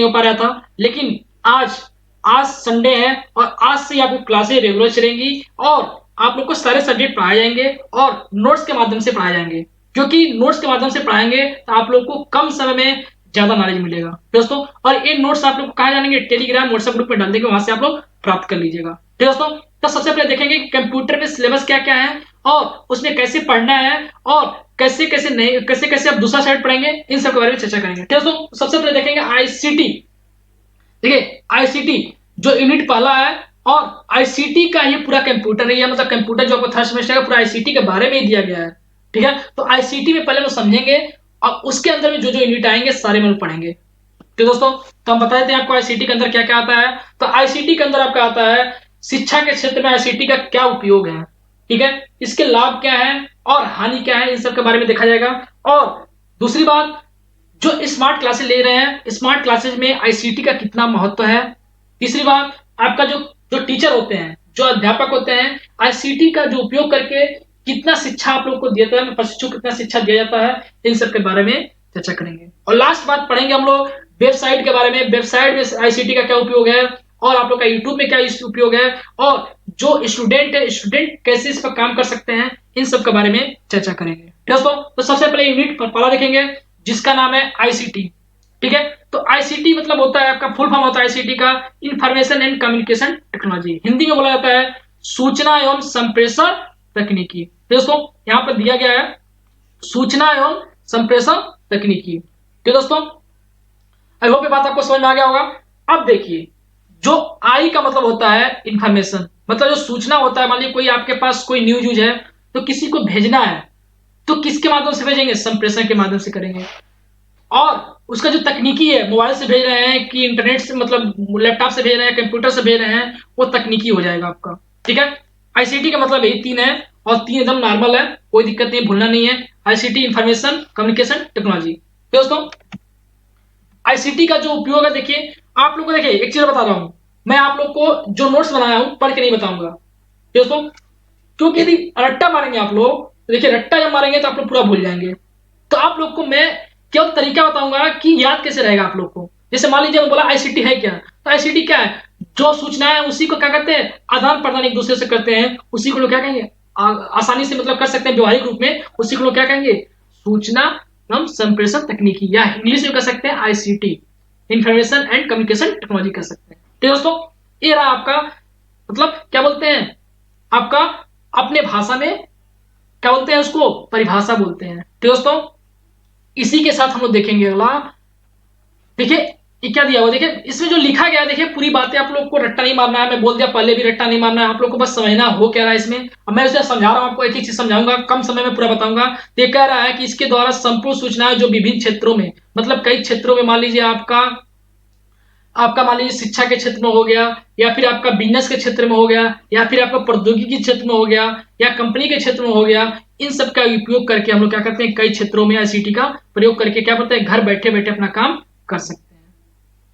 हो पा रहा था, लेकिन आज आज संडे है और आज से आपकी क्लासेस रेगुलर चलेंगी और आप लोग को सारे सब्जेक्ट पढ़ाए जाएंगे और नोट्स के माध्यम से पढ़ाए जाएंगे। क्योंकि नोट्स के माध्यम से पढ़ाएंगे तो आप लोग को कम समय में ज्यादा नॉलेज मिलेगा दोस्तों। और ये नोट्स आप लोग को कहाँ जानेंगे, टेलीग्राम व्हाट्सएप ग्रुप में डाल देंगे, वहां से आप लोग प्राप्त कर लीजिएगा। ठीक दोस्तों, तो सबसे पहले देखेंगे कि कंप्यूटर में सिलेबस क्या क्या है और उसमें कैसे पढ़ना है और कैसे कैसे नहीं, कैसे कैसे आप दूसरा साइड पढ़ेंगे, इन सब के बारे में चर्चा करेंगे। ठीक दोस्तों, सबसे पहले देखेंगे आईसीटी। देखिए आईसीटी जो यूनिट पहला है और आईसीटी का ये पूरा कंप्यूटर है, मतलब कंप्यूटर जो आपको थर्ड सेमेस्टर का पूरा आईसीटी के बारे में ही दिया गया है। ठीक है, तो आईसीटी में पहले हम समझेंगे और उसके अंदर में जो जो यूनिट आएंगे सारे में पढ़ेंगे। तो दोस्तों, तो हम बता देते हैं आपको आईसीटी के अंदर क्या क्या आता है। तो आईसीटी के अंदर आपका आता है शिक्षा के क्षेत्र में आईसीटी का क्या उपयोग है, ठीक है, इसके लाभ क्या है और हानि क्या है, इन सब के बारे में देखा जाएगा। और दूसरी बात, जो स्मार्ट क्लासेस ले रहे हैं, स्मार्ट क्लासेस में आईसीटी का कितना महत्व है। तीसरी बात, आपका जो जो टीचर होते हैं, जो अध्यापक होते हैं, आईसीटी का जो उपयोग करके कितना शिक्षा आप लोग को देता है, प्रशिक्षु कितना शिक्षा दिया जाता है, इन सब के बारे में चर्चा करेंगे। और लास्ट बात पढ़ेंगे हम लोग वेबसाइट के बारे में, वेबसाइट में आईसीटी का क्या उपयोग है और आप लोग का यूट्यूब में क्या उपयोग है और जो स्टूडेंट है, स्टूडेंट कैसे इस पर काम कर सकते हैं, इन सब के बारे में चर्चा करेंगे। दोस्तों, तो सबसे पहले यूनिट पहला देखेंगे जिसका नाम है आईसीटी। ठीक है, तो आईसीटी मतलब होता है, आपका फुल फॉर्म होता है आईसीटी का information and communication technology, Hindi में बोला जाता है सूचना एवं संप्रेषण तकनीकी। दोस्तों, यहां पर दिया गया है सूचना एवं संप्रेषण तकनीकी। तो दोस्तों, आई होप ये बात आपको समझ में आ गया होगा। अब देखिए, जो आई का मतलब होता है इंफॉर्मेशन, मतलब जो सूचना होता है, मान लीजिए कोई आपके पास कोई न्यूज है तो किसी को भेजना है तो किसके माध्यम से भेजेंगे, संप्रेषण के माध्यम से करेंगे। और उसका जो तकनीकी है, मोबाइल से भेज रहे हैं कि इंटरनेट से, मतलब लैपटॉप से भेज रहे हैं, कंप्यूटर से भेज रहे हैं, वो तकनीकी हो जाएगा आपका। ठीक है, आईसीटी का मतलब यही तीन है और तीन एकदम नॉर्मल है, कोई दिक्कत नहीं, भूलना नहीं है। ICT information communication technology. दोस्तों, आईसीटी का जो उपयोग है, देखिए आप लोग को, देखिए एक चीज बता रहा हूं, मैं आप लोग को जो नोट्स बनाया हूं पढ़ के नहीं बताऊंगा दोस्तों, क्योंकि यदि रट्टा मारेंगे आप लोग तो देखिए रट्टा जब मारेंगे तो आप लोग पूरा भूल जाएंगे। तो आप लोग को मैं केवल तरीका बताऊंगा कि याद कैसे रहेगा आप लोग को। जैसे मान लीजिए मैं बोला आईसीटी है क्या, तो आईसीटी क्या है, जो सूचना है उसी को क्या करते हैं, आदान प्रदान एक दूसरे से करते हैं, उसी को लोग क्या कहेंगे, आसानी से मतलब कर सकते हैं व्यवहारिक रूप में, उसी को लोग क्या कहेंगे, सूचना एवं संप्रेषण तकनीकी, या इंग्लिश में कर सकते हैं ICT, information and communication technology कर सकते हैं। तो दोस्तों, ये रहा आपका, मतलब क्या बोलते हैं, आपका अपने भाषा में क्या बोलते हैं, उसको परिभाषा बोलते हैं। तो दोस्तों, इसी के साथ हम लोग देखेंगे अगला। देखिए ये क्या दिया हुआ, देखिए इसमें जो लिखा गया है, देखिए पूरी बातें आप लोग को रट्टा नहीं मारना है, मैं बोल दिया पहले भी रट्टा नहीं मारना है, आप लोग को बस समझना हो क्या रहा है इसमें। अब मैं उसे समझा रहा हूं आपको, एक एक चीज समझाऊंगा, कम समय में पूरा बताऊंगा। तो ये कह रहा है कि इसके द्वारा संपूर्ण सूचनाएं जो विभिन्न क्षेत्रों में, मतलब कई क्षेत्रों में, मान लीजिए आपका आपका मान लीजिए शिक्षा के क्षेत्र में हो गया, या फिर आपका बिजनेस के क्षेत्र में हो गया, या फिर आपका प्रौद्योगिकी के क्षेत्र में हो गया, या कंपनी के क्षेत्र में हो गया, इन सब का उपयोग करके हम लोग क्या करते हैं, कई क्षेत्रों में आईसीटी का प्रयोग करके क्या करते हैं, घर बैठे बैठे अपना काम कर सकते हैं।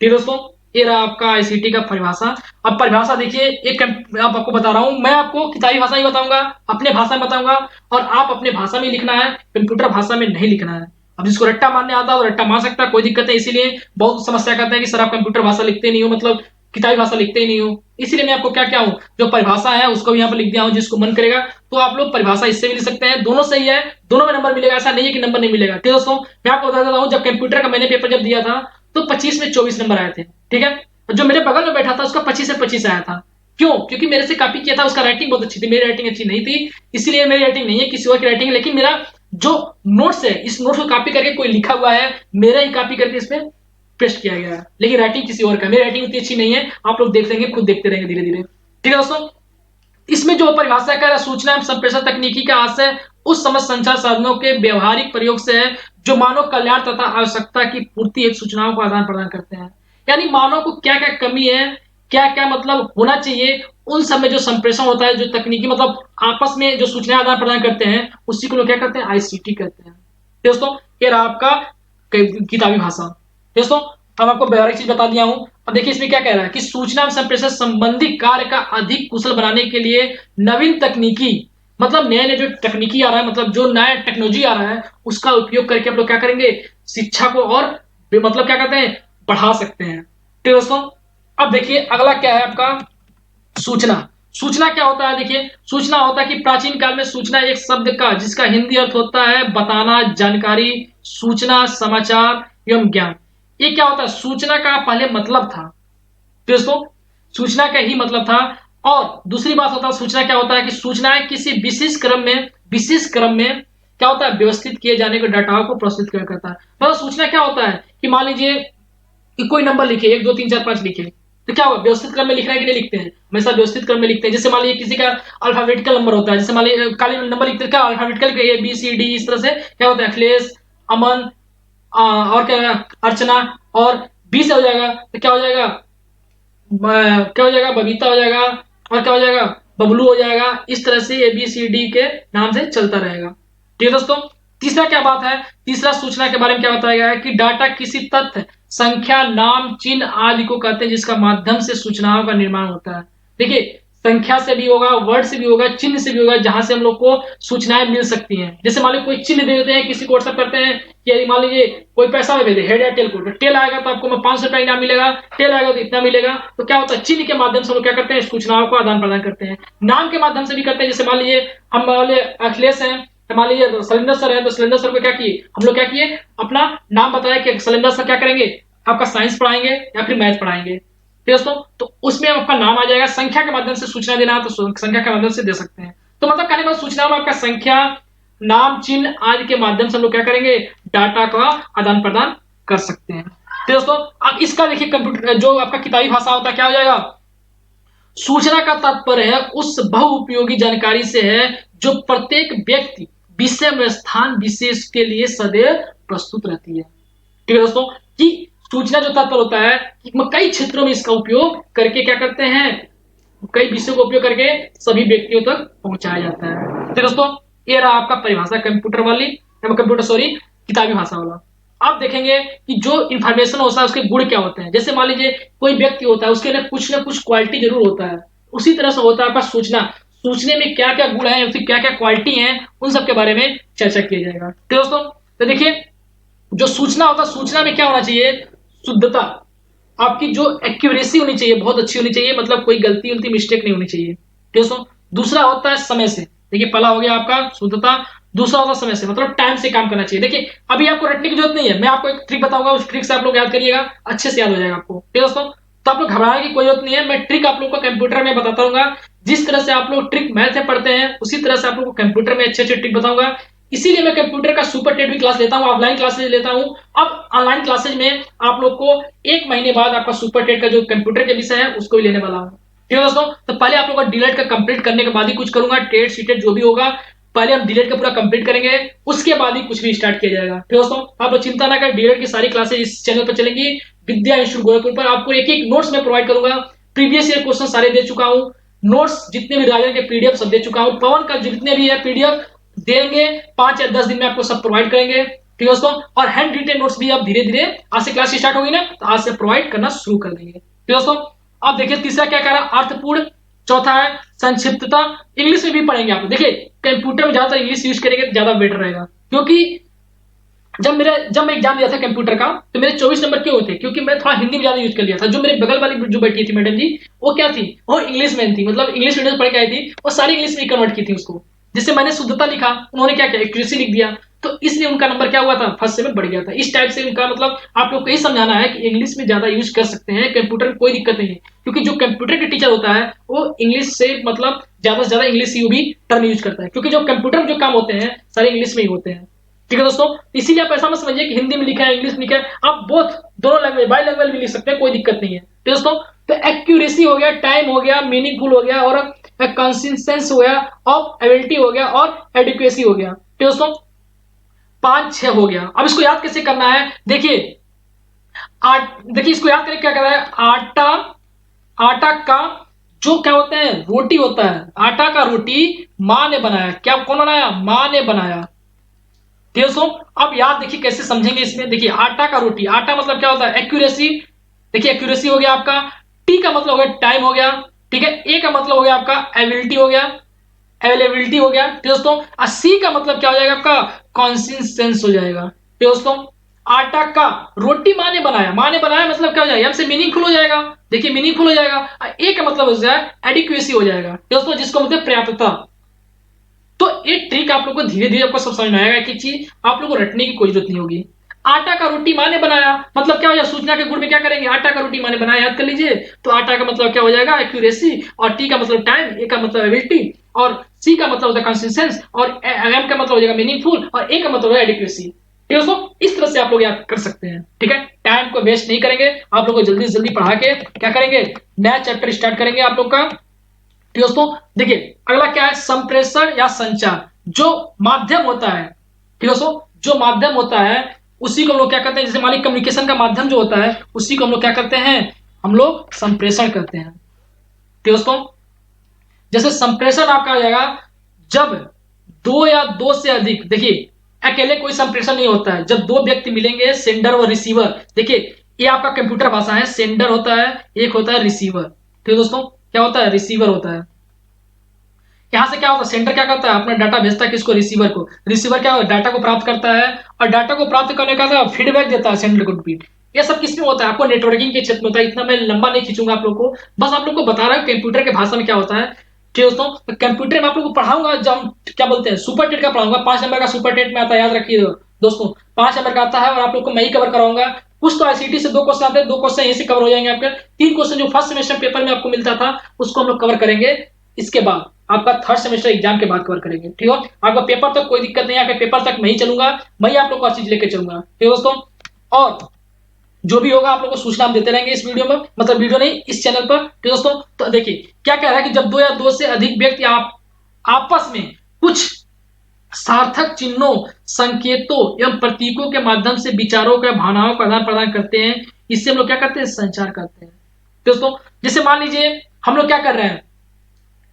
ठीक दोस्तों, ये रहा आपका आईसीटी का परिभाषा। अब परिभाषा देखिए, एक आप आपको बता रहा हूं, मैं आपको किताबी भाषा ही बताऊंगा, अपने भाषा में बताऊंगा, और आप अपने भाषा में लिखना है, कंप्यूटर भाषा में नहीं लिखना है। अब जिसको रट्टा मारने आता है वो रट्टा मार सकता है, कोई दिक्कत है। इसीलिए बहुत समस्या करते हैं कि सर आप कंप्यूटर भाषा लिखते नहीं हो, मतलब किताबी भाषा लिखते ही नहीं हो। इसीलिए मैं आपको क्या क्या हूं, जो परिभाषा है उसको भी यहाँ पर लिख दिया हूं, जिसको मन करेगा तो आप लोग परिभाषा इससे भी लिख सकते हैं, दोनों सही है, दोनों में नंबर मिलेगा, ऐसा नहीं है कि नंबर नहीं मिलेगा। ठीक दोस्तों, मैं आपको बता देता हूँ, जब कंप्यूटर का मैंने पेपर जब दिया था तो 25 में 24 नंबर आए थे। ठीक है, जो मेरे बगल में बैठा था उसका 25 से 25 आया था। क्यों? क्योंकि मेरे से कॉपी किया था, उसका राइटिंग बहुत अच्छी थी, मेरी राइटिंग अच्छी नहीं थी, इसलिए मेरी राइटिंग नहीं है, किसी और की राइटिंग है, लेकिन मेरा जो नोट्स है, इस नोट्स को कॉपी करके कोई लिखा हुआ है, मेरा ही कॉपी करके इसमें पेस्ट किया गया है, लेकिन राइटिंग किसी और का, मेरी राइटिंग उतनी अच्छी नहीं है, आप लोग देख लेंगे, खुद देखते रहेंगे धीरे धीरे। ठीक है दोस्तों, इसमें जो परिभाषा कर सूचना एवं संप्रेषण तकनीकी का आशय उस समझ संचार साधनों के व्यवहारिक प्रयोग से है जो मानव कल्याण तथा आवश्यकता की पूर्ति हेतु सूचनाओं को आदान प्रदान करते हैं। यानी मानव को क्या क्या कमी है, क्या क्या मतलब होना चाहिए, उन सब में जो संप्रेषण होता है, जो तकनीकी मतलब आपस में जो सूचनाएं आदान प्रदान करते हैं, उसी को लोग क्या करते हैं, आईसीटी कहते हैं। दोस्तों, ये रहा आपका किताबी भाषा। दोस्तों, अब आपको व्यवहारिक चीज बता दिया हूं। अब देखिए इसमें क्या कह रहा है कि सूचना संप्रेषण संबंधी कार्य का अधिक कुशल बनाने के लिए नवीन तकनीकी, मतलब नए नए जो तकनीकी आ रहा है, मतलब जो नया टेक्नोलॉजी आ रहा है, उसका उपयोग करके आप लोग क्या करेंगे, शिक्षा को और मतलब क्या कहते हैं, बढ़ा सकते हैं। ठीक है दोस्तों, अब देखिए अगला क्या है आपका सूचना। सूचना क्या होता है, देखिए सूचना होता है कि प्राचीन काल में सूचना एक शब्द का जिसका हिंदी अर्थ होता है बताना, जानकारी, सूचना, समाचार एवं ज्ञान। ये क्या होता है, सूचना का पहले मतलब था दोस्तों, सूचना का ही मतलब था। और दूसरी बात होता है सूचना क्या होता है कि सूचनाएं किसी विशेष क्रम में क्या होता है व्यवस्थित किए जाने के डाटा को प्रस्तुत किया करता है। मतलब सूचना क्या होता है कि मान लीजिए कि कोई नंबर लिखे 1 2 3 4 5 लिखे, तो क्या होगा व्यवस्थित क्रम में लिखना है कि नहीं लिखते हैं, हमेशा व्यवस्थित क्रम में लिखते हैं। जैसे मान लीजिए किसी का अल्फाबेटिकल नंबर होता है, जैसे मान लीजिए काली नंबर लिखते हैं क्या alphabetical A B C D, इस तरह से क्या होता है अखिलेश, अमन, और क्या अर्चना, और बी से हो जाएगा तो क्या हो जाएगा क्या हो जाएगा बबीता हो जाएगा, और क्या हो जाएगा बबलू हो जाएगा। इस तरह से ए बी सी डी के नाम से चलता रहेगा। ठीक है दोस्तों, तीसरा क्या बात है, तीसरा सूचना के बारे में क्या बताया गया है कि डाटा किसी तथ्य, संख्या, नाम, चिन्ह आदि को कहते हैं जिसका माध्यम से सूचनाओं का निर्माण होता है। देखिए संख्या से भी होगा, वर्ड से भी होगा, चिन्ह से भी होगा, जहां से हम लोग को सूचनाएं मिल सकती हैं। जैसे मान लीजिए कोई चिन्ह दे देते हैं, किसी को व्हाट्सएप करते हैं कि यदि मान लीजिए कोई पैसा में भेजे हेड या टेल को, तो टेल आएगा तो आपको 500 रुपया इनाम मिलेगा, टेल आएगा तो इतना मिलेगा। तो क्या होता है चिन्ह के माध्यम से हम लोग क्या करते हैं सूचनाओं को आदान प्रदान करते हैं। नाम के माध्यम से भी करते हैं, जैसे मान लीजिए हम मान लीजिए अखिलेश हैं, तो मान लीजिए सलेंडर सर है, तो सलेंडर सर को क्या किए हम लोग क्या किए अपना नाम बताया कि सलेंडर सर क्या करेंगे आपका साइंस पढ़ाएंगे या फिर मैथ पढ़ाएंगे। ठीक दोस्तों, तो उसमें आपका नाम आ जाएगा। संख्या के माध्यम से सूचना देना है तो संख्या के माध्यम से दे सकते हैं। तो मतलब कहने का सूचना में आपका संख्या, नाम, चिन्ह आदि के माध्यम से हम लोग क्या करेंगे डाटा का आदान प्रदान कर सकते हैं। तो दोस्तों अब इसका देखिए कंप्यूटर जो आपका किताबी भाषा होता है क्या हो जाएगा, सूचना का तात्पर्य है उस बहुउपयोगी जानकारी से है जो प्रत्येक व्यक्ति, विषय में स्थान विशेष के लिए सदैव प्रस्तुत रहती है। ठीक है दोस्तों, कि सूचना जो तात्पर्य होता है कि कई क्षेत्रों में इसका उपयोग करके क्या करते हैं, कई विषयों का उपयोग करके सभी व्यक्तियों तक पहुंचाया जाता है। तो दोस्तों ये रहा आपका परिभाषा कंप्यूटर वाली, कंप्यूटर सॉरी किताबी भाषा वाला। अब देखेंगे कि जो इंफॉर्मेशन होता है उसके गुण क्या होते हैं। जैसे मान लीजिए कोई व्यक्ति होता है उसके लिए कुछ ना कुछ क्वालिटी जरूर होता है, उसी तरह से होता है आपका सूचना, सूचने में क्या क्या गुण है, उसकी क्या क्या क्वालिटी है, उन सब के बारे में चर्चा किया जाएगा। तो दोस्तों तो देखिए जो सूचना होता है सूचना में क्या होना चाहिए, शुद्धता, आपकी जो एक्यूरेसी होनी चाहिए बहुत अच्छी होनी चाहिए, मतलब कोई गलती उलती मिस्टेक नहीं होनी चाहिए। दोस्तों दूसरा होता है समय से, देखिए पहला हो गया आपका शुद्धता, दूसरा होता है समय से, मतलब टाइम से काम करना चाहिए। देखिए अभी आपको रटने की जरूरत नहीं है, मैं आपको एक ट्रिक बताऊंगा, उस ट्रिक से आप लोग याद करिएगा, अच्छे से याद हो जाएगा आपको। ठीक है दोस्तों, तो आप लोग घबराने की कोई जरूरत नहीं है, मैं ट्रिक आप लोग को कंप्यूटर में बताता हूँ। जिस तरह से आप लोग ट्रिक मैथ में पढ़ते हैं उसी तरह से आप लोग को कंप्यूटर में अच्छे अच्छे ट्रिक बताऊंगा। इसीलिए मैं कंप्यूटर का सुपर टेट भी क्लास लेता हूँ, ऑफलाइन क्लासेज लेता हूँ। अब ऑनलाइन क्लासेज में आप लोग को 1 महीने बाद आपका सुपर टेट का जो कंप्यूटर के विषय है उसको भी लेने वाला हूँ। ठीक है दोस्तों, तो पहले आप लोग का डीलेट का कंप्लीट करने के बाद ही कुछ करूंगा, टेट सीटेट जो भी होगा पहले हम डीलेट का पूरा कंप्लीट करेंगे, उसके बाद ही कुछ भी स्टार्ट किया जाएगा। ठीक है दोस्तों, आप लोग चिंता ना करें, डीलेट की सारी क्लासेज इस चैनल पर चलेंगी, विद्या इंस्टीट्यूट गोरखपुर पर। आपको एक एक नोट्स में प्रोवाइड करूंगा, प्रीवियस ईयर क्वेश्चन सारे दे चुका हूँ, नोट्स जितने भी राजन के पीडीएफ सब दे चुका हूँ, पवन का जितने भी है पीडीएफ देंगे 5 या 10 दिन में आपको सब प्रोवाइड करेंगे। ठीक है दोस्तों, और हैंड रिटेन नोट्स भी आप धीरे धीरे आज से क्लास स्टार्ट होगी ना तो आज से प्रोवाइड करना शुरू कर देंगे। ठीक है दोस्तों, अब देखिए तीसरा क्या कह रहा है अर्थपूर्ण, चौथा है संक्षिप्तता। इंग्लिश में भी पढ़ेंगे आप, देखिए कंप्यूटर में ज्यादातर इंग्लिश यूज करेंगे तो ज्यादा बेटर रहेगा, क्योंकि जब मैं एग्जाम दिया था कंप्यूटर का तो मेरे 24 नंबर क्यों थे, क्योंकि मैं थोड़ा हिंदी में ज्यादा यूज कर लिया था। जो मेरे बगल वाली जो बैठी थी मैडम जी वो क्या थी, वो इंग्लिश मैन थी, मतलब इंग्लिश मीडियम पढ़ के आई थी, वो सारी इंग्लिश में कन्वर्ट की थी उसको। जिससे मैंने शुद्धता लिखा, उन्होंने क्या किया एक्यूरेसी लिख दिया, तो इसलिए उनका नंबर क्या हुआ था फर्स्ट से में बढ़ गया था। इस टाइप से उनका मतलब आप लोग को यही समझाना है कि इंग्लिश में ज्यादा यूज कर सकते हैं, कंप्यूटर में कोई दिक्कत नहीं है, क्योंकि जो कंप्यूटर के टीचर होता है वो इंग्लिश से मतलब ज्यादा से ज्यादा इंग्लिश ही भी टर्म यूज करता है, क्योंकि जो कंप्यूटर में जो काम होते हैं सारे इंग्लिश में ही होते हैं। ठीक है दोस्तों, इसीलिए आप ऐसा मत समझिए कि हिंदी में लिखा है इंग्लिश में लिखा है, आप बोथ दोनों लैंग्वेज बाई लैंग्वेज भी लिख सकते हैं, कोई दिक्कत नहीं है। तो दोस्तों तो एक्यूरेसी हो गया, टाइम हो गया, मीनिंगफुल हो गया, और कंसिस्टेंस हो गया, ऑफ एबिलिटी हो गया, और एडिक्वेसी हो गया। तो दोस्तों 5 6 हो गया। अब इसको याद कैसे करना है, देखिए देखिए इसको याद करके क्या कर रहा है, आटा, आटा का जो क्या होता है रोटी होता है, आटा का रोटी माँ ने बनाया, क्या कौन बनाया माँ ने बनाया। दोस्तों अब याद देखिए कैसे समझेंगे इसमें, देखिए आटा का रोटी, आटा मतलब क्या होता है एक्यूरेसी, देखिए एक्यूरेसी हो गया आपका, टी का मतलब हो गया टाइम हो गया, ठीक है, ए का मतलब हो गया आपका एबिलिटी हो गया, अवेलेबिलिटी हो गया। दोस्तों सी का मतलब क्या हो जाएगा आपका कॉन्सिस्टेंस हो जाएगा। दोस्तों आटा का रोटी माँ ने बनाया, माँ ने बनाया मतलब क्या हो जाएगा, से मीनिंगफुल हो जाएगा। देखिए मीनिंगफुल हो जाएगा। ए का मतलब हो जाएगा एडिक्वेसी हो जाएगा दोस्तों, जिसको मतलब पर्याप्तता। तो ये ट्रिक आप लोग को धीरे धीरे आपको सब समझ में आएगा कि चीज आप लोग को रटने की कोई जरूरत नहीं होगी। आटा का रोटी माँ ने बनाया मतलब क्या हो जाएगा, सूचना के गुण में क्या करेंगे, आटा का रोटी माँ ने बनाया, याद कर लीजिए। तो आटा का मतलब क्या हो जाएगा, एक्यूरेसी, और टी का मतलब टाइम, ए का मतलब एबिलिटी, और सी का मतलब होता है कंसिस्टेंस, और एम का मतलब हो जाएगा मीनिंगफुल, और ए का मतलब है एडिक्वेसी। ठीक है दोस्तों, इस तरह से आप लोग याद कर सकते हैं। ठीक है, टाइम को वेस्ट नहीं करेंगे, आप लोग को जल्दी जल्दी पढ़ा के क्या करेंगे, नया चैप्टर स्टार्ट करेंगे आप लोग का। ठीक है दोस्तों, देखिए अगला क्या है, संप्रेषण या संचार, जो माध्यम होता है। ठीक है दोस्तों, जो माध्यम होता है उसी को हम लोग क्या करते हैं, जैसे मान लीजिए कम्युनिकेशन का माध्यम जो होता है उसी को हम लोग क्या करते हैं, हम लोग संप्रेषण करते हैं। ठीक है दोस्तों, जैसे संप्रेषण आपका आ जाएगा जब दो या दो से अधिक, देखिए अकेले कोई संप्रेषण नहीं होता है, जब दो व्यक्ति मिलेंगे, सेंडर और रिसीवर। देखिए ये आपका कंप्यूटर भाषा है, सेंडर होता है, एक होता है रिसीवर। ठीक है दोस्तों, क्या होता है, रिसीवर होता है। यहां से क्या होता है, सेंडर क्या करता है, अपना डाटा भेजता है किसको, रिसीवर को। रिसीवर क्या होता है, डाटा को प्राप्त करता है, और डाटा को प्राप्त करने का फीडबैक देता है सेंडर को रिपीट। ये सब किस में होता है, आपको नेटवर्किंग के क्षेत्र में होता है। इतना मैं लंबा नहीं खींचूंगा आप लोग को, बस आप लोग को बता रहा हूँ कंप्यूटर के भाषा में क्या होता है। ठीक है दोस्तों, तो कंप्यूटर में आप लोग को पढ़ाऊंगा, जब हम क्या बोलते हैं सुपर टेट का पढ़ाऊंगा, 5 नंबर का सुपर टेट में आता है, याद रखिए दोस्तों। 5 नंबर का आता है, और आप लोग को मैं ही कवर कराऊंगा। कुछ तो आईसीटी से 2 क्वेश्चन आते हैं, 2 क्वेश्चन यहीं से कवर हो जाएंगे आपके। 3 क्वेश्चन जो फर्स्ट सेमेस्टर पेपर में आपको मिलता था उसको हम लोग कवर करेंगे। इसके बाद आपका थर्ड सेमेस्टर एग्जाम के बाद कवर करेंगे। ठीक है, आपका पेपर तक कोई दिक्कत नहीं है, आपके पेपर तक मैं ही चलूंगा, मैं ही आप लोग को चीज लेके चलूंगा। ठीक है दोस्तों, और जो भी होगा आप लोग को सूचना हम देते रहेंगे इस वीडियो में, मतलब वीडियो नहीं, इस चैनल पर। ठीक है दोस्तों, तो देखिए क्या कह रहा है कि जब दो या दो से अधिक व्यक्ति आप आपस में कुछ सार्थक चिन्हों, संकेतों एवं प्रतीकों के माध्यम से विचारों का, भावनाओं का आदान प्रदान करते हैं, इससे हम लोग क्या करते हैं, संचार करते हैं। दोस्तों जैसे मान लीजिए हम लोग क्या कर रहे हैं,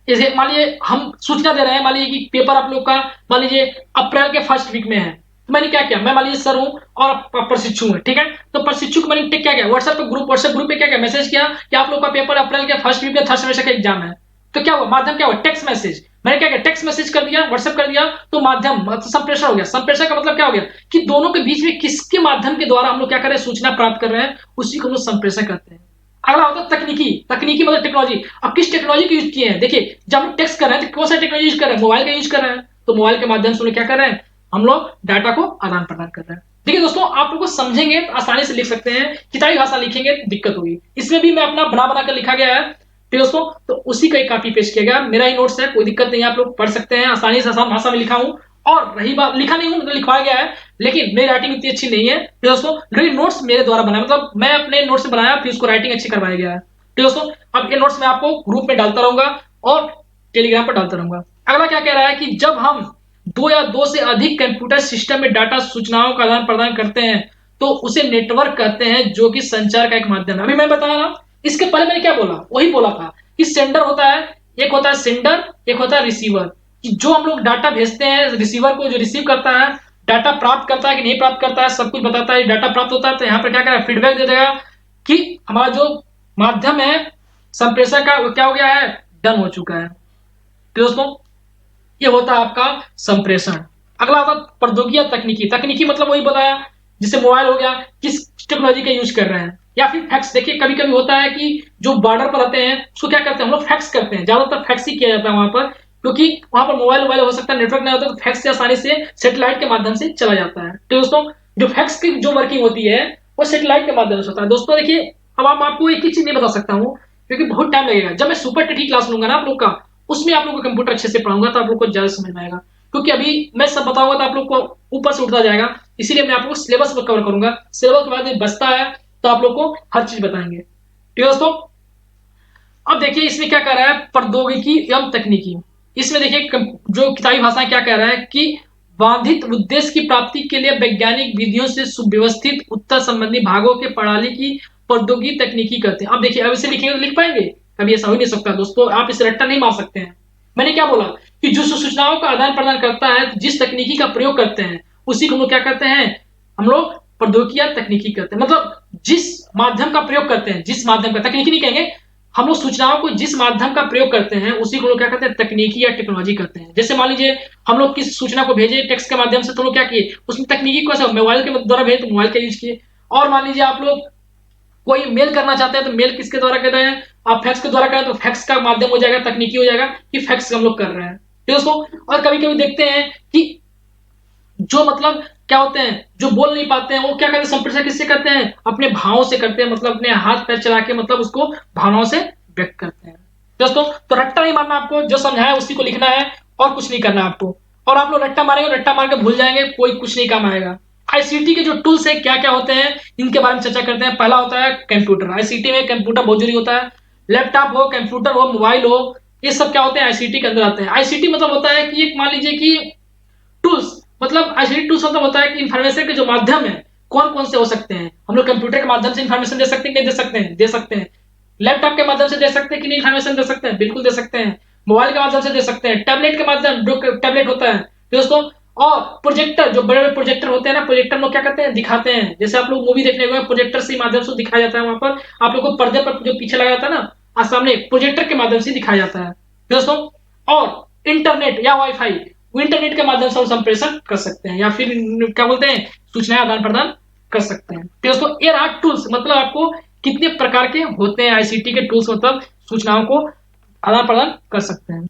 जैसे मान लीजिए हम सूचना दे रहे हैं, मान लीजिए कि पेपर आप लोग का मान लीजिए अप्रैल के फर्स्ट वीक में है। तो मैंने क्या किया, मैं मान लीजिए सर हूं और प्रशिक्षु हूं, ठीक है। तो प्रशिक्षु को मैंने क्या किया, व्हाट्सएप ग्रुप पे क्या किया, मैसेज किया कि आप लोग का पेपर अप्रैल के फर्स्ट वीक में थर्ड सेमेस्टर का एग्जाम है। तो क्या हुआ, माध्यम क्या हुआ, टेक्स्ट मैसेज। मैंने क्या किया, टेक्स्ट मैसेज कर दिया, व्हाट्सएप कर दिया, तो माध्यम मतलब संप्रेषण हो गया। संप्रेषण का मतलब क्या हो गया कि दोनों के बीच में किसके माध्यम के द्वारा हम लोग क्या कर रहे हैं, सूचना प्राप्त कर रहे हैं, उसी को हम लोग संप्रेषण करते हैं। अगला होता है तकनीकी। तकनीकी मतलब टेक्नोलॉजी। अब किस टेक्नोलॉजी का यूज किए हैं, देखिए जब हम टेक्स्ट कर रहे हैं तो कौन सा टेक्नोलॉजी यूज कर रहे हैं, मोबाइल का यूज कर रहे हैं। तो मोबाइल के माध्यम से हम लोग क्या कर रहे हैं, हम लोग डाटा को आदान प्रदान कर रहे हैं। देखिए दोस्तों, आप लोग को समझेंगे तो आसानी से लिख सकते हैं, किताबी भाषा लिखेंगे तो दिक्कत होगी। इसमें भी मैं अपना बना बना कर लिखा गया है। ठीक है दोस्तों, तो उसी का एक कॉपी पेस्ट किया गया, मेरा ही नोट्स है, कोई दिक्कत नहीं है, आप लोग पढ़ सकते हैं आसानी से, आसान भाषा में लिखा हूं। और रही बात, लिखा नहीं हूं मतलब लिखवाया गया है, लेकिन मेरी राइटिंग इतनी अच्छी नहीं है। तो दोस्तों लेकिन नोट्स मेरे द्वारा बनाया, मतलब मैं अपने नोट्स से बनाया, फिर उसको राइटिंग अच्छी करवाया गया है। तो दोस्तों अब ये नोट्स मैं आपको ग्रुप में डालता रहूंगा और टेलीग्राम पर डालता रहूंगा। अगला क्या कह रहा है कि जब हम दो या दो से अधिक कंप्यूटर सिस्टम में डाटा सूचनाओं का आदान प्रदान करते हैं तो उसे नेटवर्क कहते हैं, जो कि संचार का एक माध्यम है। अभी मैं बता रहा हूं, इसके पहले मैंने क्या बोला, वही बोला था कि सेंडर होता है, एक होता है सेंडर, एक होता है रिसीवर। कि जो हम लोग डाटा भेजते हैं, रिसीवर को जो रिसीव करता है, डाटा प्राप्त करता है कि नहीं प्राप्त करता है, सब कुछ बताता है। डाटा प्राप्त होता है तो यहाँ पर क्या करेगा, फीडबैक दे देगा कि हमारा जो माध्यम है संप्रेषण का, क्या हो गया है, डन हो चुका है। तो दोस्तों ये होता है आपका संप्रेषण। अगला आता है प्रौद्योगिकी या तकनीकी। तकनीकी मतलब वही बताया, जिससे मोबाइल हो गया, किस टेक्नोलॉजी का यूज कर रहे हैं, या फिर फैक्स। देखिए कभी कभी होता है कि जो बॉर्डर पर रहते हैं उसको क्या करते हैं, हम लोग फैक्स करते हैं, ज्यादातर फैक्स ही किया जाता है वहां पर, क्योंकि वहां पर मोबाइल हो सकता है, नेटवर्क नहीं होता, तो फैक्स से आसानी से सैटेलाइट के माध्यम से चला जाता है। तो दोस्तों जो फैक्स की जो वर्किंग होती है वो सैटेलाइट के माध्यम से होता है। दोस्तों देखिए अब आप आपको एक ही चीज नहीं बता सकता हूँ, क्योंकि बहुत टाइम लगेगा। जब मैं सुपर टेट की क्लास लूंगा ना आप लोग का, उसमें आप लोग को कंप्यूटर अच्छे से पढ़ाऊंगा तो आप लोग को ज्यादा समझ में आएगा। क्योंकि अभी मैं सब बताऊंगा तो आप लोग को ऊपर से उठता जाएगा, इसीलिए मैं आप लोग को सिलेबस पर कवर करूंगा। सिलेबस के बाद बचता है तो आप लोग को हर चीज बताएंगे। ठीक है दोस्तों, अब देखिए इसमें क्या कह रहा है, प्रौद्योगिकी एवं तकनीकी। इसमें देखिए जो किताबी भाषा क्या कह रहा है कि वांछित उद्देश्य की प्राप्ति के लिए वैज्ञानिक विधियों से सुव्यवस्थित उत्तर संबंधी भागों के प्रणाली की प्रौद्योगिकी तकनीकी करते हैं। अब देखिए अब इसे लिखेंगे तो लिख पाएंगे, कभी ऐसा हो ही नहीं सकता दोस्तों, आप इसे रट्टा नहीं मार सकते हैं। मैंने क्या बोला कि जो सूचनाओं का आदान प्रदान करता है, जिस तकनीकी का प्रयोग करते हैं उसी को हम लोग क्या करते हैं, हम लोग प्रौद्योगिकी या तकनीकी करते हैं। मतलब जिस माध्यम का प्रयोग करते हैं, जिस माध्यम का, तकनीकी नहीं कहेंगे, हम लोग सूचनाओं को जिस माध्यम का प्रयोग करते हैं उसी को लोग क्या कहते हैं, तकनीकी या टेक्नोलॉजी कहते हैं। जैसे मान लीजिए हम लोग किसी सूचना को भेजे टेक्स्ट के माध्यम से, तो लोग क्या किए, उसमें तकनीकी कैसे, मोबाइल के द्वारा भेजे तो मोबाइल का यूज किए। और मान लीजिए आप लोग कोई मेल करना चाहते हैं तो मेल किसके द्वारा कर रहे हैं, आप फैक्स के द्वारा करें तो फैक्स का माध्यम हो जाएगा, तकनीकी हो जाएगा कि फैक्स हम लोग कर रहे हैं। ठीक दोस्तों, और कभी कभी देखते हैं कि जो मतलब क्या होते हैं, जो बोल नहीं पाते हैं वो क्या करते हैं, संप्रेषण किससे करते हैं, अपने भावों से करते हैं, मतलब अपने हाथ पैर चला के मतलब उसको भावनाओं से व्यक्त करते हैं। दोस्तों, तो रट्टा नहीं मारना आपको, जो समझाया उसी को लिखना है और कुछ नहीं करना आपको। और आप लोग रट्टा मारेंगे, रट्टा मार के भूल जाएंगे, कोई कुछ नहीं काम आएगा। आईसीटी के जो टूल्स है क्या क्या होते हैं, इनके बारे में चर्चा करते हैं। पहला होता है कंप्यूटर। आईसीटी में कंप्यूटर बहुत जरूरी होता है। लैपटॉप हो, कंप्यूटर हो, मोबाइल हो, ये सब क्या होते हैं, आईसीटी के अंदर आते हैं। आईसीटी मतलब होता है कि एक मान लीजिए कि टूल्स, मतलब आईसीटी टूल्स मतलब होता है कि इंफॉर्मेशन के जो माध्यम है कौन कौन से हो सकते हैं। हम लोग कंप्यूटर के माध्यम से इंफॉर्मेशन दे सकते हैं, नहीं दे सकते हैं, दे सकते हैं। लैपटॉप के माध्यम से दे सकते हैं कि नहीं, इंफॉर्मेशन दे सकते हैं, बिल्कुल दे सकते हैं। मोबाइल के माध्यम से दे सकते हैं, टैबलेट के माध्यम, जो टैबलेट होता है दोस्तों। और प्रोजेक्टर, जो बड़े बड़े प्रोजेक्टर होते हैं ना, प्रोजेक्टर लोग क्या करते हैं, दिखाते हैं। जैसे आप लोग मूवी देखने गए, प्रोजेक्टर से माध्यम से दिखाया जाता है। वहां पर आप लोग को पर्दे पर जो पीछे लगा जाता है ना, आज सामने प्रोजेक्टर के माध्यम से दिखाया जाता है दोस्तों। और इंटरनेट या वाईफाई, इंटरनेट के माध्यम से हम संप्रेषण कर सकते हैं, या फिर क्या बोलते हैं, सूचनाएं आदान प्रदान कर सकते हैं। तो दोस्तों ये रहा टूल्स, मतलब आपको कितने प्रकार के होते हैं आईसीटी के टूल्स, मतलब सूचनाओं को आदान प्रदान कर सकते हैं।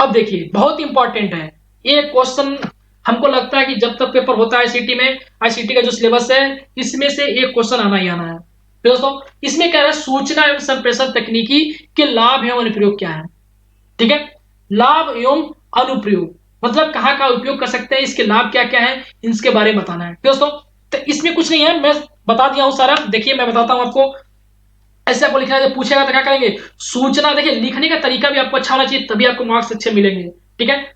अब देखिए बहुत इंपॉर्टेंट है ये क्वेश्चन, हमको लगता है कि जब तक पेपर होता है आईसीटी में, आईसीटी का जो सिलेबस है इसमें से एक क्वेश्चन आना ही आना है। तो दोस्तों इसमें क्या है, सूचना एवं संप्रेषण तकनीकी के लाभ एवं अनुप्रयोग क्या है। ठीक है, लाभ एवं अनुप्रयोग मतलब कहाँ का उपयोग कर सकते हैं, इसके लाभ क्या क्या है, इसके बारे में बताना है। दोस्तों तो इसमें कुछ नहीं है, मैं बता दिया हूं सारा। देखिए मैं बताता हूं आपको, ऐसे आपको लिखना है, जब पूछेगा तो क्या करेंगे, सूचना। देखिए लिखने का तरीका भी आपको अच्छा होना चाहिए, तभी आपको मार्क्स अच्छे मिलेंगे। ठीक है,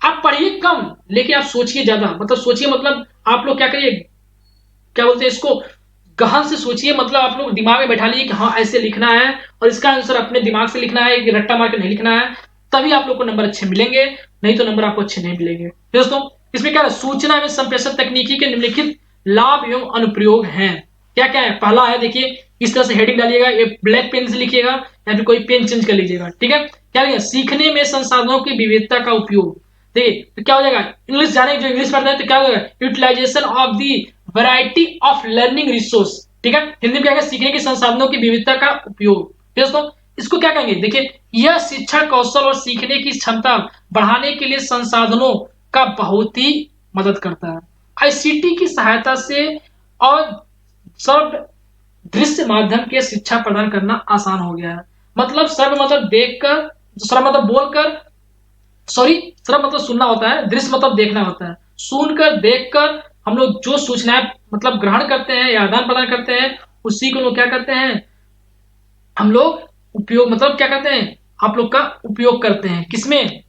आप पढ़िए कम लेकिन आप सोचिए ज्यादा, मतलब सोचिए, मतलब आप लोग क्या करिए, क्या बोलते हैं इसको, गहन से सोचिए, मतलब आप लोग दिमाग में बैठा लीजिए कि हाँ ऐसे लिखना है और इसका आंसर अपने दिमाग से लिखना है, कि रट्टा मार के नहीं लिखना है। तभी आप लोग को नंबर अच्छे मिलेंगे, नहीं तो नंबर आपको अच्छे नहीं मिलेंगे। दोस्तों इसमें क्या है, सूचना एवं संप्रेषण तकनीकी के निम्नलिखित लाभ एवं अनुप्रयोग हैं। क्या क्या है, पहला है देखिए, इस तरह से हेडिंग डालिएगा, ये ब्लैक पेन से लिखिएगा या फिर कोई पेन चेंज कर लीजिएगा। ठीक है, क्या लिखिएगा, सीखने में संसाधनों की विविधता का उपयोग। देखिए तो क्या हो जाएगा, इंग्लिश जाने जो इंग्लिश पढ़ते हैं तो क्या हो जाएगा, utilization of the variety of learning resource. ठीक है, हिंदी में क्या है, सीखने के संसाधनों की विविधता का उपयोग। दोस्तों इसको क्या कहेंगे, देखिए यह शिक्षण कौशल और सीखने की क्षमता बढ़ाने के लिए संसाधनों का बहुत ही मदद करता है। आईसीटी की सहायता से और सर्व दृश्य माध्यम के शिक्षा प्रदान करना आसान हो गया है। मतलब सर्व मतलब देखकर, सर्व मतलब बोलकर, सॉरी सर्व मतलब सुनना होता है, दृश्य मतलब देखना होता है। सुनकर देखकर हम लोग जो सूचनाएं मतलब ग्रहण करते हैं या आदान प्रदान करते हैं, उसी को लोग क्या करते हैं, हम लोग उपयोग, मतलब क्या करते हैं, आप लोग का उपयोग करते हैं किसमें,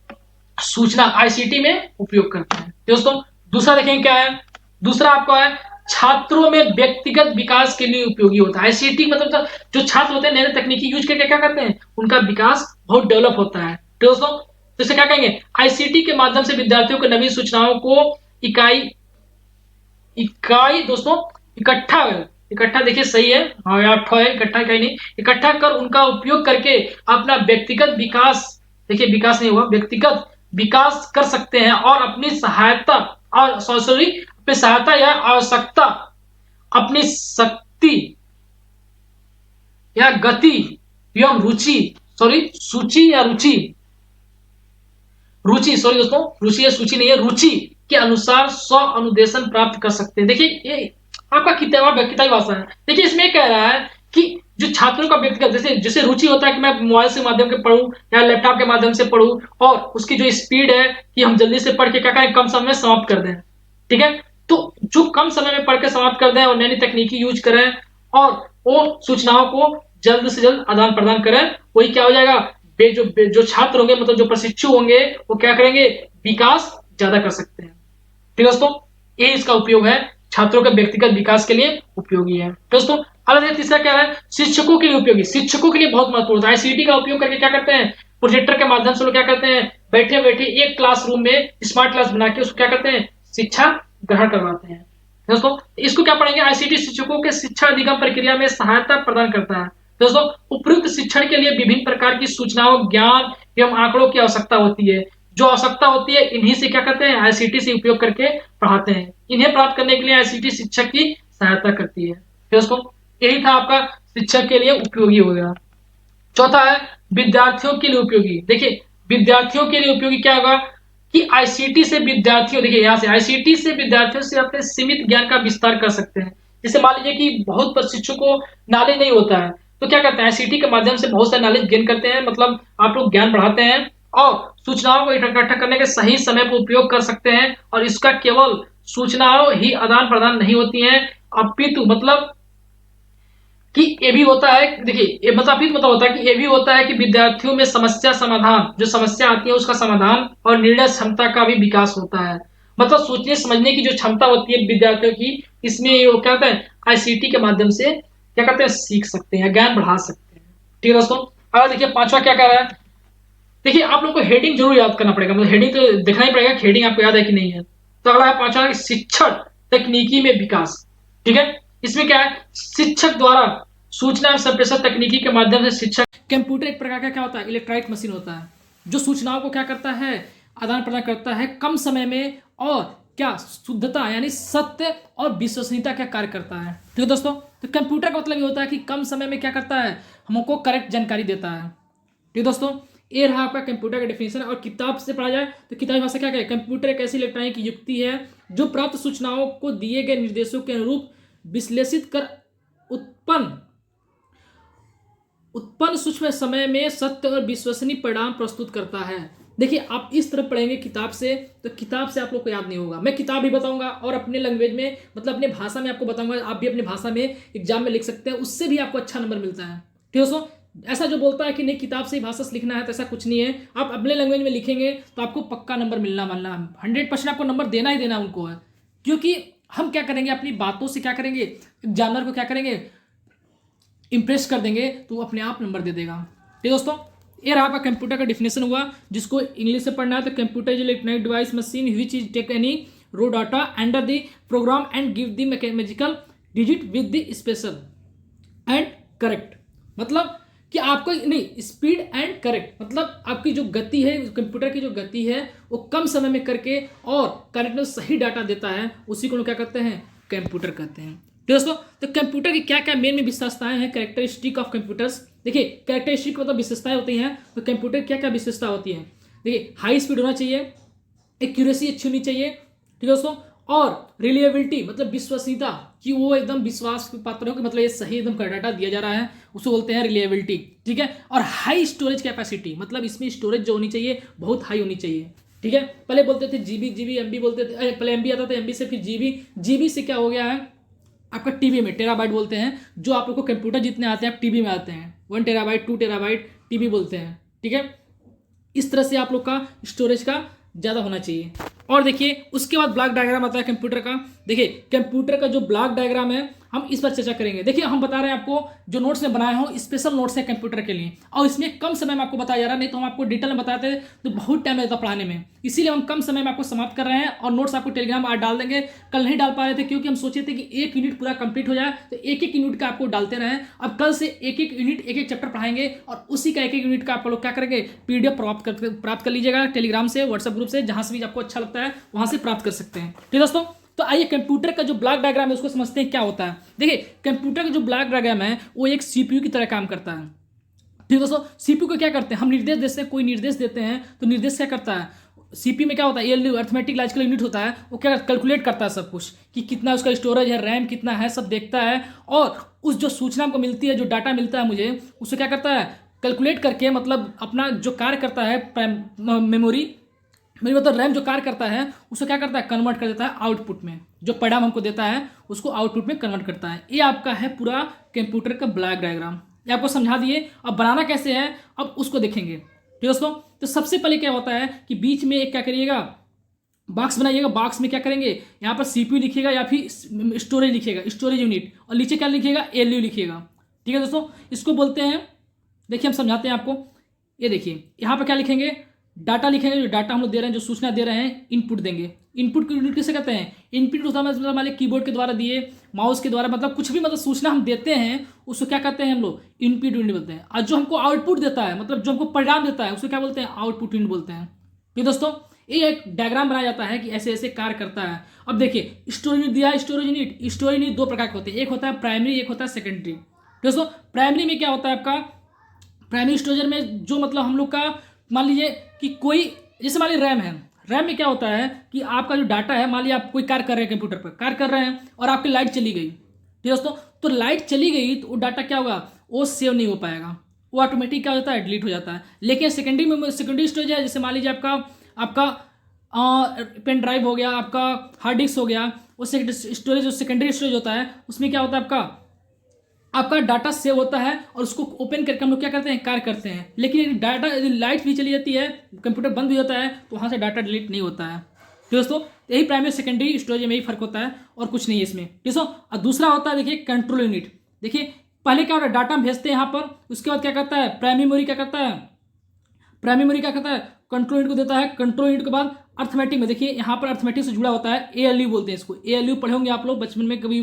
सूचना आईसीटी में उपयोग करते हैं। दोस्तों दूसरा देखेंगे क्या है, दूसरा आपका है छात्रों में व्यक्तिगत विकास के लिए उपयोगी होता है। आईसीटी मतलब जो छात्र होते हैं नए तकनीकी यूज करके क्या करते हैं, उनका विकास बहुत डेवलप होता है। तो दोस्तों तो इसे क्या कहेंगे, आईसीटी के माध्यम से विद्यार्थियों को नवीन सूचनाओं को इकाई इकाई दोस्तों इकट्ठा, इकट्ठा देखिए सही है, हाँ आप है इकट्ठा, कहीं नहीं, इकट्ठा कर उनका उपयोग करके अपना व्यक्तिगत विकास, देखिए विकास नहीं हुआ, व्यक्तिगत विकास कर सकते हैं और अपनी सहायता और सॉरी अपनी सहायता या आवश्यकता, अपनी शक्ति या गति एवं रुचि, सॉरी सूची या रुचि, रुचि सॉरी दोस्तों, रुचि या सूची नहीं है, रुचि के अनुसार स्व अनुदेशन प्राप्त कर सकते हैं। देखिए ये आपका किताबी भाषा है। देखिए इसमें कह रहा है कि जो छात्रों का व्यक्तिगत, जैसे जैसे रुचि होता है कि मैं मोबाइल से माध्यम से पढ़ूं या लैपटॉप के माध्यम से पढ़ूं, और उसकी जो स्पीड है कि हम जल्दी से पढ़ के क्या करें, कम समय में समाप्त कर दें। ठीक है, तो जो कम समय में पढ़ के समाप्त कर दें और नई नई तकनीकी यूज करें और वो सूचनाओं को जल्द से जल्द आदान प्रदान करें, वही क्या हो जाएगा, जो छात्र होंगे, मतलब जो प्रशिक्षु होंगे, वो क्या करेंगे, विकास ज्यादा कर सकते हैं। ठीक दोस्तों, ये इसका उपयोग है, छात्रों के व्यक्तिगत विकास के लिए उपयोगी है। दोस्तों अलग तीसरा क्या है, शिक्षकों के लिए उपयोगी, शिक्षकों के लिए बहुत महत्वपूर्ण है। आईसीटी का उपयोग करके क्या करते हैं, प्रोजेक्टर के माध्यम से लोग क्या करते हैं, बैठे बैठे एक क्लासरूम में स्मार्ट क्लास बना के उसको क्या करते हैं, शिक्षा ग्रहण करवाते हैं। दोस्तों इसको क्या पढ़ेंगे, आईसीटी शिक्षकों के शिक्षा अधिगम प्रक्रिया में सहायता प्रदान करता है। तो दोस्तों उपयुक्त शिक्षण के लिए विभिन्न प्रकार की सूचनाओं, ज्ञान एवं आंकड़ों की आवश्यकता होती है। जो आवश्यकता होती है इन्हीं से क्या करते हैं, आईसीटी से उपयोग करके पढ़ाते हैं। इन्हें प्राप्त करने के लिए आईसीटी शिक्षक की सहायता करती है। तो दोस्तों यही था आपका शिक्षक के लिए उपयोगी हो गया। चौथा है विद्यार्थियों के लिए उपयोगी। देखिए विद्यार्थियों के लिए उपयोगी क्या होगा कि आईसीटी से विद्यार्थियों, देखिए यहाँ से आईसीटी से विद्यार्थियों से अपने सीमित ज्ञान का विस्तार कर सकते हैं। जैसे मान लीजिए कि बहुत प्रशिक्षु को नॉलेज नहीं होता है, तो क्या करते हैं आईसीटी के माध्यम से बहुत सारे नॉलेज गेन करते हैं, मतलब आप लोग ज्ञान बढ़ाते हैं और सूचनाओं को इकट्ठा करने के सही समय पर उपयोग कर सकते हैं। और इसका केवल सूचनाओं ही आदान प्रदान नहीं होती है, अपितु मतलब कि ये भी होता है, देखिए ये मतलब फिर मतलब होता है कि ये भी होता है कि विद्यार्थियों में समस्या समाधान, जो समस्या आती है उसका समाधान और निर्णय क्षमता का भी विकास होता है। मतलब सोचने समझने की जो क्षमता होती है विद्यार्थियों की, इसमें वो क्या होता है आईसीटी के माध्यम से क्या करते हैं सीख सकते हैं, ज्ञान बढ़ा सकते हैं। ठीक है दोस्तों। अगर देखिए पांचवा क्या कह रहा है, देखिए आप लोग को हेडिंग जरूर याद करना पड़ेगा, मतलब हेडिंग तो देखना ही पड़ेगा कि हेडिंग आपको याद है कि नहीं है। तो अगला है पांचवा शिक्षण तकनीकी में विकास। ठीक है, इसमें क्या है शिक्षक द्वारा सूचना एवं संप्रेषण तकनीकी के माध्यम से शिक्षक, कंप्यूटर एक प्रकार का क्या होता है इलेक्ट्रॉनिक मशीन होता है जो सूचनाओं को क्या करता है आदान प्रदान करता है कम समय में, और क्या शुद्धता यानी सत्य और विश्वसनीयता का कार्य करता है। ठीक है दोस्तों, तो कंप्यूटर का मतलब ये होता है कि कम समय में क्या करता है हमको करेक्ट जानकारी देता है। ठीक है दोस्तों, ये रहा आपका कंप्यूटर का डेफिनेशन। और किताब से पढ़ा जाए तो किताबी भाषा क्या है, कंप्यूटर एक ऐसी इलेक्ट्रॉनिक युक्ति है जो प्राप्त सूचनाओं को दिए गए निर्देशों के अनुरूप विश्लेषित कर उत्पन्न सूक्ष्म समय में सत्य और विश्वसनीय परिणाम प्रस्तुत करता है। देखिए आप इस तरह पढ़ेंगे किताब से तो किताब से आप लोग को याद नहीं होगा, मैं किताब भी बताऊंगा और अपने लैंग्वेज में मतलब अपने भाषा में आपको बताऊंगा, आप भी अपनी भाषा में एग्जाम में लिख सकते हैं, उससे भी आपको अच्छा नंबर मिलता है। ठीक है दोस्तों, ऐसा जो बोलता है कि नहीं किताब से ही भाषा से लिखना है तो ऐसा कुछ नहीं है, आप अपने लैंग्वेज में लिखेंगे तो आपको पक्का नंबर मिलना 100% आपको नंबर देना ही देना उनको है। क्योंकि हम क्या करेंगे अपनी बातों से क्या करेंगे एग्जामिनर को क्या करेंगे इंप्रेस कर देंगे तो अपने आप नंबर दे देगा। ठीक है दोस्तों, ये रहा आपका कंप्यूटर का डिफिनेशन हुआ, जिसको इंग्लिश से पढ़ना है तो computer is electronic device machine which is take any raw data enter the program and give the magical digit with the special and correct. मतलब कि आपको नहीं स्पीड एंड करेक्ट, मतलब आपकी जो गति है कंप्यूटर की जो गति है वो कम समय में करके और करेक्ट सही डाटा देता है, उसी को लोग क्या कहते हैं कंप्यूटर कहते हैं। दोस्तों तो कंप्यूटर की क्या क्या मेन विशेषताएं हैं, कैरेक्टरिस्टिक ऑफ कंप्यूटर्स। देखिए कैरेक्टरिस्टिक मतलब विशेषताएं होती हैं, तो कंप्यूटर क्या क्या विशेषता होती है। देखिए हाई स्पीड होना चाहिए, एक्यूरेसी अच्छी होनी चाहिए। ठीक है दोस्तों, और रिलायबिलिटी मतलब विश्वसनीयता कि वो एकदम विश्वास के पात्र हो कि मतलब ये सही एकदम डाटा दिया जा रहा है, उसको बोलते हैं रिलायबिलिटी। ठीक है, और हाई स्टोरेज कैपेसिटी मतलब इसमें स्टोरेज जो होनी चाहिए बहुत हाई होनी चाहिए। ठीक है, पहले बोलते थे जीबी एमबी बोलते थे, पहले एमबी आता था, एमबी से फिर जीबी से क्या हो गया है आपका टीबी में टेराबाइट बोलते हैं, जो आप लोग को कंप्यूटर जितने आते हैं आप टीबी में आते हैं 1 टेराबाइट 2 टेराबाइट टीबी बोलते हैं। ठीक है, इस तरह से आप लोग का स्टोरेज का ज़्यादा होना चाहिए। और देखिए उसके बाद ब्लॉक डायग्राम आता है कंप्यूटर का। देखिए कंप्यूटर का जो ब्लॉक डायग्राम है हम इस पर चर्चा करेंगे। देखिए हम बता रहे हैं आपको जो नोट्स में बनाए हो स्पेशल नोट्स है कंप्यूटर के लिए, और इसमें कम समय में आपको बताया जा रहा है, नहीं तो हम आपको डिटेल में बताते तो बहुत टाइम लगता पढ़ाने में, इसीलिए हम कम समय में आपको समाप्त कर रहे हैं। और नोट्स आपको टेलीग्राम आज डाल देंगे, कल नहीं डाल पा रहे थे क्योंकि हम सोचे थे कि एक यूनिट पूरा कंप्लीट हो जाए तो एक एक यूनिट का आपको डालते रहे। अब कल से एक एक यूनिट एक एक चैप्टर पढ़ाएंगे और उसी का एक एक यूनिट का आप लोग क्या करेंगे पीडीएफ प्राप्त कर लीजिएगा टेलीग्राम से, व्हाट्सएप ग्रुप से, जहां से भी आपको अच्छा लगता है वहां से प्राप्त कर सकते हैं। ठीक है दोस्तों, तो आइए कंप्यूटर का जो ब्लॉक डायग्राम है उसको समझते हैं क्या होता है। देखिए कंप्यूटर का जो ब्लॉक डायग्राम है वो एक सीपीयू की तरह काम करता है। ठीक है दोस्तों, सीपीयू को क्या करते हैं हम निर्देश देते हैं, कोई निर्देश देते हैं तो निर्देश क्या करता है सीपीयू में क्या होता है एलयू अर्थमेटिक लॉजिकल यूनिट होता है, वो क्या कैलकुलेट करता है सब कुछ कि कितना उसका स्टोरेज है, रैम कितना है, सब देखता है। और उस जो सूचना को मिलती है, जो डाटा मिलता है मुझे, उससे क्या करता है कैलकुलेट करके मतलब अपना जो कार्य करता है मेमोरी मेरी मतलब रैम जो कार्य करता है उसको क्या करता है कन्वर्ट कर देता है आउटपुट में, जो परिणाम हमको देता है उसको आउटपुट में कन्वर्ट करता है। ये आपका है पूरा कंप्यूटर का ब्लॉक डायग्राम, ये आपको समझा दिए। अब बनाना कैसे है अब उसको देखेंगे। ठीक दोस्तों, तो सबसे पहले क्या होता है कि बीच में एक क्या करिएगा बॉक्स बनाइएगा, बॉक्स में क्या करेंगे यहाँ पर सीपीयू लिखिएगा या फिर स्टोरेज लिखिएगा, स्टोरेज यूनिट, और नीचे क्या लिखिएगा एलयू लिखिएगा। ठीक है दोस्तों, इसको बोलते हैं, देखिए हम समझाते हैं आपको। ये देखिए यहाँ पर क्या लिखेंगे डाटा लिखेंगे, जो डाटा हम लोग दे रहे हैं, जो सूचना दे रहे हैं, इनपुट देंगे। इनपुट की यूनिट किसे कहते हैं? इनपुट होता है मतलब हमारे कीबोर्ड के द्वारा दिए, माउस के द्वारा, मतलब कुछ भी मतलब सूचना हम देते हैं उसको क्या कहते हैं हम लोग? इनपुट यूनिट बोलते हैं। और जो हमको आउटपुट देता है, मतलब जो हमको परिणाम देता है, उसको क्या बोलते हैं? आउटपुट यूनिट बोलते हैं। तो दोस्तों ये एक डायग्राम बनाया जाता है कि ऐसे ऐसे कार्य करता है। अब देखिए स्टोरेज यूनिट दिया है। स्टोरेज यूनिट दो प्रकार के होते हैं, एक होता है प्राइमरी, एक होता है सेकेंडरी। दोस्तों प्राइमरी में क्या होता है आपका? प्राइमरी स्टोरेज में जो मतलब हम लोग का मान लीजिए कि कोई, जैसे मान लीजिए रैम है। रैम में क्या होता है कि आपका जो डाटा है, मान लीजिए आप कोई कार्य कर रहे हैं, कंप्यूटर पर कार्य कर रहे हैं और आपकी लाइट चली गई, ठीक दोस्तों, तो लाइट चली गई तो वो डाटा क्या होगा? वो सेव नहीं हो पाएगा, वो ऑटोमेटिक क्या होता है? डिलीट हो जाता है। लेकिन सेकेंडरी स्टोरेज है, जैसे मान लीजिए आपका आपका पेन ड्राइव हो गया, आपका हार्ड डिस्क हो गया, वो स्टोरेज, जो सेकेंडरी स्टोरेज होता है उसमें क्या होता है? आपका डाटा सेव होता है और उसको ओपन करके हम लोग क्या करते हैं? कार्य करते हैं। लेकिन यदि डाटा, यदि लाइट भी चली जाती है, कंप्यूटर बंद भी होता है, तो वहाँ से डाटा डिलीट नहीं होता है। तो दोस्तों यही प्राइमरी सेकेंडरी स्टोरेज में यही फर्क होता है और कुछ नहीं है इसमें। दोस्तों और दूसरा होता है देखिए कंट्रोल यूनिट। देखिए पहले क्या होता है? डाटा हम भेजते हैं यहाँ पर, उसके बाद क्या करता है? प्राइमरी मेमोरी क्या करता है? प्राइमरी मेमोरी क्या करता है? कंट्रोल यूनिट को देता है। कंट्रोल यूनिट के बाद अर्थमेटिक में, देखिए यहाँ पर अर्थमेटिक से जुड़ा होता है, एएलयू बोलते हैं इसको। एएलयू पढ़े होंगे आप लोग बचपन में, कभी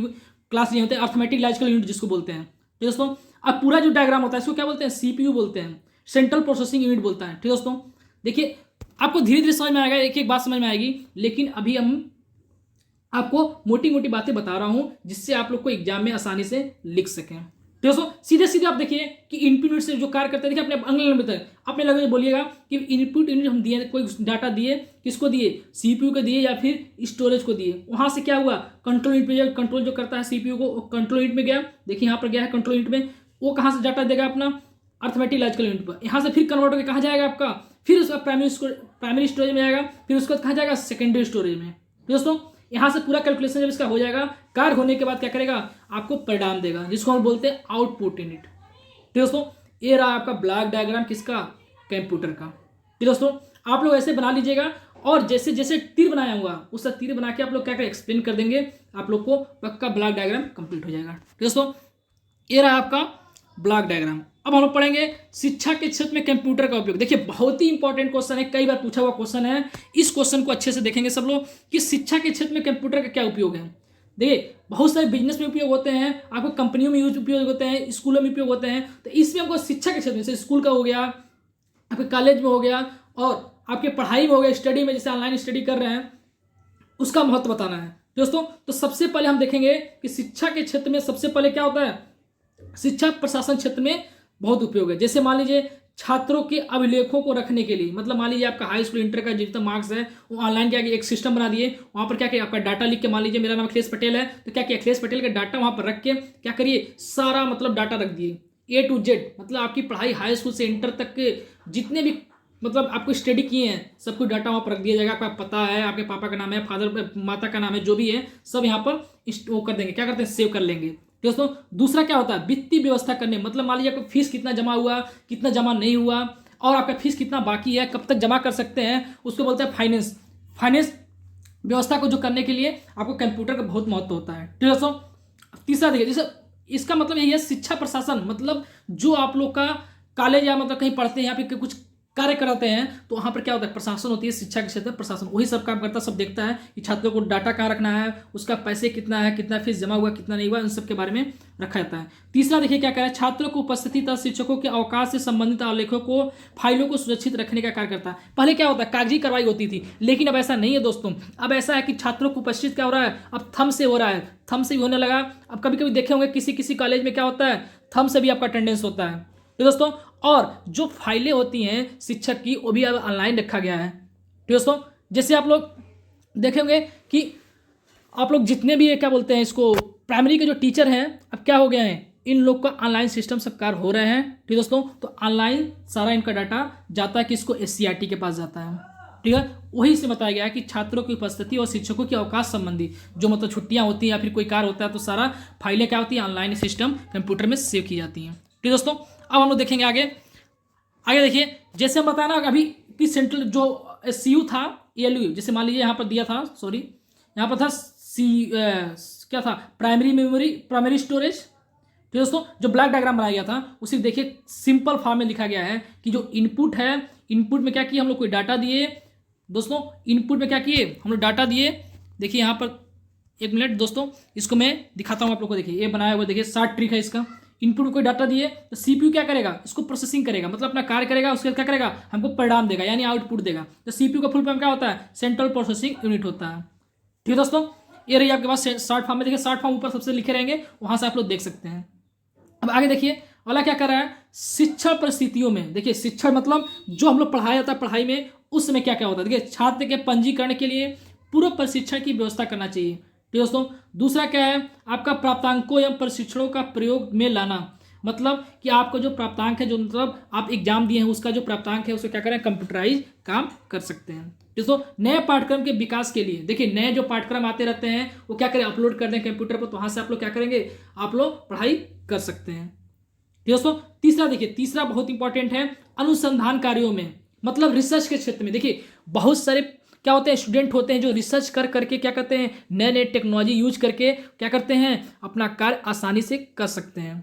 क्लास नहीं होते, अर्थमेटिक लॉजिकल यूनिट जिसको बोलते हैं। तो दोस्तों अब पूरा जो डायग्राम होता है इसको क्या बोलते हैं? सीपीयू बोलते हैं, सेंट्रल प्रोसेसिंग यूनिट बोलता है। ठीक दोस्तों देखिए आपको धीरे धीरे समझ में आएगा, एक एक बात समझ में आएगी, लेकिन अभी हम आपको मोटी मोटी बातें बता रहा हूं जिससे आप लोग को एग्जाम में आसानी से लिख सकें। तो दोस्तों सीधे सीधे आप देखिए कि इनपुट यूनिट से जो कार्य करते हैं, देखिए अपने अगले नंबर तक अपने लगे बोलिएगा कि इनपुट यूनिट हम दिए, कोई डाटा दिए, किसको दिए? सीपीयू को दिए या फिर स्टोरेज को दिए। वहां से क्या हुआ? कंट्रोल यूनिट पे, कंट्रोल जो करता है सीपीयू को, कंट्रोल यूनिट में गया। देखिए यहाँ पर गया है कंट्रोल यूनिट में, वो कहाँ से डाटा देगा? अपना अर्थमेटिक लॉजिकल यूनिट पर। यहाँ से फिर कन्वर्ट होकर कहाँ जाएगा आपका? फिर उसका प्राइमरी स्टोरेज में आएगा, फिर उसके बाद कहाँ जाएगा? सेकेंडरी स्टोरेज में। दोस्तों यहां से पूरा कैलकुलेशन जब इसका हो जाएगा, कार्य होने के बाद क्या करेगा? आपको परिणाम देगा, जिसको हम बोलते हैं आउटपुट यूनिट। तो दोस्तों ये रहा आपका ब्लॉक डायग्राम, किसका? कंप्यूटर का। तो दोस्तों आप लोग ऐसे बना लीजिएगा, और जैसे जैसे तीर बनाया हुआ उसका तीर बना के आप लोग क्या क्या एक्सप्लेन कर देंगे, आप लोग को पक्का ब्लॉक डायग्राम कंप्लीट हो जाएगा। तो दोस्तों ये रहा आपका ब्लॉक डायग्राम। अब हम लोग पढ़ेंगे शिक्षा के क्षेत्र में कंप्यूटर का उपयोग। देखिए बहुत ही इंपॉर्टेंट क्वेश्चन है, कई बार पूछा हुआ क्वेश्चन है। इस क्वेश्चन को अच्छे से देखेंगे सब लोग कि शिक्षा के क्षेत्र में कंप्यूटर का क्या उपयोग है। देखिए बहुत सारे बिजनेस में उपयोग होते हैं, आपको कंपनियों में उपयोग होते हैं, स्कूलों में उपयोग होते हैं। तो इसमें हमको शिक्षा के क्षेत्र में, जैसे स्कूल का हो गया, आपके कॉलेज में हो गया, और आपके पढ़ाई में हो गया, स्टडी में जैसे ऑनलाइन स्टडी कर रहे हैं, उसका महत्व बताना है दोस्तों। तो सबसे पहले हम देखेंगे कि शिक्षा के क्षेत्र में सबसे पहले क्या होता है? शिक्षा प्रशासन क्षेत्र में बहुत उपयोग है। जैसे मान लीजिए छात्रों के अभिलेखों को रखने के लिए, मतलब मान लीजिए आपका हाई स्कूल इंटर का जितना मार्क्स है वो ऑनलाइन क्या किया? एक सिस्टम बना दिए, वहां पर क्या किया? आपका डाटा लिख के, मान लीजिए मेरा नाम अखिलेश पटेल है, तो क्या किया? अखिलेश पटेल का डाटा वहां पर रख के क्या करिए? सारा मतलब डाटा रख दिए A to Z, मतलब आपकी पढ़ाई हाई स्कूल से इंटर तक के जितने भी मतलब आपको स्टडी किए हैं सब कुछ डाटा वहां पर रख दिया जाएगा। आपका पता है, आपके पापा का नाम है, फादर माता का नाम है, जो भी है सब यहाँ पर वो कर देंगे, क्या करते हैं? सेव कर लेंगे। दोस्तों दूसरा क्या होता है? वित्तीय व्यवस्था करने, मतलब मान लीजिए आपका फीस कितना जमा हुआ, कितना जमा नहीं हुआ, और आपका फीस कितना बाकी है, कब तक जमा कर सकते हैं, उसको बोलते हैं फाइनेंस। फाइनेंस व्यवस्था को जो करने के लिए आपको कंप्यूटर का बहुत महत्व होता है। ठीक है दोस्तों। तीसरा देखिए, जैसे इसका मतलब यही है शिक्षा प्रशासन, मतलब जो आप लोग का कॉलेज या मतलब कहीं पढ़ते हैं या फिर कुछ कार्य कराते हैं, तो वहां पर क्या होता है? प्रशासन होती है, शिक्षा के क्षेत्र में प्रशासन वही सब काम करता है, सब देखता है कि छात्रों को डाटा कहाँ रखना है, उसका पैसे कितना है, कितना फीस जमा हुआ, कितना नहीं हुआ, इन सब के बारे में रखा जाता है। तीसरा देखिए क्या कह रहा है? छात्रों को उपस्थिति तथा शिक्षकों के अवकाश से संबंधित आलेखों को, फाइलों को सुरक्षित रखने का कार्य करता है। पहले क्या होता है? कागजी कार्रवाई होती थी, लेकिन अब ऐसा नहीं है दोस्तों। अब ऐसा है कि छात्रों को उपस्थित क्या हो रहा है? अब थंब से हो रहा है, थंब से भी होने लगा। अब कभी कभी देखे होंगे किसी किसी कॉलेज में क्या होता है? थंब से भी आपका अटेंडेंस होता है। तो दोस्तों और जो फाइलें होती हैं शिक्षक की, वो भी अब ऑनलाइन रखा गया है। तो दोस्तों जैसे आप लोग देखेंगे कि आप लोग जितने भी क्या बोलते हैं इसको, प्राइमरी के जो टीचर हैं, अब क्या हो गया है? इन लोग का ऑनलाइन सिस्टम सब कार्य हो रहे हैं। ठीक दोस्तों, तो ऑनलाइन सारा इनका डाटा जाता है किसको? SCRT के पास जाता है। ठीक है, वही से बताया गया है कि छात्रों की उपस्थिति और शिक्षकों के अवकाश संबंधी जो मतलब छुट्टियां होती हैं या फिर कोई कार्य होता है, तो सारा फाइलें क्या होती है? ऑनलाइन सिस्टम कंप्यूटर में सेव की जाती हैं। ठीक दोस्तों, अब हम लोग देखेंगे आगे। आगे देखिए, जैसे हम बताना अभी कि सेंट्रल जो CU था, ALU, जैसे मान लीजिए यहाँ पर दिया था, सॉरी यहाँ पर था क्या था? Primary memory, primary storage. तो दोस्तों जो ब्लॉक डायग्राम बनाया गया था उसे देखिए सिंपल फॉर्म में लिखा गया है कि जो इनपुट है, इनपुट में क्या किए हम लोग, कोई डाटा दिए दोस्तों, इनपुट में क्या किए हम लोग, डाटा दिए। देखिए यहाँ पर 1 मिनट दोस्तों, इसको मैं दिखाता हूँ आप लोग को। देखिए ये बनाया हुआ, देखिए 60 ट्रिक है इसका। इनपुट में कोई डाटा दिए तो सीपीयू क्या करेगा, इसको प्रोसेसिंग करेगा, मतलब अपना कार्य करेगा, उसके बाद क्या करेगा, हमको परिणाम देगा यानी आउटपुट देगा। तो सीपीयू का फुल फॉर्म क्या होता है, सेंट्रल प्रोसेसिंग यूनिट होता है। ठीक है दोस्तों, ये रही आपके पास शॉर्ट फॉर्म में। देखिए शॉर्ट फॉर्म ऊपर सबसे लिखे रहेंगे, वहां से आप लोग देख सकते हैं। अब आगे देखिए अगला क्या कर रहा है, शिक्षण परिस्थितियों में। देखिए शिक्षण मतलब जो हम लोग पढ़ाया जाता है पढ़ाई में, उस समय क्या क्या होता है। देखिए छात्र के पंजीकरण के लिए पूर्व प्रशिक्षण की व्यवस्था करना चाहिए। ठीक दोस्तों, दूसरा क्या है आपका, प्राप्तांकों एवं प्रशिक्षणों का प्रयोग में लाना। मतलब कि आपका जो प्राप्तांक है, जो मतलब आप एग्जाम दिए हैं उसका जो प्राप्तांक है, उसको क्या करें, कंप्यूटराइज काम कर सकते हैं। दोस्तों नए पाठ्यक्रम के विकास के लिए, देखिए नए जो पाठ्यक्रम आते रहते हैं वो क्या करें, अपलोड कर दें कंप्यूटर पर, तो वहां से आप लोग क्या करेंगे, आप लोग पढ़ाई कर सकते हैं। दोस्तों तीसरा देखिए, तीसरा बहुत इंपॉर्टेंट है, अनुसंधान कार्यों में, मतलब रिसर्च के क्षेत्र में। देखिए बहुत सारे क्या होते हैं, स्टूडेंट होते हैं जो रिसर्च कर करके क्या करते हैं, नए नए टेक्नोलॉजी यूज करके क्या करते हैं, अपना कार्य आसानी से कर सकते हैं।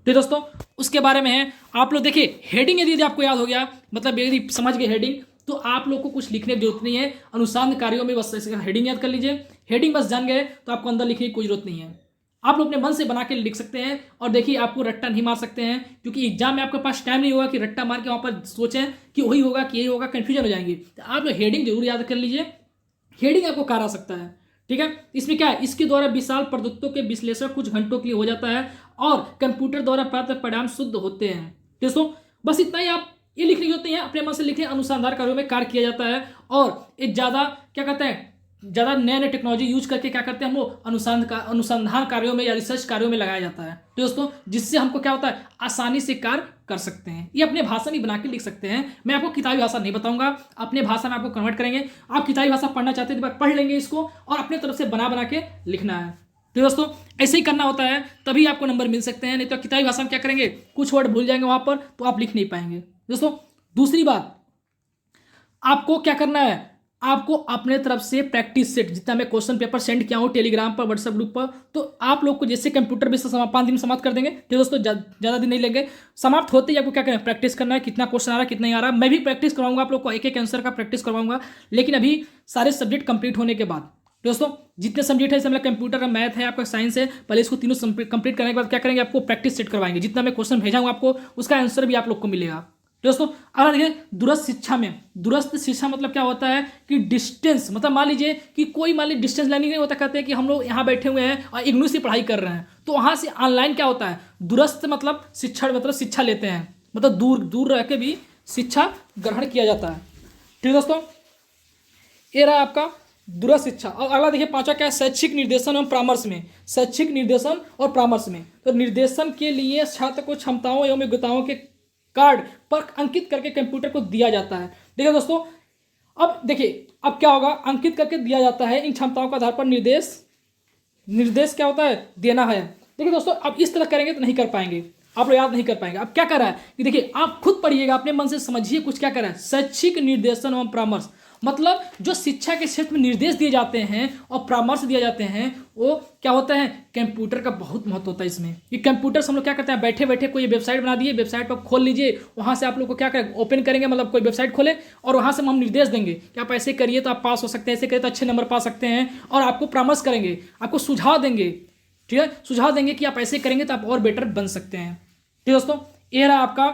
तो दोस्तों उसके बारे में है। आप लोग देखिए हेडिंग यदि आपको याद हो गया, मतलब यदि समझ गए हेडिंग, तो आप लोग को कुछ लिखने की जरूरत नहीं है। अनुसंधान कार्यों में बस हेडिंग याद कर लीजिए, हेडिंग बस जान गए तो आपको अंदर लिखने की कोई जरूरत नहीं है। आप लोग अपने मन से बना के लिख सकते हैं। और देखिए आपको रट्टा नहीं मार सकते हैं, क्योंकि एग्जाम में आपके पास टाइम नहीं होगा कि रट्टा मार के वहां पर सोचें कि वही होगा कि यही होगा, कंफ्यूजन हो जाएंगी। तो आप लोग हेडिंग जरूर याद कर लीजिए, हेडिंग आपको कार आ सकता है। ठीक है, इसमें क्या है, इसके द्वारा विशाल प्रदत्तों के विश्लेषण कुछ घंटों के लिए हो जाता है और कंप्यूटर द्वारा प्राप्त परिणाम शुद्ध होते हैं। दोस्तों बस इतना ही आप ये लिखने की होती है, अपने मन से लिखें, अनुसंधान कार्यों में कार्य किया जाता है। और एक ज्यादा क्या कहते हैं, ज़्यादा नए नए टेक्नोलॉजी यूज करके क्या करते हैं हम लोग, अनुसंधान कार्यों में या रिसर्च कार्यों में लगाया जाता है। तो दोस्तों जिससे हमको क्या होता है, आसानी से कार्य कर सकते हैं। ये अपने भाषा में बना के लिख सकते हैं। मैं आपको किताबी भाषा नहीं बताऊंगा, अपने भाषा में आपको कन्वर्ट करेंगे। आप किताबी भाषा पढ़ना चाहते हैं तो पढ़ लेंगे इसको, और अपने तरफ से बना बना के लिखना है। तो दोस्तों ऐसे ही करना होता है, तभी आपको नंबर मिल सकते हैं। नहीं तो किताबी भाषा में क्या करेंगे, कुछ वर्ड भूल जाएंगे वहां पर, तो आप लिख नहीं पाएंगे। दोस्तों दूसरी बात, आपको क्या करना है, आपको अपने तरफ से प्रैक्टिस सेट, जितना मैं क्वेश्चन पेपर सेंड किया हूँ टेलीग्राम पर, व्हाट्सएप ग्रुप पर, तो आप लोग को जैसे कंप्यूटर बेस 5 दिन समाप्त कर देंगे। तो दोस्तों ज़्यादा दिन नहीं लेंगे, समाप्त होते ही आपको क्या करना है, प्रैक्टिस करना है, कितना क्वेश्चन आ रहा है कितना नहीं आ रहा। मैं भी प्रैक्टिस करवाऊंगा आप लोग को, एक एक आंसर का प्रैक्टिस करवाऊंगा, लेकिन अभी सारे सब्जेक्ट कंप्लीट होने के बाद। दोस्तों जितने सब्जेक्ट है, मतलब कंप्यूटर है, मैथ है, आपका साइंस है, पहले इसको तीनों कंप्लीट करने के बाद क्या करेंगे, आपको प्रैक्टिस सेट करवाएंगे। जितना मैं क्वेश्चन भेजाऊंगा आपको, उसका आंसर भी आप लोग को मिलेगा। दोस्तों अगर देखिए दूरस्थ शिक्षा में, दूरस्थ शिक्षा मतलब क्या होता है कि डिस्टेंस, मतलब मान लीजिए कि कोई मान लीजिए डिस्टेंस लर्निंग नहीं होता, कहते हैं कि हम लोग यहाँ बैठे हुए हैं और इग्नू से पढ़ाई कर रहे हैं, तो वहाँ से ऑनलाइन क्या होता है, दूरस्थ मतलब शिक्षा, मतलब शिक्षा लेते हैं, मतलब दूर दूर रह के भी शिक्षा ग्रहण किया जाता है। ठीक है दोस्तों, ये रहा आपका दूरस्थ शिक्षा। और अगला देखिए पांचवा क्या है, शैक्षिक निर्देशन एवं परामर्श में। शैक्षिक निर्देशन और परामर्श में, तो निर्देशन के लिए छात्र को क्षमताओं एवं योग्यताओं के कार्ड पर अंकित करके कंप्यूटर को दिया जाता है। देखिए दोस्तों, अब देखिए अब क्या होगा, अंकित करके दिया जाता है, इन क्षमताओं के आधार पर निर्देश क्या होता है, देना है। देखिए दोस्तों अब इस तरह करेंगे तो नहीं कर पाएंगे, आप लोग याद नहीं कर पाएंगे। अब क्या कर रहा है कि देखिए आप खुद पढ़िएगा, अपने मन से समझिए कुछ क्या कर रहा है, शैक्षिक निर्देशन एवं परामर्श, मतलब जो शिक्षा के क्षेत्र में निर्देश दिए जाते हैं और परामर्श दिए जाते हैं, वो क्या होता है, कंप्यूटर का बहुत महत्व होता है इसमें। कि कंप्यूटर से हम लोग क्या करते हैं, बैठे बैठे कोई वेबसाइट बना दिए, वेबसाइट पर खोल लीजिए, वहां से आप लोग को क्या करें, ओपन करेंगे, मतलब कोई वेबसाइट खोले और वहां से हम निर्देश देंगे कि आप ऐसे करिए तो आप पास हो सकते हैं, ऐसे करिए तो अच्छे नंबर पा सकते हैं, और आपको परामर्श करेंगे, आपको सुझाव देंगे। ठीक है, सुझाव देंगे कि आप ऐसे करेंगे तो आप और बेटर बन सकते हैं। ठीक दोस्तों, ये रहा आपका।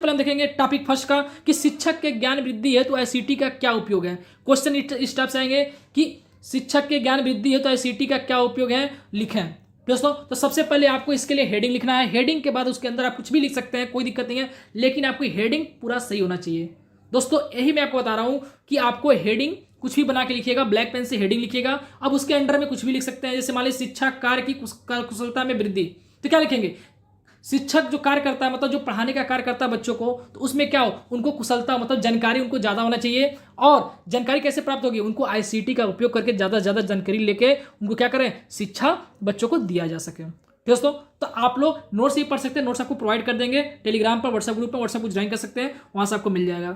पहले हम देखेंगे टॉपिक फर्स्ट का कि शिक्षक के ज्ञान वृद्धि है तो आईसीटी का क्या उपयोग है। क्वेश्चन इस टाइप से आएंगे कि शिक्षक के ज्ञान वृद्धि है तो आईसीटी का क्या उपयोग है, लिखें। दोस्तों तो सबसे पहले आपको इसके लिए हेडिंग लिखना है, हेडिंग के बाद उसके अंदर आप कुछ भी लिख सकते हैं, कोई दिक्कत नहीं है, लेकिन आपको हेडिंग पूरा सही होना चाहिए। दोस्तों यही मैं आपको बता रहा हूं कि आपको हेडिंग कुछ भी बना के लिखिएगा, ब्लैक पेन से हेडिंग लिखिएगा। अब उसके अंडर में कुछ भी लिख सकते हैं, जैसे मान लीजिए शिक्षा कार्य की कुशलता में वृद्धि, तो क्या लिखेंगे, शिक्षक जो कार्य करता है, मतलब जो पढ़ाने का कार्य करता है बच्चों को, तो उसमें क्या हो, उनको कुशलता मतलब जानकारी उनको ज़्यादा होना चाहिए। और जानकारी कैसे प्राप्त होगी, उनको आईसीटी का उपयोग करके ज़्यादा से ज़्यादा जानकारी लेके उनको क्या करें, शिक्षा बच्चों को दिया जा सके। दोस्तों तो आप लोग नोट्स ही पढ़ सकते हैं, नोट्स आपको प्रोवाइड कर देंगे टेलीग्राम पर, व्हाट्सएप ग्रुप पर, व्हाट्सएप को ज्वाइन कर सकते हैं, वहाँ से आपको मिल जाएगा।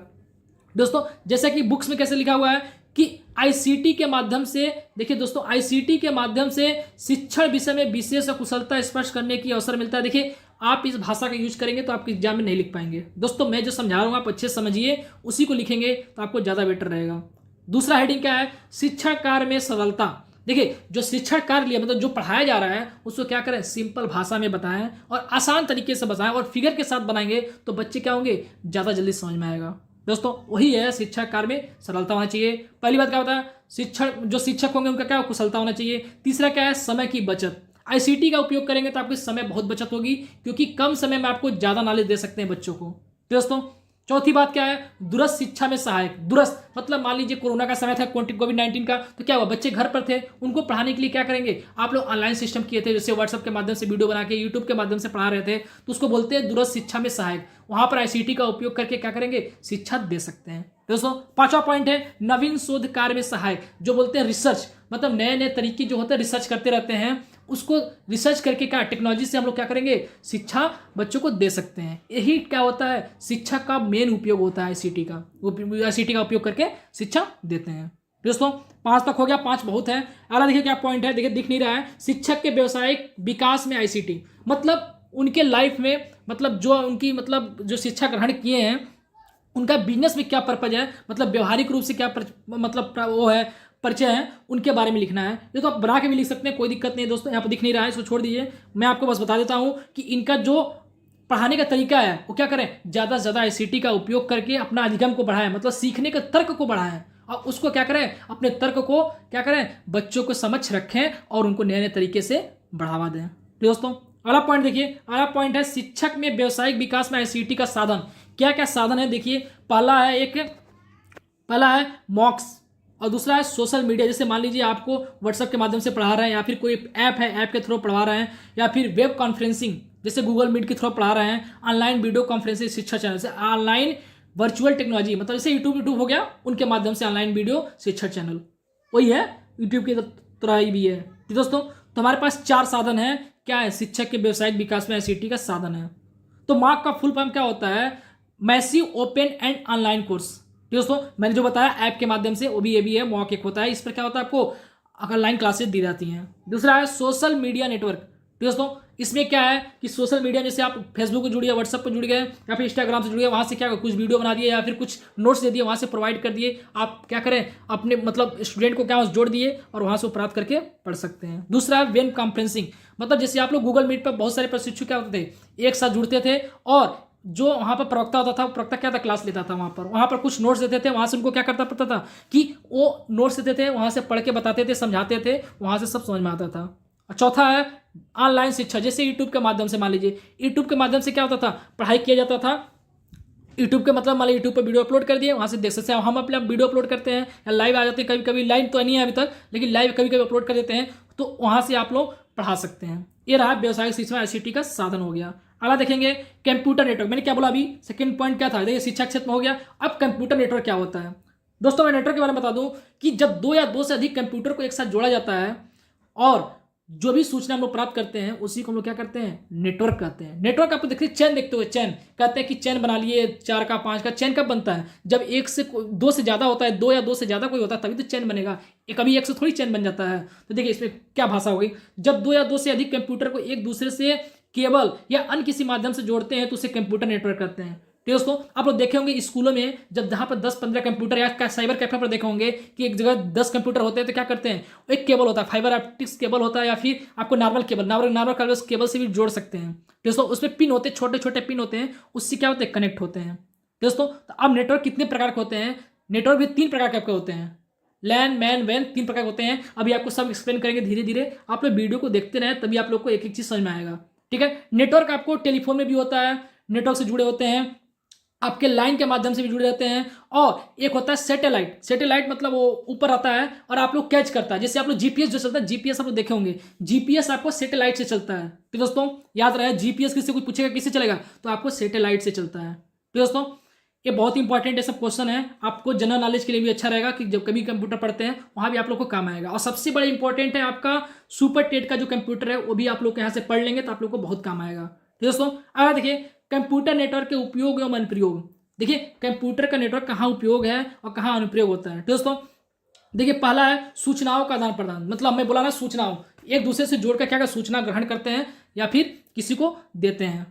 दोस्तों जैसे कि बुक्स में कैसे लिखा हुआ है कि आईसीटी के माध्यम से, देखिए दोस्तों आईसीटी के माध्यम से शिक्षण विषय में विशेष कुशलता स्पर्श करने की अवसर मिलता है। देखिए आप इस भाषा का यूज करेंगे तो आपके एग्जाम में नहीं लिख पाएंगे। दोस्तों मैं जो समझा रहा हूँ आप अच्छे से समझिए, उसी को लिखेंगे तो आपको ज़्यादा बेटर रहेगा। दूसरा हेडिंग क्या है, शिक्षा कार्य में सरलता। देखिए जो शिक्षण कार्य लिया मतलब जो पढ़ाया जा रहा है उसको क्या करें, सिंपल भाषा में बताएं और आसान तरीके से बताएं और फिगर के साथ बनाएंगे तो बच्चे क्या होंगे, ज़्यादा जल्दी समझ में आएगा। दोस्तों वही है, शिक्षा कार्य में सरलता होना चाहिए। पहली बात क्या होता है, शिक्षण जो शिक्षक होंगे उनका क्या कुशलता होना चाहिए। तीसरा क्या है, समय की बचत। आईसीटी का उपयोग करेंगे तो आपकी समय बहुत बचत होगी, क्योंकि कम समय में आपको ज़्यादा नॉलेज दे सकते हैं बच्चों को। दोस्तों चौथी बात क्या है, दूरस्थ शिक्षा में सहायक। दूरस्थ मतलब मान लीजिए कोरोना का समय था, कोविड-19 का, तो क्या हुआ, बच्चे घर पर थे, उनको पढ़ाने के लिए क्या करेंगे, आप लोग ऑनलाइन सिस्टम किए थे, जैसे व्हाट्सएप के माध्यम से वीडियो बना के यूट्यूब के माध्यम से पढ़ा रहे थे, तो उसको बोलते हैं दूरस्थ शिक्षा में सहायक। वहां पर आईसीटी का उपयोग करके क्या करेंगे, शिक्षा दे सकते हैं। दोस्तों पांचवा पॉइंट है नवीन शोध कार्य में सहायक, जो बोलते हैं रिसर्च, मतलब नए नए तरीके जो होते हैं रिसर्च करते रहते हैं, उसको रिसर्च करके क्या टेक्नोलॉजी से हम लोग क्या करेंगे, शिक्षा बच्चों को दे सकते हैं। यही क्या होता है, शिक्षा का मेन उपयोग होता है आईसीटी का। आईसीटी का उपयोग करके शिक्षा देते हैं। दोस्तों 5 तक हो गया, 5 बहुत है। अगला देखिए क्या पॉइंट है, देखिए दिख नहीं रहा है, शिक्षक के व्यवसायिक विकास में आईसीटी, मतलब उनके लाइफ में, मतलब जो उनकी मतलब जो शिक्षा ग्रहण किए हैं उनका बिजनेस में क्या पर्पज है, मतलब व्यवहारिक रूप से क्या मतलब वो है, परिचय है, उनके बारे में लिखना है। ये तो आप बना के भी लिख सकते हैं, कोई दिक्कत नहीं है। दोस्तों यहाँ पर दिख नहीं रहा है, इसको छोड़ दीजिए, मैं आपको बस बता देता हूँ कि इनका जो पढ़ाने का तरीका है वो क्या करें, ज़्यादा से ज़्यादा आईसीटी का उपयोग करके अपना अधिगम को बढ़ाएं, मतलब सीखने के तर्क को बढ़ाएं, और उसको क्या करें, अपने तर्क को क्या करें, बच्चों को समझ रखें और उनको नए नए तरीके से बढ़ावा दें। तो दोस्तों अगला पॉइंट देखिए, अगला पॉइंट है शिक्षक में व्यवसायिक विकास में आईसीटी का साधन। क्या क्या साधन है देखिए, पहला है मॉक्स, और दूसरा है सोशल मीडिया। जैसे मान लीजिए आपको व्हाट्सएप के माध्यम से पढ़ा रहे हैं, या फिर कोई ऐप है, ऐप के थ्रू पढ़ा रहे हैं, या फिर वेब कॉन्फ्रेंसिंग जैसे गूगल मीट के थ्रू पढ़ा रहे हैं, ऑनलाइन वीडियो कॉन्फ्रेंसिंग शिक्षा चैनल से, ऑनलाइन वर्चुअल टेक्नोलॉजी मतलब जैसे यूट्यूब हो गया, उनके माध्यम से ऑनलाइन वीडियो शिक्षा चैनल, वही है यूट्यूब की तरह ही भी है। तो दोस्तों तो हमारे पास 4 साधन है, क्या है, शिक्षक के व्यवसायिक विकास में आईसीटी का साधन है। तो मार्क का फुल फॉर्म क्या होता है, massive open and online course. दोस्तों मैंने जो बताया ऐप के माध्यम से, वो भी ये भी है, मॉक एक होता है, इस पर क्या होता है, आपको ऑनलाइन क्लासेस दी जाती हैं। दूसरा है सोशल मीडिया नेटवर्क। दोस्तों इसमें क्या है कि सोशल मीडिया, जैसे आप फेसबुक पर जुड़िए, व्हाट्सएप पर जुड़ गए, या फिर इंस्टाग्राम से जुड़ गए, वहाँ से क्या कुछ वीडियो बना दिए या फिर कुछ नोट्स दे दिए, वहाँ से प्रोवाइड कर दिए, आप क्या करें, अपने मतलब स्टूडेंट को क्या जोड़ दिए और वहाँ से प्राप्त करके पढ़ सकते हैं। दूसरा है वेब कॉन्फ्रेंसिंग, मतलब जैसे आप लोग गूगल मीट पर बहुत सारे प्रशिक्षु क्या होते थे, एक साथ जुड़ते थे, और जो वहाँ पर प्रवक्ता होता था, वो प्रवक्ता क्या था, क्लास लेता था, वहाँ पर कुछ नोट्स देते थे, वहाँ से उनको क्या करता पड़ता था कि वो नोट्स देते थे, वहाँ से पढ़ के बताते थे, समझाते थे, वहाँ से सब समझ में आता था। चौथा है ऑनलाइन शिक्षा, जैसे यूट्यूब के माध्यम से, मान लीजिए यूट्यूब के माध्यम से क्या होता था, पढ़ाई किया जाता था। यूट्यूब के मतलब मान लीजिए यूट्यूब पर वीडियो अपलोड कर दिए, वहाँ से देख सकते हैं, हम अपने वीडियो अपलोड करते हैं या लाइव आ जाते हैं, कभी कभी लाइव तो नहीं है अभी तक, लेकिन लाइव कभी कभी अपलोड कर देते हैं, तो वहाँ से आप लोग पढ़ा सकते हैं। ये रहा व्यवसायिक शिक्षा में आईसीटी का साधन हो गया। अगला देखेंगे कंप्यूटर नेटवर्क। मैंने क्या बोला अभी, सेकंड पॉइंट क्या था, देखिए शिक्षा क्षेत्र में हो गया। अब कंप्यूटर नेटवर्क क्या होता है। दोस्तों मैं नेटवर्क के बारे में बता दूं कि जब 2 या 2 से अधिक कंप्यूटर को एक साथ जोड़ा जाता है और जो भी सूचना हम लोग प्राप्त करते हैं उसी को हम लोग क्या करते हैं, नेटवर्क कहते हैं। नेटवर्क आपको देखते हैं, चैन देखते हुए, चैन कहते हैं कि चैन बना लिए 4 का 5 का। चैन कब बनता है, जब 1 से 2 से ज़्यादा होता है, 2 या 2 से ज़्यादा कोई होता है तभी तो चैन बनेगा, कभी 1 से थोड़ी चैन बन जाता है। तो देखिए इसमें क्या भाषा हो गई, जब 2 या 2 से अधिक कंप्यूटर को एक दूसरे से केबल या अन्य किसी माध्यम से जोड़ते हैं तो उसे कंप्यूटर नेटवर्क कहते हैं। तो दोस्तों आप लोग देखे होंगे स्कूलों में, जब जहाँ पर 10-15 कंप्यूटर या साइबर कैफे पर देखे होंगे कि एक जगह 10 कंप्यूटर होते हैं, तो क्या करते हैं, एक केबल होता है, फाइबर ऑप्टिक्स केबल होता है, या फिर आपको नॉर्मल केबल से भी जोड़ सकते हैं। दोस्तों उसमें पिन होते हैं, छोटे छोटे पिन होते हैं, उससे क्या होते हैं, कनेक्ट होते हैं। दोस्तों तो अब नेटवर्क कितने प्रकार के होते हैं, नेटवर्क भी 3 प्रकार के आपके होते हैं, लैन मैन वैन, 3 प्रकार के होते हैं। अभी आपको सब एक्सप्लेन करेंगे धीरे धीरे, आप लोग वीडियो को देखते रहें, तभी आप लोग को एक एक चीज समझ में आएगा, ठीक है। नेटवर्क आपको टेलीफोन में भी होता है, नेटवर्क से जुड़े होते हैं, आपके लाइन के माध्यम से भी जुड़े रहते हैं, और एक होता है सैटेलाइट। सैटेलाइट मतलब वो ऊपर आता है और आप लोग कैच करता है, जैसे आप लोग जीपीएस जो चलता है, जीपीएस आप लोग देखे होंगे, जीपीएस आपको सैटेलाइट से चलता है। तो दोस्तों याद रहे, जीपीएस किसी को पूछेगा किससे चलेगा, तो आपको सैटेलाइट से चलता है। तो दोस्तों ये बहुत ही इंपॉर्टेंट है, सब क्वेश्चन है, आपको जनरल नॉलेज के लिए भी अच्छा रहेगा कि जब कभी कंप्यूटर पढ़ते हैं वहाँ भी आप लोग को काम आएगा। और सबसे बड़ा इंपॉर्टेंट है आपका सुपर टेट का जो कंप्यूटर है, वो भी आप लोग यहाँ से पढ़ लेंगे तो आप लोग को बहुत काम आएगा। तो दोस्तों अगर देखिए कंप्यूटर नेटवर्क के उपयोग एवं अनुप्रयोग, देखिए कंप्यूटर का नेटवर्क कहाँ उपयोग है और कहाँ अनुप्रयोग होता है। तो दोस्तों देखिए पहला है सूचनाओं का आदान प्रदान, मतलब मैं बोला ना, सूचनाओं एक दूसरे से जोड़कर क्या सूचना ग्रहण करते हैं या फिर किसी को देते हैं।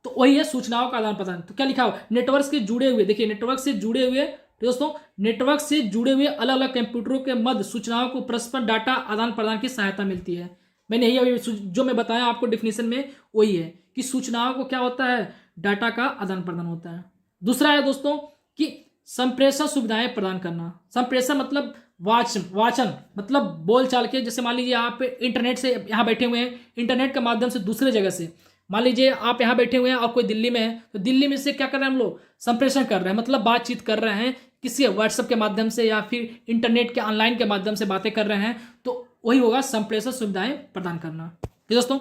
तो वही है सूचनाओं का आदान प्रदान। तो क्या लिखा हुआ, नेटवर्क से जुड़े हुए, देखिए नेटवर्क से जुड़े हुए, तो दोस्तों नेटवर्क से जुड़े हुए अलग अलग कंप्यूटरों के मध्य सूचनाओं को परस्पर डाटा आदान प्रदान की सहायता मिलती है। मैंने यही अभी जो मैं बताया आपको डिफिनेशन में वही है कि सूचनाओं को क्या होता है, डाटा का आदान प्रदान होता है। दूसरा है दोस्तों कि संप्रेषण सुविधाएं प्रदान करना। संप्रेषण मतलब वाचन मतलब बोल चाल के, जैसे मान लीजिए आप इंटरनेट से यहाँ बैठे हुए हैं, इंटरनेट के माध्यम से दूसरे जगह से, मान लीजिए आप यहाँ बैठे हुए हैं और कोई दिल्ली में है, तो दिल्ली में से क्या कर रहे हैं हम लोग, संप्रेषण कर रहे हैं, मतलब बातचीत कर रहे हैं किसी व्हाट्सएप के माध्यम से या फिर इंटरनेट के ऑनलाइन के माध्यम से बातें कर रहे हैं, तो वही होगा संप्रेषण सुविधाएं प्रदान करना। तो दोस्तों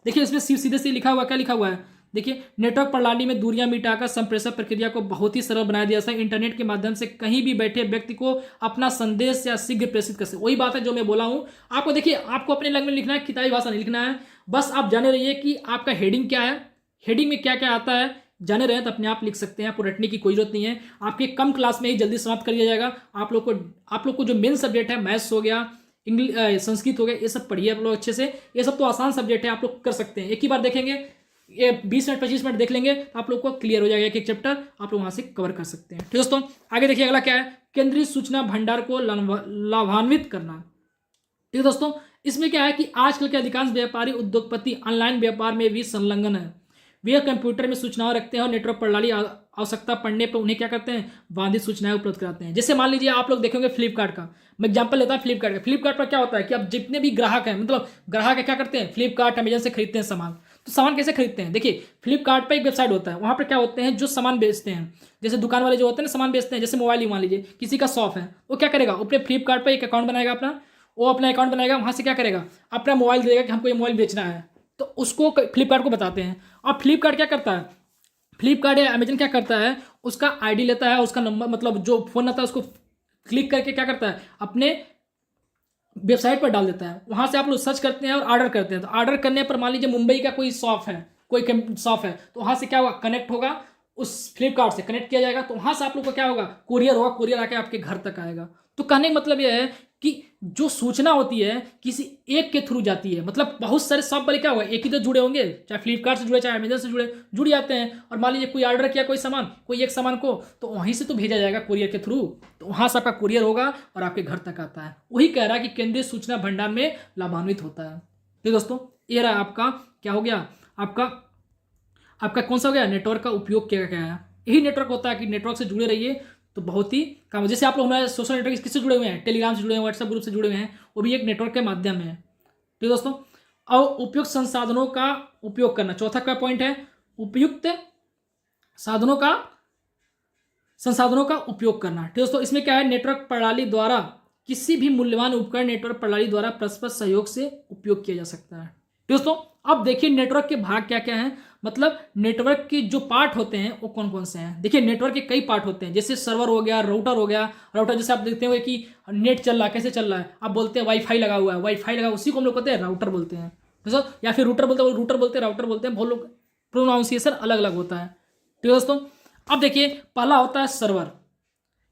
देखिए इसमें सीधे से लिखा हुआ, क्या लिखा हुआ है, देखिए नेटवर्क प्रणाली में दूरियां मिटाकर संप्रेषण प्रक्रिया को बहुत ही सरल बनाया दिया है। इंटरनेट के माध्यम से कहीं भी बैठे व्यक्ति को अपना संदेश या शीघ्र प्रेषित कर सकते। वही बात है जो मैं बोला हूं आपको। देखिए आपको अपने लैंग्वेज में लिखना है, किताबी भाषा नहीं लिखना है, बस आप जाने रहिए कि आपका हेडिंग क्या है, हेडिंग में क्या क्या आता है जाने रहे तो अपने आप लिख सकते हैं, आपको रटने की कोई जरूरत नहीं है। आपके कम क्लास में ही जल्दी समाप्त कर दिया जाएगा। आप लोग को जो मेन सब्जेक्ट है, मैथ्स हो गया, इंग्लिश, संस्कृत हो गया, ये सब पढ़िए आप लोग अच्छे से। ये सब तो आसान सब्जेक्ट है, आप लोग कर सकते हैं। एक ही बार देखेंगे, ये 20 मिनट 25 मिनट देख लेंगे तो आप लोग को क्लियर हो जाएगा, एक एक चैप्टर आप लोग वहां से कवर कर सकते हैं। ठीक दोस्तों आगे देखिए अगला क्या है, केंद्रीय सूचना भंडार को लाभान्वित करना। ठीक है दोस्तों, इसमें क्या है कि आजकल के अधिकांश व्यापारी उद्योगपति ऑनलाइन व्यापार में भी संलग्न है। वे कंप्यूटर में सूचनाएं रखते हैं और नेटवर्क प्रणाली आवश्यकता पड़ने पर उन्हें क्या करते हैं, बाधित सूचनाएं उपलब्ध कराते हैं। जैसे मान लीजिए आप लोग देखेंगे फ्लिपकार्ट का, मैं एग्जांपल लेता हूं फ्लिपकार्ट का। फ्लिपकार्ट पर क्या होता है कि अब जितने भी ग्राहक हैं, मतलब ग्राहक क्या करते हैं, फ्लिपकार्ट अमेजन से खरीदते हैं सामान। तो सामान कैसे खरीदते हैं, देखिए फ्लिपकार्ट पर एक वेबसाइट होता है, वहां पर क्या होते हैं जो सामान बेचते हैं, जैसे दुकान वाले जो होते हैं ना सामान बेचते हैं, जैसे मोबाइल ही मान लीजिए किसी का शॉप है, वो क्या करेगा, अपने फ्लिपकार्ट पर एक अकाउंट बनाएगा अपना, वो अपना अकाउंट बनाएगा, वहां से क्या करेगा, अपना मोबाइल देगा कि हमको ये मोबाइल बेचना है, तो उसको फ्लिपकार्ट को बताते हैं। और फ्लिपकार्ट क्या करता है, फ्लिपकार्ट या अमेजन क्या करता है, उसका आईडी लेता है, उसका नंबर मतलब जो फोन आता है उसको क्लिक करके क्या करता है, अपने वेबसाइट पर डाल देता है। वहां से आप लोग सर्च करते हैं और ऑर्डर करते हैं। तो ऑर्डर करने पर मान लीजिए मुंबई का कोई शॉप है, कोई शॉप है, तो वहां से क्या होगा, कनेक्ट होगा, उस फ्लिपकार्ट से कनेक्ट किया जाएगा, तो वहां से आप लोग को क्या होगा, कुरियर होगा, कुरियर आके आपके घर तक आएगा। तो कहने का मतलब यह है कि जो सूचना होती है किसी एक के थ्रू जाती है, मतलब बहुत सारे शॉप वाले क्या होगा, एक ही तो जुड़े होंगे, चाहे फ्लिपकार्ट से जुड़े चाहे अमेजन से जुड़ जाते हैं। और मान लीजिए कोई ऑर्डर किया कोई सामान, कोई एक सामान को, तो वहीं से तो भेजा जाएगा कुरियर के थ्रू, तो वहां से आपका कुरियर होगा और आपके घर तक आता है। वही कह रहा है कि केंद्रीय सूचना भंडार में लाभान्वित होता है। तो दोस्तों ये रहा आपका क्या हो गया, आपका कौन सा हो गया, नेटवर्क का उपयोग क्या क्या है। यही नेटवर्क होता है कि नेटवर्क से जुड़े रहिए तो बहुत ही काम। जैसे आप लोग हमारे सोशल नेटवर्क किससे जुड़े हुए हैं, टेलीग्राम से जुड़े हैं, व्हाट्सएप ग्रुप से जुड़े हुए हैं, वो भी एक नेटवर्क के माध्यम है। ठीक दोस्तों, और उपयुक्त संसाधनों का उपयोग करना, चौथा क्या पॉइंट है, उपयुक्त संसाधनों का उपयोग करना। ठीक दोस्तों, इसमें क्या है, नेटवर्क प्रणाली द्वारा किसी भी मूल्यवान उपकरण नेटवर्क प्रणाली द्वारा परस्पर सहयोग से उपयोग किया जा सकता है। दोस्तों अब देखिए नेटवर्क के भाग क्या क्या हैं, मतलब नेटवर्क के जो पार्ट होते हैं वो कौन कौन से हैं। देखिए नेटवर्क के कई पार्ट होते हैं, जैसे सर्वर हो गया, राउटर हो गया। राउटर जैसे आप देखते हो कि नेट चल रहा है, कैसे चल रहा है, आप बोलते हैं वाईफाई लगा हुआ है, वाईफाई लगा, उसी को हम लोग कहते हैं राउटर बोलते हैं दोस्तों, या फिर रूटर बोलते हैं, रूटर बोलते हैं, राउटर बोलते हैं, बहुत लोग प्रोनाउंसिएशन अलग अलग होता है। ठीक है दोस्तों, अब देखिए पहला होता है सर्वर।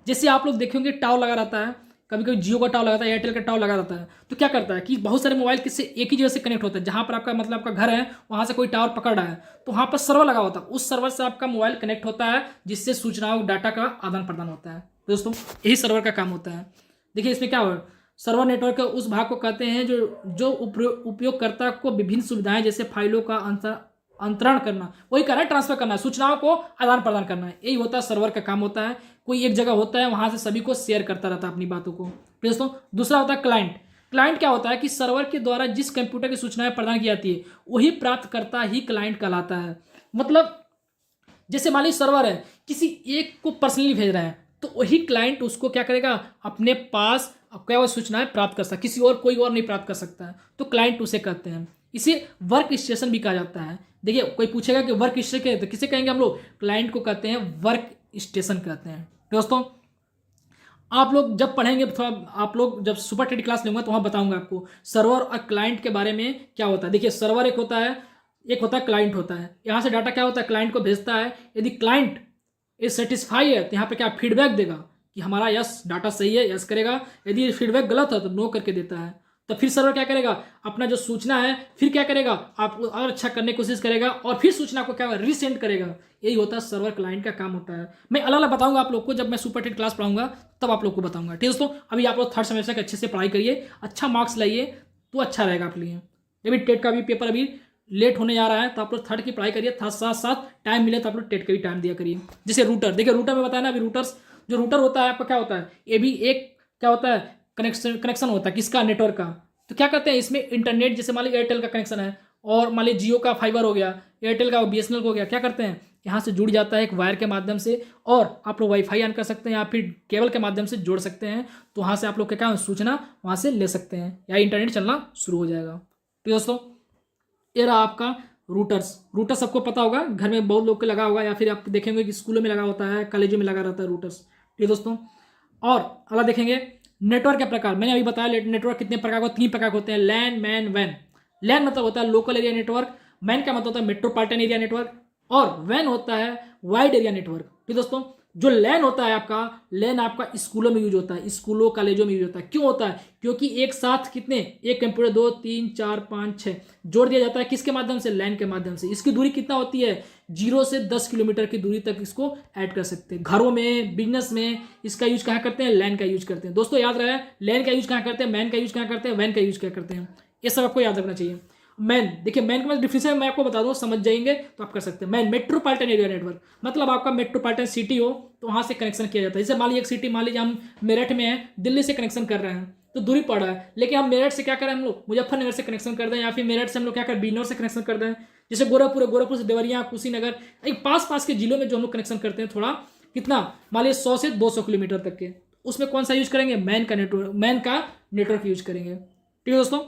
जैसे आप लोग देखेंगे टावर लगा रहता है, कभी कभी जियो का टावर लगाता है, एयरटेल का टावर लगा रहता है, तो क्या करता है कि बहुत सारे मोबाइल किससे एक ही जगह से कनेक्ट होता है, जहां पर आपका मतलब आपका घर है वहां से कोई टावर पकड़ रहा है, तो वहां पर सर्वर लगा होता है, उस सर्वर से आपका मोबाइल कनेक्ट होता है, जिससे सूचनाओं डाटा का आदान प्रदान होता है। दोस्तों यही सर्वर का काम होता है। देखिए इसमें क्या हो, सर्वर नेटवर्क के उस भाग को कहते हैं जो उपयोगकर्ता को विभिन्न सुविधाएं जैसे फाइलों का अंतरण करना, वही करना है, ट्रांसफर करना है, सूचनाओं को आदान प्रदान करना है, यही होता है सर्वर का काम होता है। कोई एक जगह होता है, वहां से सभी को शेयर करता रहता है अपनी बातों को। दोस्तों दूसरा होता है क्लाइंट। क्लाइंट क्या होता है कि सर्वर के द्वारा जिस कंप्यूटर की सूचनाएं प्रदान की जाती है वही प्राप्तकर्ता ही क्लाइंट कहलाता है। मतलब जैसे मान लीजिए सर्वर है, किसी एक को पर्सनली भेज रहे हैं, तो वही क्लाइंट उसको क्या करेगा, अपने पास क्या वो सूचनाएं प्राप्त कर सकता, किसी और कोई और नहीं प्राप्त कर सकता है, तो क्लाइंट उसे कहते हैं। इसे वर्क स्टेशन भी कहा जाता है। देखिए कोई पूछेगा कि वर्क स्टेशन तो किसे कहेंगे हम लोग, क्लाइंट को कहते हैं वर्क स्टेशन कहते हैं। दोस्तों आप लोग जब पढ़ेंगे, थोड़ा आप लोग जब सुपर टेड क्लास लेंगे तो वहां बताऊंगा आपको सर्वर और क्लाइंट के बारे में क्या होता है। देखिए सर्वर एक होता है क्लाइंट होता है। यहाँ से डाटा क्या होता है, क्लाइंट को भेजता है, यदि क्लाइंट इज सेटिस्फाई है तो यहाँ पे क्या फीडबैक देगा कि हमारा यस डाटा सही है, यस करेगा, यदि फीडबैक गलत है तो नो करके देता है। तो फिर सर्वर क्या करेगा, अपना जो सूचना है फिर क्या करेगा, आप और अच्छा करने की कोशिश करेगा और फिर सूचना को क्या रीसेंड करेगा। यही होता है सर्वर क्लाइंट का काम होता है। मैं अलग अलग बताऊंगा आप लोग को, जब मैं सुपर टेट क्लास पढ़ाऊंगा तब आप लोग को बताऊंगा। ठीक है दोस्तों, अभी आप लोग थर्ड सेमेस्टर के अच्छे से पढ़ाई करिए, अच्छा मार्क्स लाइए तो अच्छा रहेगा आपके लिए। अभी टेट का भी पेपर अभी लेट होने जा रहा है, तो आप लोग थर्ड की पढ़ाई करिए, साथ साथ टाइम मिले तो आप लोग टेट का भी टाइम दिया करिए। जैसे रूटर, देखिए रूटर में बताया ना, अभी रूटर्स जो रूटर होता है आपका क्या होता है, ये भी एक क्या होता है, कनेक्शन होता है किसका, नेटवर्क का। तो क्या करते हैं इसमें इंटरनेट, जैसे मान लीजिए एयरटेल का कनेक्शन है और मान लीजिए जियो का फाइबर हो गया, एयरटेल का बीएसएनएल का हो गया, क्या करते हैं यहाँ से जुड़ जाता है एक वायर के माध्यम से, और आप लोग वाईफाई ऑन कर सकते हैं या फिर केबल के माध्यम से जोड़ सकते हैं। तो वहाँ से आप लोग क्या सूचना वहाँ से ले सकते हैं या इंटरनेट चलना शुरू हो जाएगा। तो दोस्तों ये रहा आपका रूटर्स। रूटर्स सबको पता होगा, घर में बहुत लोग को लगा होगा, या फिर आप देखेंगे कि स्कूलों में लगा होता है, कॉलेजों में लगा रहता है रूटर्स। ठीक है दोस्तों, और अगला देखेंगे नेटवर्क के प्रकार। मैंने अभी बताया नेटवर्क कितने प्रकार के, 3 प्रकार के होते हैं, लैन, मैन, वैन। लैन मतलब होता है लोकल एरिया नेटवर्क, मैन का मतलब होता है मेट्रोपॉलिटन एरिया नेटवर्क, और वैन होता है वाइड एरिया नेटवर्क। ठीक दोस्तों, जो लैन होता है आपका, लैन आपका स्कूलों में यूज होता है, स्कूलों कॉलेजों में यूज होता है। क्यों होता है, क्योंकि एक साथ कितने, एक कंप्यूटर 2 3 4 5 6 जोड़ दिया जाता है, किसके माध्यम से, लैन के माध्यम से। इसकी दूरी कितना होती है, 0 से 10 किलोमीटर की दूरी तक इसको ऐड कर सकते हैं। घरों में, बिजनेस में इसका यूज कहाँ करते हैं, लैन का यूज करते हैं। दोस्तों याद रहे, लैन का यूज कहाँ करते हैं, मैन का यूज कहाँ करते हैं, वैन का यूज क्या करते हैं, ये सब आपको याद रखना चाहिए। मैन, देखिए मैन का डिफिनेशन मैं आपको बता दूं, समझ जाएंगे तो आप कर सकते हैं। मैन मेट्रोपॉलिटन एरिया नेटवर्क, मतलब आपका मेट्रोपॉलिटन सिटी हो तो वहां से कनेक्शन किया जाता है। जैसे मान लीजिए एक सिटी, मान लीजिए हम मेरठ में हैं, दिल्ली से कनेक्शन कर रहे हैं तो दूरी पड़ रहा है, लेकिन हम मेरठ से क्या करें, हम लोग मुजफ्फरनगर से कनेक्शन कर दें, या फिर मेरठ से हम लोग क्या करें, बिजनौर से कनेक्शन कर दें। जैसे गोरखपुर है, गोरखपुर से देवरिया, कुशीनगर, एक पास के जिलों में जो हम लोग कनेक्शन करते हैं, थोड़ा कितना, मान लीजिए 100 से 200 किलोमीटर तक के, उसमें कौन सा यूज करेंगे, मैन का नेटवर्क, मैन का नेटवर्क यूज करेंगे। ठीक है दोस्तों,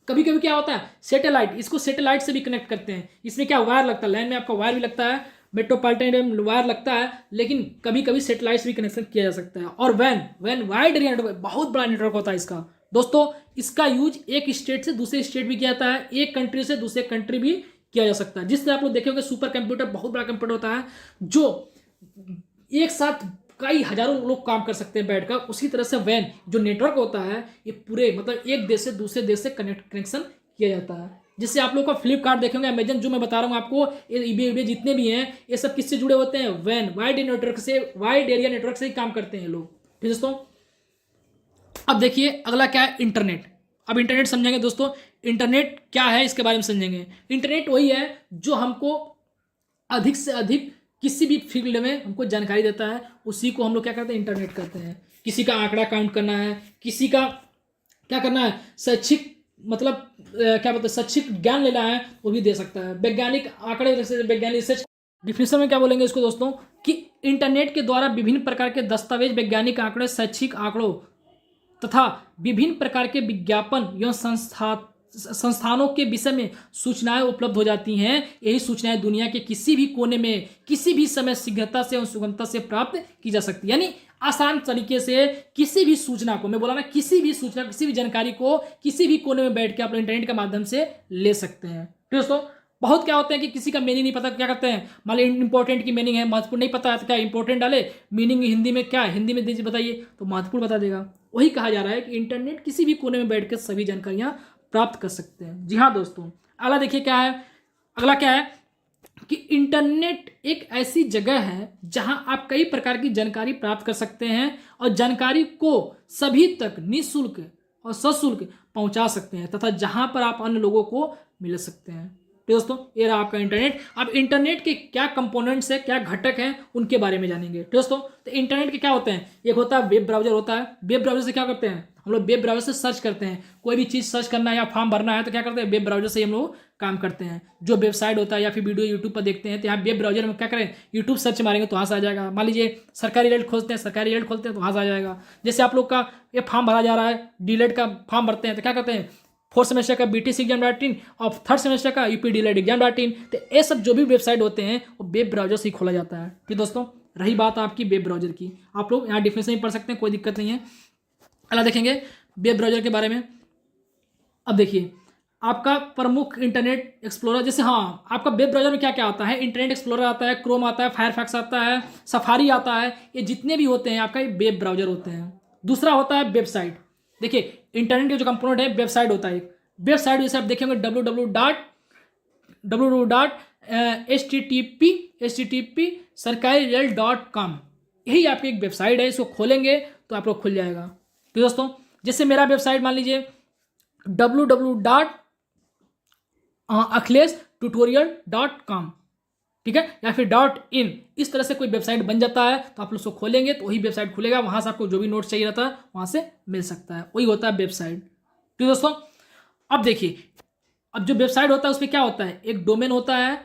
कभी कभी क्या होता है सैटेलाइट, इसको सैटेलाइट से भी कनेक्ट करते हैं। इसमें क्या वायर लगता है, लाइन में आपका वायर भी लगता है, मेट्रोपॉलिटन वायर लगता है, लेकिन कभी कभी सैटेलाइट से भी कनेक्शन किया जा सकता है। और वैन, वैन वाइड एरिया नेटवर्क, बहुत बड़ा नेटवर्क होता है इसका। दोस्तों इसका यूज एक स्टेट से दूसरे स्टेट भी किया जाता है, एक कंट्री से दूसरे कंट्री भी किया जा सकता है। जिससे आप लोग देखेंगे सुपर कंप्यूटर, बहुत बड़ा कंप्यूटर होता है जो एक साथ कई हजारों लोग काम कर सकते हैं बैठकर। उसी तरह से वैन जो नेटवर्क होता है, ये पूरे मतलब एक देश से दूसरे देश से कनेक्शन किया जाता है। जिससे आप लोग का फ्लिपकार्ट देखेंगे, अमेजन, जो मैं बता रहा हूँ आपको, ये ईबे जितने भी हैं, ये सब किससे जुड़े होते हैं, वैन वाइड नेटवर्क से, वाइड एरिया नेटवर्क से ही काम करते हैं लोग। ठीक दोस्तों, अब देखिए अगला क्या है, इंटरनेट। अब इंटरनेट समझेंगे दोस्तों, इंटरनेट क्या है इसके बारे में समझेंगे। इंटरनेट वही है जो हमको अधिक से अधिक किसी भी फील्ड में हमको जानकारी देता है, उसी को हम लोग क्या करते हैं, इंटरनेट करते हैं। किसी का आंकड़ा काउंट करना है, किसी का क्या करना है, शैक्षिक मतलब क्या बोलते हैं, शैक्षिक ज्ञान लेना है, वो भी दे सकता है। वैज्ञानिक आंकड़े, जैसे वैज्ञानिक रिसर्च, डिफिनेशन में क्या बोलेंगे इसको दोस्तों, कि इंटरनेट के द्वारा विभिन्न प्रकार के दस्तावेज, वैज्ञानिक आंकड़े, शैक्षिक आंकड़ों तथा विभिन्न प्रकार के विज्ञापन एवं संस्थानों के विषय में सूचनाएं उपलब्ध हो जाती हैं। यही सूचनाएं दुनिया के किसी भी कोने में किसी भी समय शीघ्रता से और सुगमता से प्राप्त की जा सकती है। यानी आसान तरीके से किसी भी सूचना को, मैं बोला ना, किसी भी सूचना, किसी भी जानकारी को किसी भी कोने में बैठ के आप इंटरनेट के माध्यम से ले सकते हैं। तो दोस्तों बहुत क्या होते हैं कि किसी का मीनिंग नहीं पता, क्या करते हैं, मान लीजिए इंपॉर्टेंट की मीनिंग है, महत्वपूर्ण नहीं पता है तो क्या इंपॉर्टेंट डाले, मीनिंग हिंदी में क्या है, हिंदी में दीजिए बताइए, तो महत्वपूर्ण बता देगा। वही कहा जा रहा है कि इंटरनेट किसी भी कोने में बैठ कर सभी जानकारियां प्राप्त कर सकते हैं। जी हाँ दोस्तों, अगला देखिए क्या है, अगला क्या है कि इंटरनेट एक ऐसी जगह है जहां आप कई प्रकार की जानकारी प्राप्त कर सकते हैं और जानकारी को सभी तक निःशुल्क और सशुल्क पहुंचा सकते हैं, तथा जहां पर आप अन्य लोगों को मिल सकते हैं। तो दोस्तों ये रहा आपका इंटरनेट। अब इंटरनेट के क्या कंपोनेंट्स है, क्या घटक हैं, उनके बारे में जानेंगे। दोस्तों तो इंटरनेट के क्या होते हैं, एक होता है वेब ब्राउजर होता है। वेब ब्राउजर से क्या करते हैं हम लोग, वेब ब्राउजर से सर्च करते हैं, कोई भी चीज़ सर्च करना है या फॉर्म भरना है तो क्या करते हैं, वेब ब्राउजर से हम लोग काम करते हैं। जो वेबसाइट होता है या फिर वीडियो यूट्यूब पर देखते हैं तो यहाँ वेब ब्राउजर में क्या करें, यूट्यूब सर्च मारेंगे तो वहाँ से आ जाएगा। मान लीजिए सरकारी रिजल्ट खोजते हैं, सरकारी रिजल्ट खोलते हैं तो वहाँ से आ जाएगा। जैसे आप लोग का ये फॉर्म भरा जा रहा है, डीलेट का फॉर्म भरते हैं तो क्या करते हैं, 4th सेमेस्टर का BTC एग्जाम.in और 3rd सेमेस्टर का UP डीलेट एग्जाम.in, तो ये सब जो भी वेबसाइट होते हैं वो वेब ब्राउजर से ही खोला जाता है। ठीक दोस्तों, रही बात आपकी वेब ब्राउजर की, आप लोग यहाँ डिफिनेशन ही पढ़ सकते हैं, कोई दिक्कत नहीं है। अगला देखेंगे वेब ब्राउजर के बारे में। अब देखिए आपका प्रमुख इंटरनेट एक्सप्लोरर, जैसे हाँ आपका वेब ब्राउजर में क्या क्या आता है, इंटरनेट एक्सप्लोरर आता है, क्रोम आता है, फायरफॉक्स आता है, सफारी आता है, ये जितने भी होते हैं आपका ये वेब ब्राउजर होते हैं। दूसरा होता है वेबसाइट। देखिए इंटरनेट के जो कंपोनेंट है वेबसाइट होता है, वेबसाइट जैसे आप देखेंगे www.http सरकारी.com, यही आपकी एक वेबसाइट है। इसको खोलेंगे तो आप लोग खुल जाएगा। तो दोस्तों जैसे मेरा वेबसाइट मान लीजिए www.akhilesh.tutorial.com, ठीक है, या फिर .in, इस तरह से कोई वेबसाइट बन जाता है तो आप लोग उसको खोलेंगे तो वही वेबसाइट खुलेगा, वहां से आपको जो भी नोट्स चाहिए रहता है वहां से मिल सकता है, वही होता है वेबसाइट। ठीक दोस्तों, अब देखिए, अब जो वेबसाइट होता है उसमें क्या होता है, एक डोमेन होता है।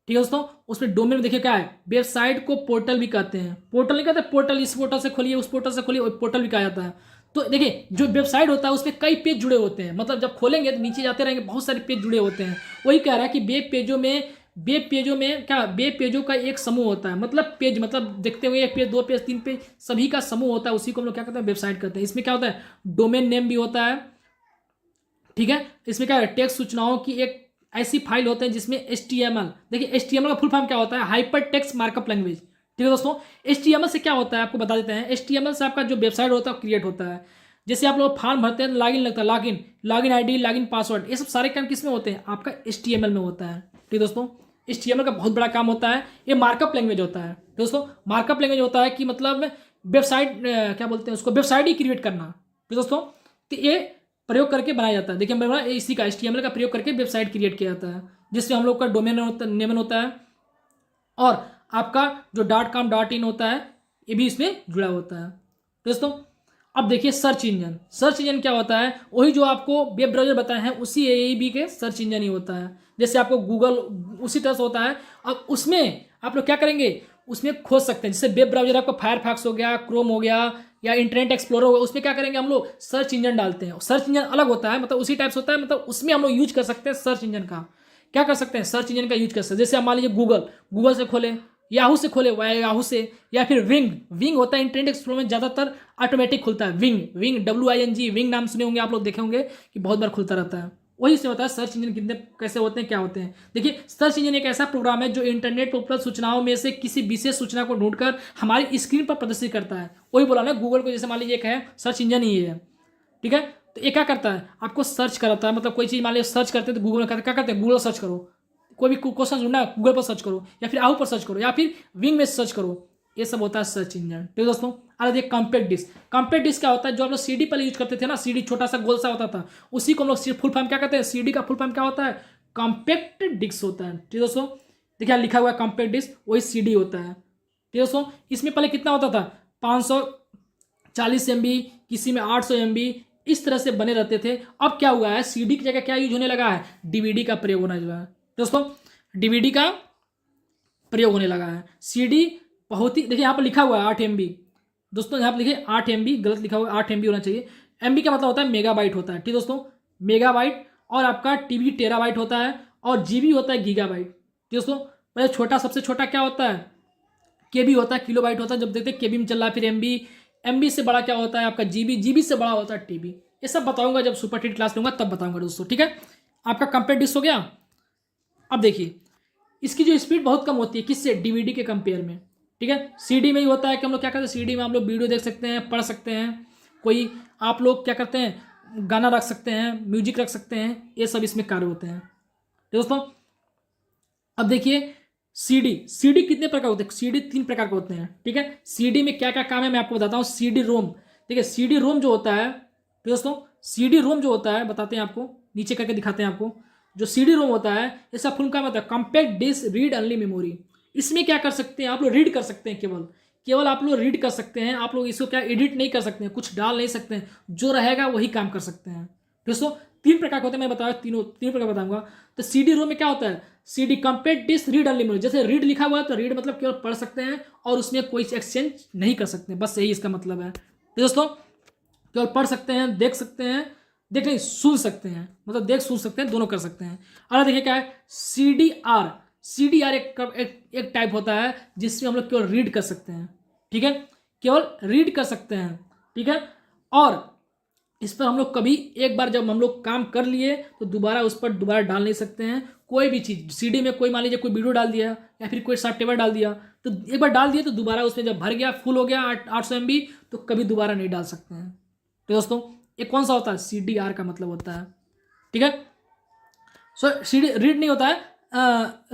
ठीक है दोस्तों, उसमें डोमेन में देखिए क्या है, वेबसाइट को पोर्टल भी कहते हैं, पोर्टल नहीं कहते, पोर्टल इस पोर्टल से खोलिए उस पोर्टल से खोलिए, पोर्टल भी कहा जाता है। तो देखिए जो वेबसाइट होता है उसमें कई पेज जुड़े होते हैं, मतलब जब खोलेंगे तो नीचे जाते रहेंगे बहुत सारे पेज जुड़े होते हैं। वही कह रहा है कि वेब पेजों का एक समूह होता है, मतलब पेज मतलब देखते हुए एक पेज, दो पेज, तीन पेज, सभी का समूह होता है, उसी को हम लोग क्या कहते हैं, वेबसाइट कहते हैं। इसमें क्या होता है, डोमेन नेम भी होता है। ठीक है, इसमें क्या है, टेक्स्ट सूचनाओं की एक ऐसी फाइल होते हैं जिसमें HTML, देखिए HTML का फुल फॉर्म क्या होता है, हाइपर टेक्स्ट मार्कअप लैंग्वेज। ठीक है दोस्तों, HTML से क्या होता है आपको बता देते हैं। HTML से आपका जो वेबसाइट होता है क्रिएट होता है। जैसे आप लोग फॉर्म भरते हैं, लॉगिन लगता है, लॉगिन आईडी, लॉगिन पासवर्ड, ये सब सारे काम किस में होते हैं, आपका HTML में होता है। ठीक है दोस्तों, HTML का बहुत बड़ा काम होता है, ये मार्कअप लैंग्वेज होता है। दोस्तों मार्कअप लैंग्वेज होता है कि मतलब वेबसाइट क्या बोलते हैं उसको, वेबसाइट ही क्रिएट करना। ठीक दोस्तों, तो ये प्रयोग करके बनाया जाता है। देखिए मैं इसी का HTML का प्रयोग करके वेबसाइट क्रिएट किया जाता है, जिससे हम लोग का डोमेन नेम होता है और आपका जो .com .in होता है ये भी इसमें जुड़ा होता है। दोस्तों अब देखिए सर्च इंजन क्या होता है, वही जो आपको वेब ब्राउजर बताए हैं उसी AEB के सर्च इंजन ही होता है। जैसे आपको गूगल उसी तरह से होता है। अब उसमें आप लोग क्या करेंगे, उसमें खोज सकते हैं। जैसे वेब ब्राउजर आपका फायरफॉक्स हो गया, क्रोम हो गया या इंटरनेट एक्सप्लोरर होगा, उसमें क्या करेंगे हम लोग, सर्च इंजन डालते हैं। सर्च इंजन अलग होता है, मतलब उसी टाइप से होता है, मतलब उसमें हम लोग यूज कर सकते हैं सर्च इंजन का। क्या कर सकते हैं, सर्च इंजन का यूज कर सकते हैं। जैसे आप मान लीजिए गूगल से खोले, याहू से खोले, याहू से, या फिर विंग होता है इंटरनेट एक्सप्लोरर में ज़्यादातर ऑटोमेटिक खुलता है। विंग WING, विंग नाम सुने होंगे आप लोग, देखे होंगे कि बहुत बार खुलता रहता है। वही से होता है सर्च इंजन कितने कैसे होते हैं, क्या होते हैं। देखिए सर्च इंजन एक ऐसा प्रोग्राम है जो इंटरनेट पर उपलब्ध सूचनाओं में से किसी विशेष सूचना को ढूंढकर हमारी स्क्रीन पर प्रदर्शित करता है। वही बोला ना, गूगल को जैसे मान लीजिए एक है सर्च इंजन ही है। ठीक है, तो ये क्या करता है, आपको सर्च कराता है, मतलब कोई चीज़ मान लीजिए सर्च करते हैं तो गूगल में क्या करते हैं, गूगल सर्च करो, कोई भी क्वेश्चन ढूंढना है गूगल पर सर्च करो, या फिर आहू पर सर्च करो, या फिर विंग में सर्च करो। ये सब होता है सर्च इंजन। ठीक है दोस्तों, अरे देखिए कॉम्पैक्ट डिस्क क्या होता है, जो हम लोग CD पर यूज करते थे ना, CD छोटा सा गोल सा होता था, उसी को हम लोग फुल फॉर्म क्या कहते हैं, CD का फुल फॉर्म क्या होता है, कॉम्पैक्ट डिस्क होता है। ठीक है दोस्तों, देखिए लिखा हुआ है कॉम्पैक्ट डिस्क, वही CD होता है। ठीक है दोस्तों, इसमें पहले कितना होता था, 540 MB, किसी में 800 MB, इस तरह से बने रहते थे। अब क्या हुआ है, CD की जगह क्या यूज होने लगा है, DVD का प्रयोग होना लगा है। दोस्तों DVD का प्रयोग होने लगा है। CD बहुत ही, देखिए यहाँ पर लिखा हुआ है 8 MB, दोस्तों यहाँ पर लिखिए 8 MB, गलत लिखा हुआ है, 8 MB होना चाहिए। MB का मतलब होता है मेगाबाइट होता है। ठीक दोस्तों, मेगाबाइट, और आपका TB टेराबाइट होता है, और GB होता है गीगाबाइट। ठीक दोस्तों, पहले छोटा, सबसे छोटा क्या होता है, KB होता है, किलोबाइट होता है, जब देखते हैं KB में चल रहा है, फिर MB से बड़ा क्या होता है आपका GB से बड़ा होता है TB। ये सब बताऊंगा जब सुपर टिट क्लास लूंगा तब बताऊंगा दोस्तों। ठीक है, आपका कंपेयर डिस्क हो गया। अब देखिए इसकी जो स्पीड बहुत कम होती है, किससे, DVD के कंपेयर में। ठीक है, CD में ही होता है कि हम लोग क्या करते हैं, CD में हम लोग वीडियो देख सकते हैं, पढ़ सकते हैं, कोई आप लोग क्या करते हैं, गाना रख सकते हैं, म्यूजिक रख सकते हैं, ये सब इसमें कार्य होते हैं। दोस्तों अब देखिए CD कितने प्रकार होते हैं, CD 3 प्रकार के होते हैं। ठीक है, CD में क्या क्या काम है मैं आपको बताता हूँ। CD-ROM, देखिए CD-ROM जो होता है, दोस्तों CD-ROM जो होता है बताते हैं आपको, नीचे करके दिखाते हैं आपको। जो CD-ROM होता है इसका फुल काम होता है compact disc read only memory. इसमें क्या कर सकते हैं आप लोग, रीड कर सकते हैं, केवल आप लोग रीड कर सकते हैं। आप लोग इसको क्या एडिट नहीं कर सकते हैं, कुछ डाल नहीं सकते हैं, जो रहेगा वही काम कर सकते हैं। दोस्तों 3 प्रकार के होते हैं, मैं बताया तीन प्रकार बताऊंगा। तो CD-ROM में क्या होता है, CD compact disc read only memory, जैसे रीड लिखा हुआ है तो रीड मतलब केवल पढ़ सकते हैं और उसमें कोई एक्सचेंज नहीं कर सकते, बस यही इसका मतलब है। तो दोस्तों केवल पढ़ सकते हैं, देख सकते हैं, देख नहीं सुन सकते हैं, मतलब देख सुन सकते हैं, दोनों कर सकते हैं। और देखिए क्या है, CDR एक टाइप होता है जिसमें हम लोग केवल रीड कर सकते हैं। ठीक है, केवल रीड कर सकते हैं। ठीक है, और इस पर हम लोग कभी एक बार जब हम लोग काम कर लिए तो दोबारा उस पर दोबारा डाल नहीं सकते हैं कोई भी चीज़। CD में कोई मान लीजिए कोई वीडियो डाल दिया या फिर कोई शॉर्ट टेबल डाल दिया, तो एक बार डाल दिया तो दोबारा उसमें जब भर गया, फुल हो गया 800 MB, तो कभी दोबारा नहीं डाल सकते हैं। तो दोस्तों ये कौन सा होता है, CDR का मतलब होता है, ठीक है। सो CD रीड नहीं होता है,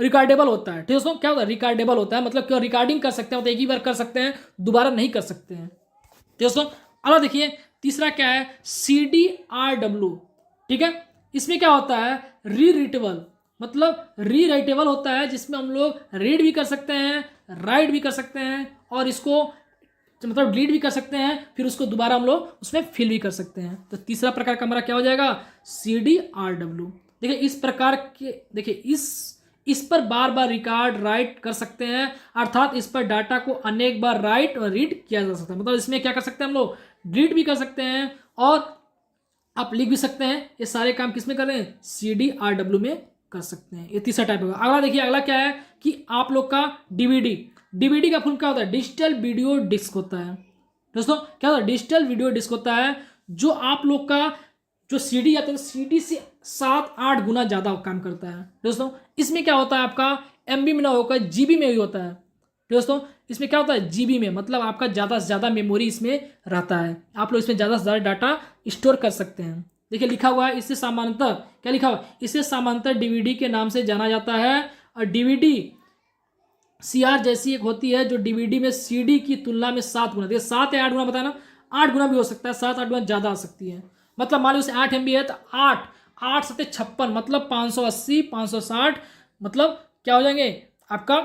रिकॉर्डेबल होता है, ठीक है दोस्तों। क्या होता है, रिकॉर्डेबल होता है, मतलब क्यों रिकॉर्डिंग कर सकते हैं, तो एक ही बार कर सकते हैं, दोबारा नहीं कर सकते हैं, ठीक है दोस्तों। अब देखिए तीसरा क्या है, CDRW, ठीक है। इसमें क्या होता है, रीराइटेबल, मतलब रीराइटेबल होता है, जिसमें हम लोग रीड भी कर सकते हैं, राइट भी कर सकते हैं, और इसको मतलब डिलीट भी कर सकते हैं, फिर उसको दोबारा हम लोग उसमें फिल भी कर सकते हैं। तो तीसरा प्रकार का हमारा क्या हो जाएगा, CDRW। देखिए इस प्रकार के, देखिए इस पर बार बार रिकॉर्ड राइट कर सकते हैं, अर्थात इस पर डाटा को अनेक बार राइट और रीड किया जा सकता है। मतलब इसमें क्या कर सकते हैं हम लोग, डिलीट भी कर सकते हैं और आप लिख भी सकते हैं। ये सारे काम किस में कर रहे हैं, CDRW में कर सकते हैं। ये तीसरा टाइप होगा। अगला देखिए, अगला क्या है कि आप लोग का डीवीडी का फुल क्या होता है, डिजिटल वीडियो डिस्क होता है दोस्तों। क्या होता है, डिजिटल वीडियो डिस्क होता है, जो आप लोग का जो CD आता है, CD से 7-8 गुना ज़्यादा काम करता है दोस्तों। इसमें क्या होता है, आपका MB में ना होकर GB में भी होता है दोस्तों। इसमें क्या होता है, GB में, मतलब आपका ज़्यादा से ज़्यादा मेमोरी इसमें रहता है, आप लोग इसमें ज़्यादा से ज़्यादा डाटा स्टोर कर सकते हैं। देखिए लिखा हुआ है, इससे सामान्यतः क्या लिखा हुआ है, इसे सामान्यतः DVD के नाम से जाना जाता है। और DVD CR जैसी एक होती है, जो DVD में CD की तुलना में 7 गुना, देखिए 7 या 8 गुना बताया ना, 8 गुना भी हो सकता है, 7-8 गुना ज़्यादा आ सकती है। मतलब मान लो उसे 8 MB है तो 8 8 सत्ते 56, मतलब 580 560, मतलब क्या हो जाएंगे आपका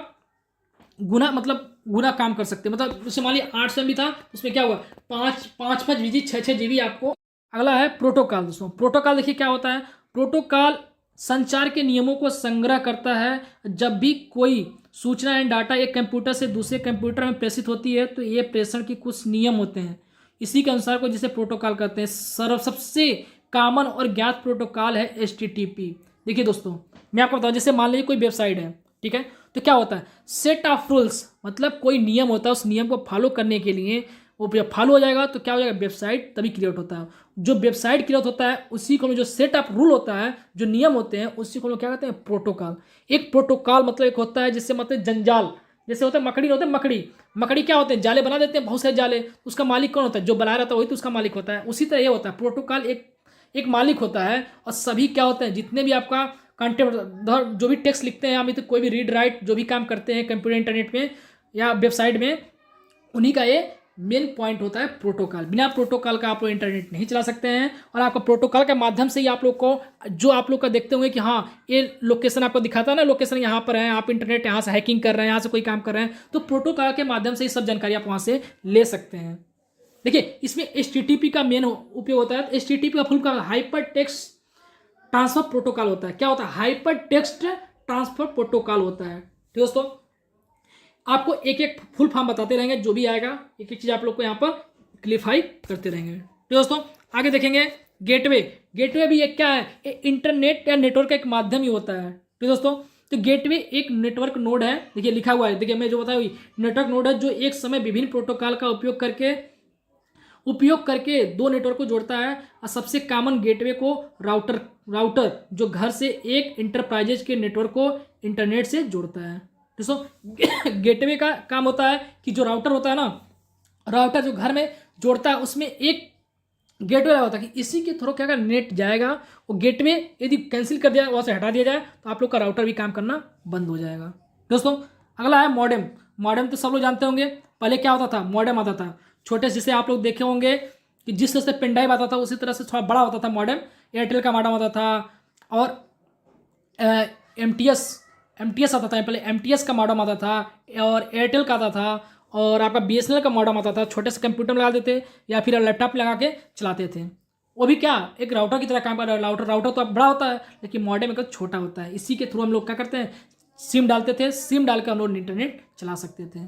गुना, मतलब गुना काम कर सकते हैं। मतलब उससे मान लिया 800 MB था, उसमें क्या हुआ, 5 छः GB आपको। अगला है प्रोटोकॉल दोस्तों। प्रोटोकॉल देखिए क्या होता है, प्रोटोकॉल संचार के नियमों को संग्रह करता है। जब भी कोई सूचना एंड डाटा एक कंप्यूटर से दूसरे कंप्यूटर में प्रेषित होती है, तो ये प्रेषण के कुछ नियम होते हैं, इसी के अनुसार को जिसे प्रोटोकॉल कहते हैं। सबसे कॉमन और ज्ञात प्रोटोकॉल है HTTP। देखिए दोस्तों मैं आपको बताऊं, जैसे मान लीजिए कोई वेबसाइट है, ठीक है, तो क्या होता है, सेट ऑफ रूल्स, मतलब कोई नियम होता है, उस नियम को फॉलो करने के लिए वो जब फॉलो हो जाएगा तो क्या हो जाएगा, वेबसाइट तभी क्रिएट होता है। जो वेबसाइट क्रिएट होता है उसी को जो सेट ऑफ रूल होता है, जो नियम होते हैं, उसी को लोग क्या कहते हैं, प्रोटोकॉल। एक प्रोटोकॉल मतलब एक होता है जिससे मतलब जंजाल, जैसे होता है मकड़ी, होता है मकड़ी क्या होते हैं, जाले बना देते हैं, बहुत सारे जाले, उसका मालिक कौन होता है, जो बना रहता है वही तो उसका मालिक होता है। उसी तरह ये होता है, प्रोटोकॉल एक मालिक होता है, और सभी क्या होते हैं, जितने भी आपका कंटेंट जो भी टेक्स्ट लिखते हैं, हम तो कोई भी रीड राइट जो भी काम करते हैं कंप्यूटर इंटरनेट में या वेबसाइट में, उन्हीं का ये मेन पॉइंट होता है प्रोटोकॉल। बिना प्रोटोकॉल का आप लोग इंटरनेट नहीं चला सकते हैं। और आपका प्रोटोकॉल के माध्यम से ही आप लोग को, जो आप लोग का देखते होंगे कि हाँ ये लोकेशन आपको दिखाता है ना, लोकेशन यहाँ पर है, आप इंटरनेट यहाँ से हैकिंग कर रहे हैं, यहाँ से कोई काम कर रहे हैं, तो प्रोटोकॉल के माध्यम से ही सब जानकारी आप वहाँ से ले सकते हैं। देखिए इसमें HTTP का मेन उपयोग होता है। HTTP का फुल का हाइपर टेक्स्ट ट्रांसफर प्रोटोकॉल होता है। क्या होता है, हाइपर टेक्स्ट ट्रांसफर प्रोटोकॉल होता है। ठीक दोस्तों, आपको एक एक फुल फॉर्म बताते रहेंगे, जो भी आएगा एक एक चीज आप लोग को यहाँ पर क्लियरफाई करते रहेंगे। तो दोस्तों आगे देखेंगे गेटवे भी एक क्या है, इंटरनेट या नेटवर्क का एक माध्यम ही होता है। तो दोस्तों तो गेटवे एक नेटवर्क नोड है, देखिए लिखा हुआ है, देखिए मैं जो बताया नेटवर्क नोड है, जो एक समय विभिन्न प्रोटोकॉल का उपयोग करके दो नेटवर्क को जोड़ता है। और सबसे कॉमन गेटवे को राउटर जो घर से एक इंटरप्राइजेज के नेटवर्क को इंटरनेट से जोड़ता है। दोस्तों गेटवे का काम होता है कि जो राउटर होता है ना, राउटर जो घर में जोड़ता है, उसमें एक गेटवे लगा होता है कि इसी के थ्रू क्या नेट जाएगा। वो गेटवे यदि कैंसिल कर दिया, वहाँ से हटा दिया जाए, तो आप लोग का राउटर भी काम करना बंद हो जाएगा। दोस्तों अगला है मॉडेम तो सब लोग जानते होंगे। पहले क्या होता था, मॉडेम आता था छोटे, जिसे आप लोग देखे होंगे कि जिस तरह से पेन ड्राइव आता था, उसी तरह से थोड़ा बड़ा होता था मॉडेम। एयरटेल का मॉडेम आता था, और MTS आता था, पहले MTS का मॉडेम आता था, और एयरटेल का आता था, और आपका BSNL का मॉडेम आता था। छोटे से कंप्यूटर में लगा देते या फिर लैपटॉप में लगा के चलाते थे। वो भी क्या, एक राउटर की तरह काम कर रहा है। राउटर तो अब बड़ा होता है, लेकिन मॉडेम एक छोटा होता है। इसी के थ्रू हम लोग क्या करते हैं, सिम डालते थे, सिम डाल कर हम लोग इंटरनेट चला सकते थे।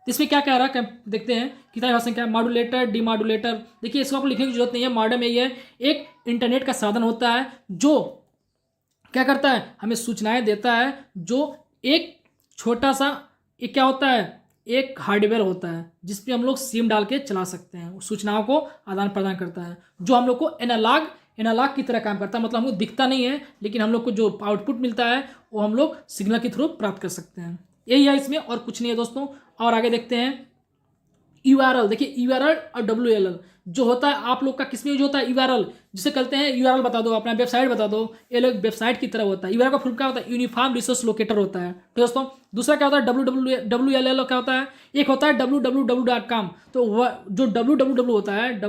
इसमें क्या कह रहा है, देखते हैं कितना भाषा क्या है, मॉड्यूलेटर डीमॉड्यूलेटर। देखिए इसको आपको लिखने की जरूरत नहीं है, मॉडेम यही है, एक इंटरनेट का साधन होता है जो क्या करता है, हमें सूचनाएं देता है। जो एक छोटा सा एक क्या होता है, एक हार्डवेयर होता है जिसपे हम लोग सिम डाल के चला सकते हैं। सूचनाओं को आदान प्रदान करता है, जो हम लोग को एनालॉग की तरह काम करता है। मतलब हमको दिखता नहीं है, लेकिन हम लोग को जो आउटपुट मिलता है वो हम लोग सिग्नल के थ्रू प्राप्त कर सकते हैं। यही है इसमें, और कुछ नहीं है दोस्तों। और आगे देखते हैं यूआरएल, देखिए यूआरएल और डब्ल्यूएलएल जो होता है आप लोग का किस में यूज होता है, यूआरएल जिसे कहते हैं, यूआरएल बता दो, अपना वेबसाइट बता दो, ये लोग वेबसाइट की तरह होता है। यूआरएल का फुल क्या होता है, यूनिफॉर्म रिसोर्स लोकेटर होता है। तो दोस्तों दूसरा क्या होता है, डब्ल्यूएलएल क्या होता है, एक होता है www.com। तो जो www होता है,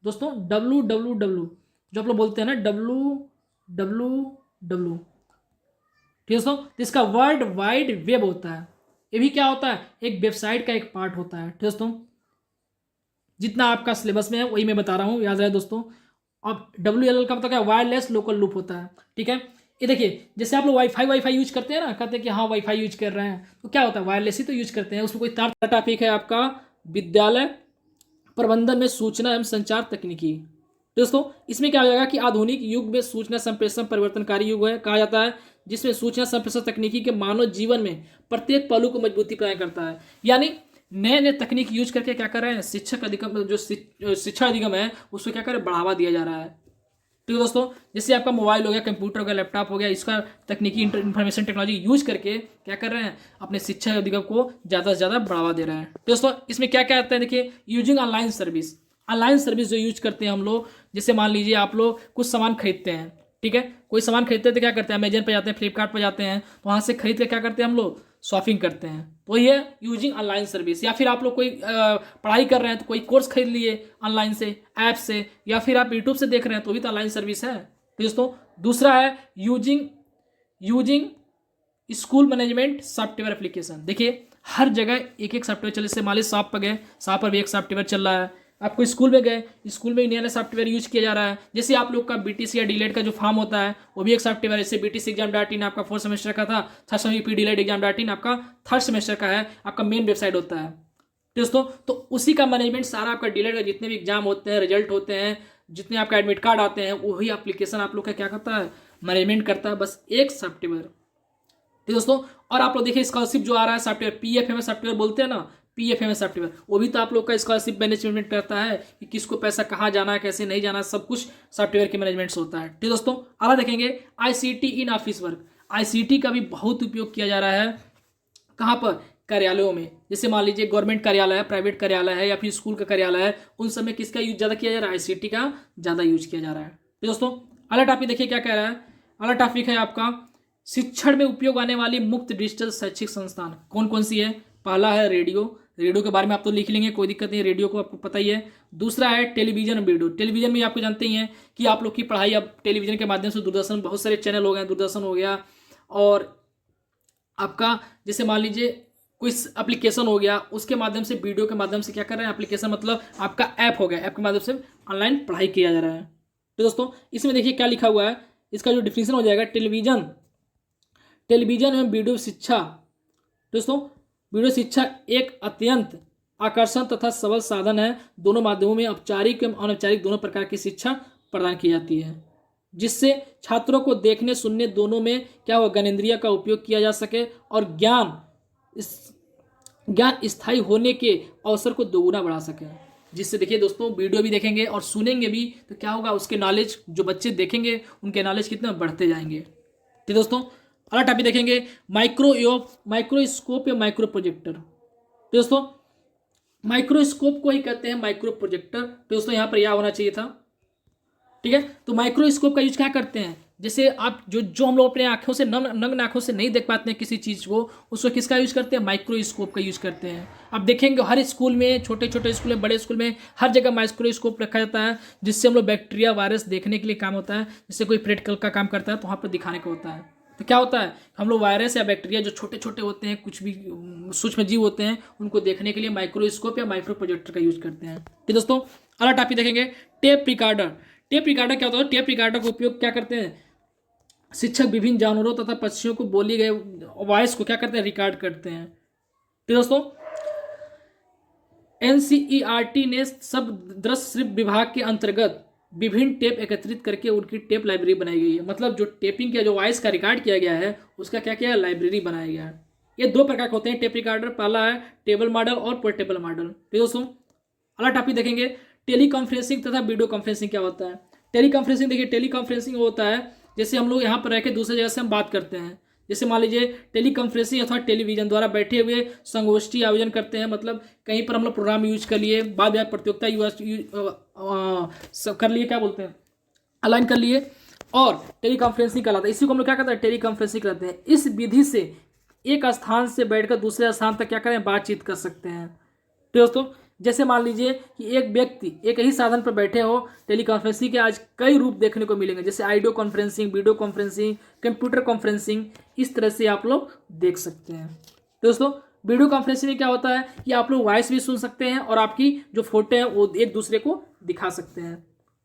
दोस्तों www जो आप लोग बोलते हैं ना www, ठीक है दोस्तों, तो इसका वर्ल्ड वाइड वेब होता है। ये भी क्या होता है, एक वेबसाइट का एक पार्ट होता है। ठीक है दोस्तों, जितना आपका सिलेबस में है वही मैं बता रहा हूँ, याद रहे दोस्तों। अब WLL का मतलब क्या, वायरलेस लोकल लूप होता है। ठीक है, ये देखिए जैसे आप लोग वाईफाई यूज करते हैं ना, कहते हैं कि हाँ वाईफाई यूज कर रहे हैं, तो क्या होता है, वायरलेस ही तो यूज करते हैं, उसमें कोई तार। टॉपिक है आपका विद्यालय प्रबंधन में सूचना एवं संचार तकनीकी। दोस्तों इसमें क्या हो जाएगा कि आधुनिक युग में सूचना संप्रेषण परिवर्तनकारी युग है कहा जाता है, जिसमें सूचना संप्रेषण तकनीकी के मानव जीवन में प्रत्येक पहलू को मजबूती प्रदान करता है। यानी नए नए तकनीक यूज करके क्या कर रहे हैं, शिक्षक अधिगम, जो शिक्षा अधिगम है उसको क्या कर रहे हैं, बढ़ावा दिया जा रहा है। ठीक है दोस्तों, जैसे आपका मोबाइल हो गया, कंप्यूटर हो गया, लैपटॉप हो गया, इसका तकनीकी इंफॉर्मेशन टेक्नोलॉजी यूज करके क्या कर रहे हैं, अपने शिक्षा अधिगम को ज़्यादा से ज़्यादा बढ़ावा दे रहे हैं। दोस्तों इसमें क्या क्या आता है, देखिए using online service, online service जो यूज करते हैं हम लोग, जैसे मान लीजिए आप लोग कुछ सामान खरीदते हैं, ठीक है, कोई सामान खरीदते हैं तो क्या करते हैं, अमेजन पे जाते हैं, फ्लिपकार्ट पे जाते हैं, तो वहाँ से खरीद के क्या करते हैं हम लोग, शॉपिंग करते हैं, तो ये यूजिंग ऑनलाइन सर्विस। या फिर आप लोग कोई पढ़ाई कर रहे हैं तो कोई कोर्स खरीद लिए ऑनलाइन से, ऐप से, या फिर आप यूट्यूब से देख रहे हैं तो भी तो ऑनलाइन सर्विस है। तो दोस्तों दूसरा है using school management software application. देखिए हर जगह एक एक सॉफ्टवेयर चले, जैसे मान लीजिए SAP पर गए, SAP पर भी एक सॉफ्टवेयर चल रहा है। आपको स्कूल में गए, स्कूल में नया नया सॉफ्टवेयर यूज किया जा रहा है। जैसे आप लोग का BTC या डीलेट का जो फॉर्म होता है वो भी एक सॉफ्टवेयर है। जैसे BTC-exam.in आपका 4th सेमेस्टर का था, थर्ड सेमेस्टर DLED-exam.in आपका 3rd सेमेस्टर का है, आपका मेन वेबसाइट होता है। दोस्तों तो उसी का मैनेजमेंट सारा आपका डीलेट का जितने भी एग्जाम होते हैं, रिजल्ट होते हैं, जितने आपका एडमिट कार्ड आते हैं, वही एप्लीकेशन आप लोग का क्या करता है, मैनेजमेंट करता है, बस एक सॉफ्टवेयर। ठीक दोस्तों, और आप लोग देखिए स्कॉलरशिप जो आ रहा है सॉफ्टवेयर, PFMS सॉफ्टवेयर बोलते हैं ना, PFMS सॉफ्टवेयर, वो भी तो आप लोग का स्कॉलरशिप मैनेजमेंट करता है कि किसको पैसा कहाँ जाना है, कैसे नहीं जाना, सब कुछ सॉफ्टवेयर के मैनेजमेंट होता है। ठीक दोस्तों, आगे देखेंगे ICT in office work. ICT का भी बहुत उपयोग किया जा रहा है, कहाँ पर, कार्यालयों में। जैसे मान लीजिए गवर्नमेंट कार्यालय है, प्राइवेट कार्यालय है, या फिर स्कूल का कार्यालय है, उन सब में किसका यूज ज़्यादा किया जा रहा है, ICT का ज़्यादा यूज किया जा रहा है। तो दोस्तों अगला टॉपिक देखिए क्या कह रहा है, अगला टॉपिक है आपका शिक्षण में उपयोग आने वाली मुक्त डिजिटल शैक्षिक संस्थान कौन कौन सी है। पहला है रेडियो, रेडियो के बारे में आप तो लिख लेंगे, कोई दिक्कत नहीं, रेडियो को आपको पता ही है। दूसरा है टेलीविजन और वीडियो, टेलीविजन में आपको जानते ही हैं कि आप लोग की पढ़ाई अब टेलीविजन के माध्यम से, दूरदर्शन, बहुत सारे चैनल हो गए, दूरदर्शन हो गया, और आपका जैसे मान लीजिए कोई एप्लीकेशन हो गया, उसके माध्यम से, वीडियो के माध्यम से क्या कर रहे हैं, एप्लीकेशन मतलब आपका ऐप हो गया, ऐप के माध्यम से ऑनलाइन पढ़ाई किया जा रहा है। तो दोस्तों इसमें देखिए क्या लिखा हुआ है, इसका जो डिफिनेशन हो जाएगा, टेलीविजन एवं वीडियो शिक्षा। दोस्तों वीडियो शिक्षा एक अत्यंत आकर्षण तथा सबल साधन है, दोनों माध्यमों में औपचारिक एवं अनौपचारिक दोनों प्रकार की शिक्षा प्रदान की जाती है, जिससे छात्रों को देखने सुनने दोनों में क्या हुआ, ज्ञानेंद्रिय का उपयोग किया जा सके और ज्ञान स्थायी होने के अवसर को दोगुना बढ़ा सके। जिससे देखिए दोस्तों वीडियो भी देखेंगे और सुनेंगे भी तो क्या होगा, उसके नॉलेज, जो बच्चे देखेंगे उनके नॉलेज कितना बढ़ते जाएंगे। तो दोस्तों अगला टॉपिक देखेंगे माइक्रोस्कोप या माइक्रो प्रोजेक्टर। तो दोस्तों माइक्रोस्कोप को ही कहते हैं माइक्रो प्रोजेक्टर। तो दोस्तों यहाँ पर यह होना चाहिए था, ठीक है। तो माइक्रोस्कोप का यूज क्या करते हैं, जैसे आप जो हम लोग अपने आंखों से, नग्न आंखों से नहीं देख पाते हैं किसी चीज़ को, उसको किसका यूज करते हैं, माइक्रोस्कोप का यूज करते हैं। आप देखेंगे हर स्कूल में, छोटे छोटे स्कूल में, बड़े स्कूल में, हर जगह माइक्रोस्कोप रखा जाता है, जिससे हम लोग बैक्टीरिया, वायरस देखने के लिए काम होता है। जैसे कोई प्रैक्टिकल का काम करता है तो वहाँ पर दिखाने को होता है। तो क्या होता है, हम लोग वायरस या बैक्टीरिया जो छोटे छोटे होते हैं, कुछ भी सूक्ष्म जीव होते हैं, उनको देखने के लिए माइक्रोस्कोप या माइक्रो प्रोजेक्टर का यूज करते हैं। तो दोस्तों अगला टॉपिक देखेंगे टेप रिकॉर्डर। टेप रिकॉर्डर क्या होता है, टेप रिकॉर्डर का उपयोग क्या करते हैं, शिक्षक विभिन्न जानवरों तथा पक्षियों को बोली गए वॉइस को क्या करते हैं, रिकॉर्ड करते हैं। तो दोस्तों NCERT ने सब दृश्य विभाग के अंतर्गत विभिन्न टेप एकत्रित करके उनकी टेप लाइब्रेरी बनाई गई है। मतलब जो टेपिंग किया, जो वॉइस का रिकॉर्ड किया गया है, उसका क्या किया है, लाइब्रेरी बनाया गया है। ये दो प्रकार के होते हैं टेप रिकॉर्डर, पहला है टेबल मॉडल और पोर्टेबल मॉडल। तो दोस्तों अगला टॉपिक देखेंगे टेली कॉन्फ्रेंसिंग तथा वीडियो कॉन्फ्रेंसिंग क्या होता है। टेली कॉन्फ्रेंसिंग देखिए, टेली कॉन्फ्रेंसिंग होता है जैसे हम लोग यहाँ पर रह के दूसरी जगह से हम बात करते हैं। जैसे मान लीजिए टेली कॉन्फ्रेंसिंग अथवा टेलीविजन द्वारा बैठे हुए संगोष्ठी आयोजन करते हैं, मतलब कहीं पर हम लोग प्रोग्राम यूज कर लिए, बाद में प्रतियोगिता कर लिए, क्या बोलते हैं, अलाइन कर लिए, और टेली कॉन्फ्रेंसिंग कहलाता है। इसी को हम लोग क्या कहते हैं, टेली कॉन्फ्रेंसिंग कहते हैं। इस विधि से एक स्थान से बैठकर दूसरे स्थान तक क्या करें, बातचीत कर सकते हैं। तो दोस्तों जैसे मान लीजिए कि एक व्यक्ति एक ही साधन पर बैठे हो, टेली कॉन्फ्रेंसिंग के आज कई रूप देखने को मिलेंगे, जैसे audio conferencing, video conferencing, computer conferencing, इस तरह से आप लोग देख सकते हैं। तो दोस्तों वीडियो कॉन्फ्रेंसिंग में क्या होता है कि आप लोग वॉइस भी सुन सकते हैं और आपकी जो फोटो है वो एक दूसरे को दिखा सकते हैं,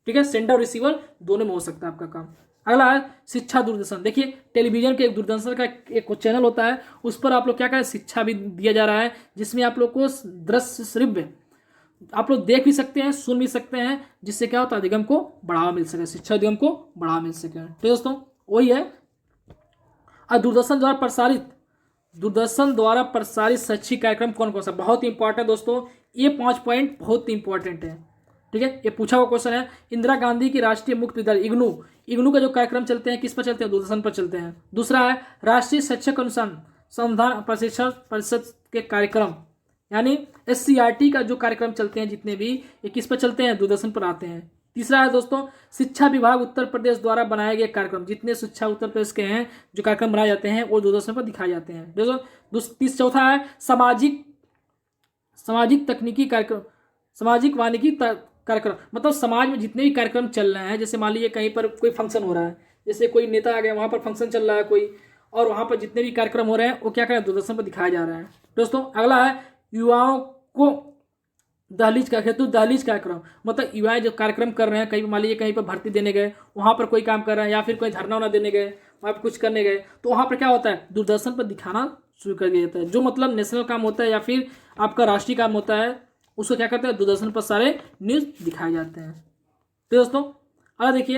ठीक है। सेंडर और रिसीवर दोनों में हो सकता है आपका काम। अगला है शिक्षा दूरदर्शन। देखिए टेलीविजन के एक दूरदर्शन का एक चैनल होता है, उस पर आप लोग क्या करें, शिक्षा भी दिया जा रहा है, जिसमें आप लोग को दृश्य श्रव्य आप लोग देख भी सकते हैं, सुन भी सकते हैं, जिससे क्या होता है, अधिगम को बढ़ावा मिल सके, शिक्षा अधिगम को बढ़ावा मिल सके। तो दोस्तों वही है। और दूरदर्शन द्वारा प्रसारित शैक्षिक कार्यक्रम कौन कौन सा, बहुत ही इंपॉर्टेंट दोस्तों, ये 5 पॉइंट बहुत ही इंपॉर्टेंट है, ठीक है। ये पूछा हुआ क्वेश्चन है। इंदिरा गांधी की राष्ट्रीय मुक्त विद्यालय इग्नू का जो कार्यक्रम चलते हैं किस पर चलते हैं, दूरदर्शन पर चलते हैं। दूसरा है राष्ट्रीय शैक्षिक अनुसंधान प्रशिक्षण परिषद के कार्यक्रम, यानी SCRT का जो कार्यक्रम चलते हैं जितने भी, ये किस पर चलते हैं, दूरदर्शन पर आते हैं। तीसरा है दोस्तों शिक्षा विभाग उत्तर प्रदेश द्वारा बनाए गए कार्यक्रम, जितने शिक्षा उत्तर प्रदेश के हैं जो कार्यक्रम बनाए जाते हैं वो दूरदर्शन पर दिखाए जाते हैं। दोस्तों चौथा है सामाजिक तकनीकी कार्यक्रम, सामाजिक वानिकी कार्यक्रम, मतलब समाज में जितने भी कार्यक्रम चल रहे हैं, जैसे मान लीजिए कहीं पर कोई फंक्शन हो रहा है, जैसे कोई नेता आ गया, वहाँ पर फंक्शन चल रहा है कोई, और वहाँ पर जितने भी कार्यक्रम हो रहे हैं वो क्या करें, दूरदर्शन पर दिखाया जा रहा है। दोस्तों अगला है युवाओं को दहलीज कार्यक्रम, मतलब युवा जो कार्यक्रम कर रहे हैं, कहीं मान लीजिए कहीं पर भर्ती देने गए, वहाँ पर कोई काम कर रहे हैं, या फिर कोई धरना वरना देने गए, वहाँ पर कुछ करने गए, तो वहाँ पर क्या होता है, दूरदर्शन पर दिखाना शुरू कर दिया जाता है। जो मतलब नेशनल काम होता है या फिर आपका राष्ट्रीय काम होता है, उसको क्या करते हैं, दूरदर्शन पर सारे न्यूज़ दिखाए जाते हैं। तो दोस्तों अगला देखिए,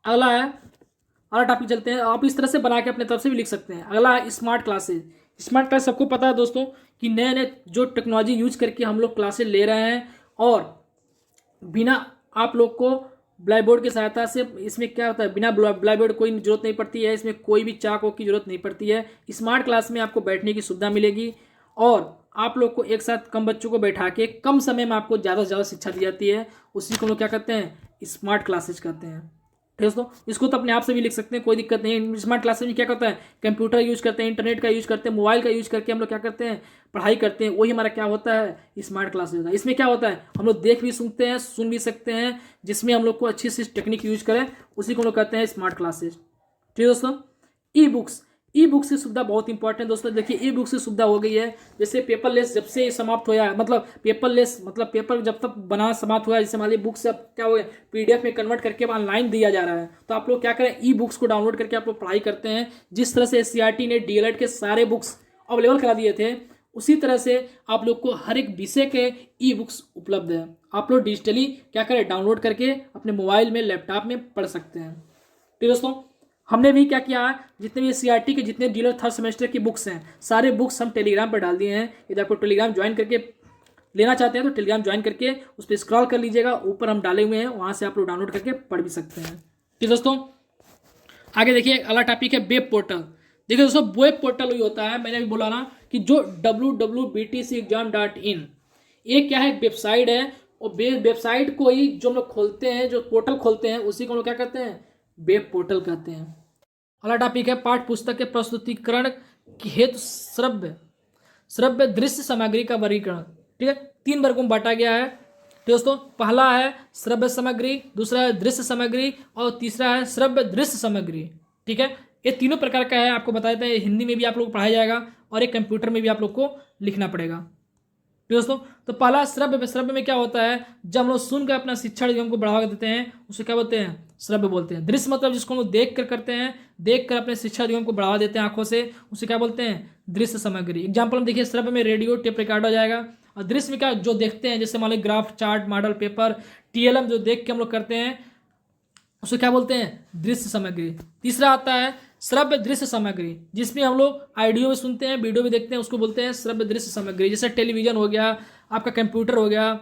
अगला टॉपिक चलते हैं। आप इस तरह से बना के अपने तरफ से भी लिख सकते हैं। अगला है स्मार्ट क्लासेज। स्मार्ट क्लास सबको पता है दोस्तों कि नए नए जो टेक्नोलॉजी यूज करके हम लोग क्लासेज ले रहे हैं, और बिना आप लोग को ब्लैक बोर्ड की सहायता से, इसमें क्या होता है, बिना ब्लैक बोर्ड कोई जरूरत नहीं पड़ती है, इसमें कोई भी चाक की जरूरत नहीं पड़ती है। स्मार्ट क्लास में आपको बैठने की सुविधा मिलेगी, और आप लोग को एक साथ कम बच्चों को बैठा के कम समय में आपको ज़्यादा से ज़्यादा शिक्षा दी जाती है। उसी को लोग क्या कहते हैं, स्मार्ट क्लासेज कहते हैं। दोस्तों इसको तो अपने आप से भी लिख सकते हैं, कोई दिक्कत नहीं। स्मार्ट क्लासेज में क्या करता है, कंप्यूटर यूज करते हैं, इंटरनेट का यूज करते हैं, मोबाइल का यूज करके हम लोग क्या करते हैं, पढ़ाई करते हैं। वही हमारा क्या होता है, स्मार्ट क्लासेज होता है। इसमें क्या होता है, हम लोग देख भी सुनते हैं, सुन भी सकते हैं, जिसमें हम लोग को अच्छी सी टेक्निक यूज करें, उसी को हम लोग कहते हैं स्मार्ट क्लासेज। ठीक है दोस्तों। ई बुक्स की सुविधा बहुत इंपॉर्टेंट दोस्तों। देखिए ई बुक्स की सुविधा हो गई है, जैसे पेपरलेस जब से समाप्त हुआ है, मतलब पेपर जब तक बनाना समाप्त हुआ है, जैसे मान लीजिए बुक्स अब क्या हो गया, PDF में कन्वर्ट करके ऑनलाइन दिया जा रहा है। तो आप लोग क्या करें, ई बुक्स को डाउनलोड करके आप लोग पढ़ाई करते हैं। जिस तरह से SCRT ने DLED के सारे बुक्स अवेलेबल करा दिए थे, उसी तरह से आप लोग को हर एक विषय के ई बुक्स उपलब्ध है। आप लोग डिजिटली क्या करें, डाउनलोड करके अपने मोबाइल में, लैपटॉप में पढ़ सकते हैं। ठीक दोस्तों, हमने भी क्या किया, जितने भी CRT के जितने DLED 3rd सेमेस्टर की बुक्स हैं, सारे बुक्स हम टेलीग्राम पर डाल दिए हैं। यदि आपको टेलीग्राम ज्वाइन करके लेना चाहते हैं तो टेलीग्राम ज्वाइन करके उस पर स्क्रॉल कर लीजिएगा, ऊपर हम डाले हुए हैं, वहाँ से आप लोग डाउनलोड करके पढ़ भी सकते हैं। ठीक दोस्तों, आगे देखिए अगला टॉपिक है वेब पोर्टल। देखिए दोस्तों, वेब पोर्टल वही होता है, मैंने भी बोला ना कि जो www.btcexam.in, ये क्या है, वेबसाइट है, और वेबसाइट को ही जो हम लोग खोलते हैं, जो पोर्टल खोलते हैं, उसी को हम लोग क्या कहते हैं, वेब पोर्टल कहते हैं। अगला टॉपिक है पाठ्य पुस्तक के प्रस्तुतिकरण के हेतु श्रव्य दृश्य सामग्री का वर्गीकरण। ठीक है, 3 वर्गों में बांटा गया है। तो दोस्तों पहला है श्रव्य सामग्री, दूसरा है दृश्य सामग्री, और तीसरा है श्रव्य दृश्य सामग्री। ठीक है, ये तीनों प्रकार का है, आपको बता देते हैं। हिंदी में भी आप लोग को पढ़ाया जाएगा, और एक कंप्यूटर में भी आप लोग को लिखना पड़ेगा। दोस्तों तो पहला श्रव्य में क्या होता है, जब हम लोग सुनकर अपना शिक्षा निगम को बढ़ावा देते हैं, उसे क्या बोलते हैं, श्रव्य बोलते हैं। दृश्य मतलब जिसको हम लोग देख कर करते हैं, देख कर अपने शिक्षा निगम को बढ़ावा देते हैं आंखों से, उसे क्या बोलते हैं, दृश्य सामग्री। एग्जाम्पल हम देखिए, श्रव्य में रेडियो, टेप रिकॉर्डर हो जाएगा, और दृश्य में क्या, जो देखते हैं, जैसे मान लो graph, chart, model, paper, TLM जो देख के हम लोग करते हैं, उसे क्या बोलते हैं, दृश्य सामग्री। तीसरा आता है श्रव्य दृश्य सामग्री, जिसमें हम लोग ऑडियो भी सुनते हैं, वीडियो भी देखते हैं, उसको बोलते हैं श्रव्य दृश्य सामग्री। जैसे टेलीविजन हो गया, आपका कंप्यूटर हो गया,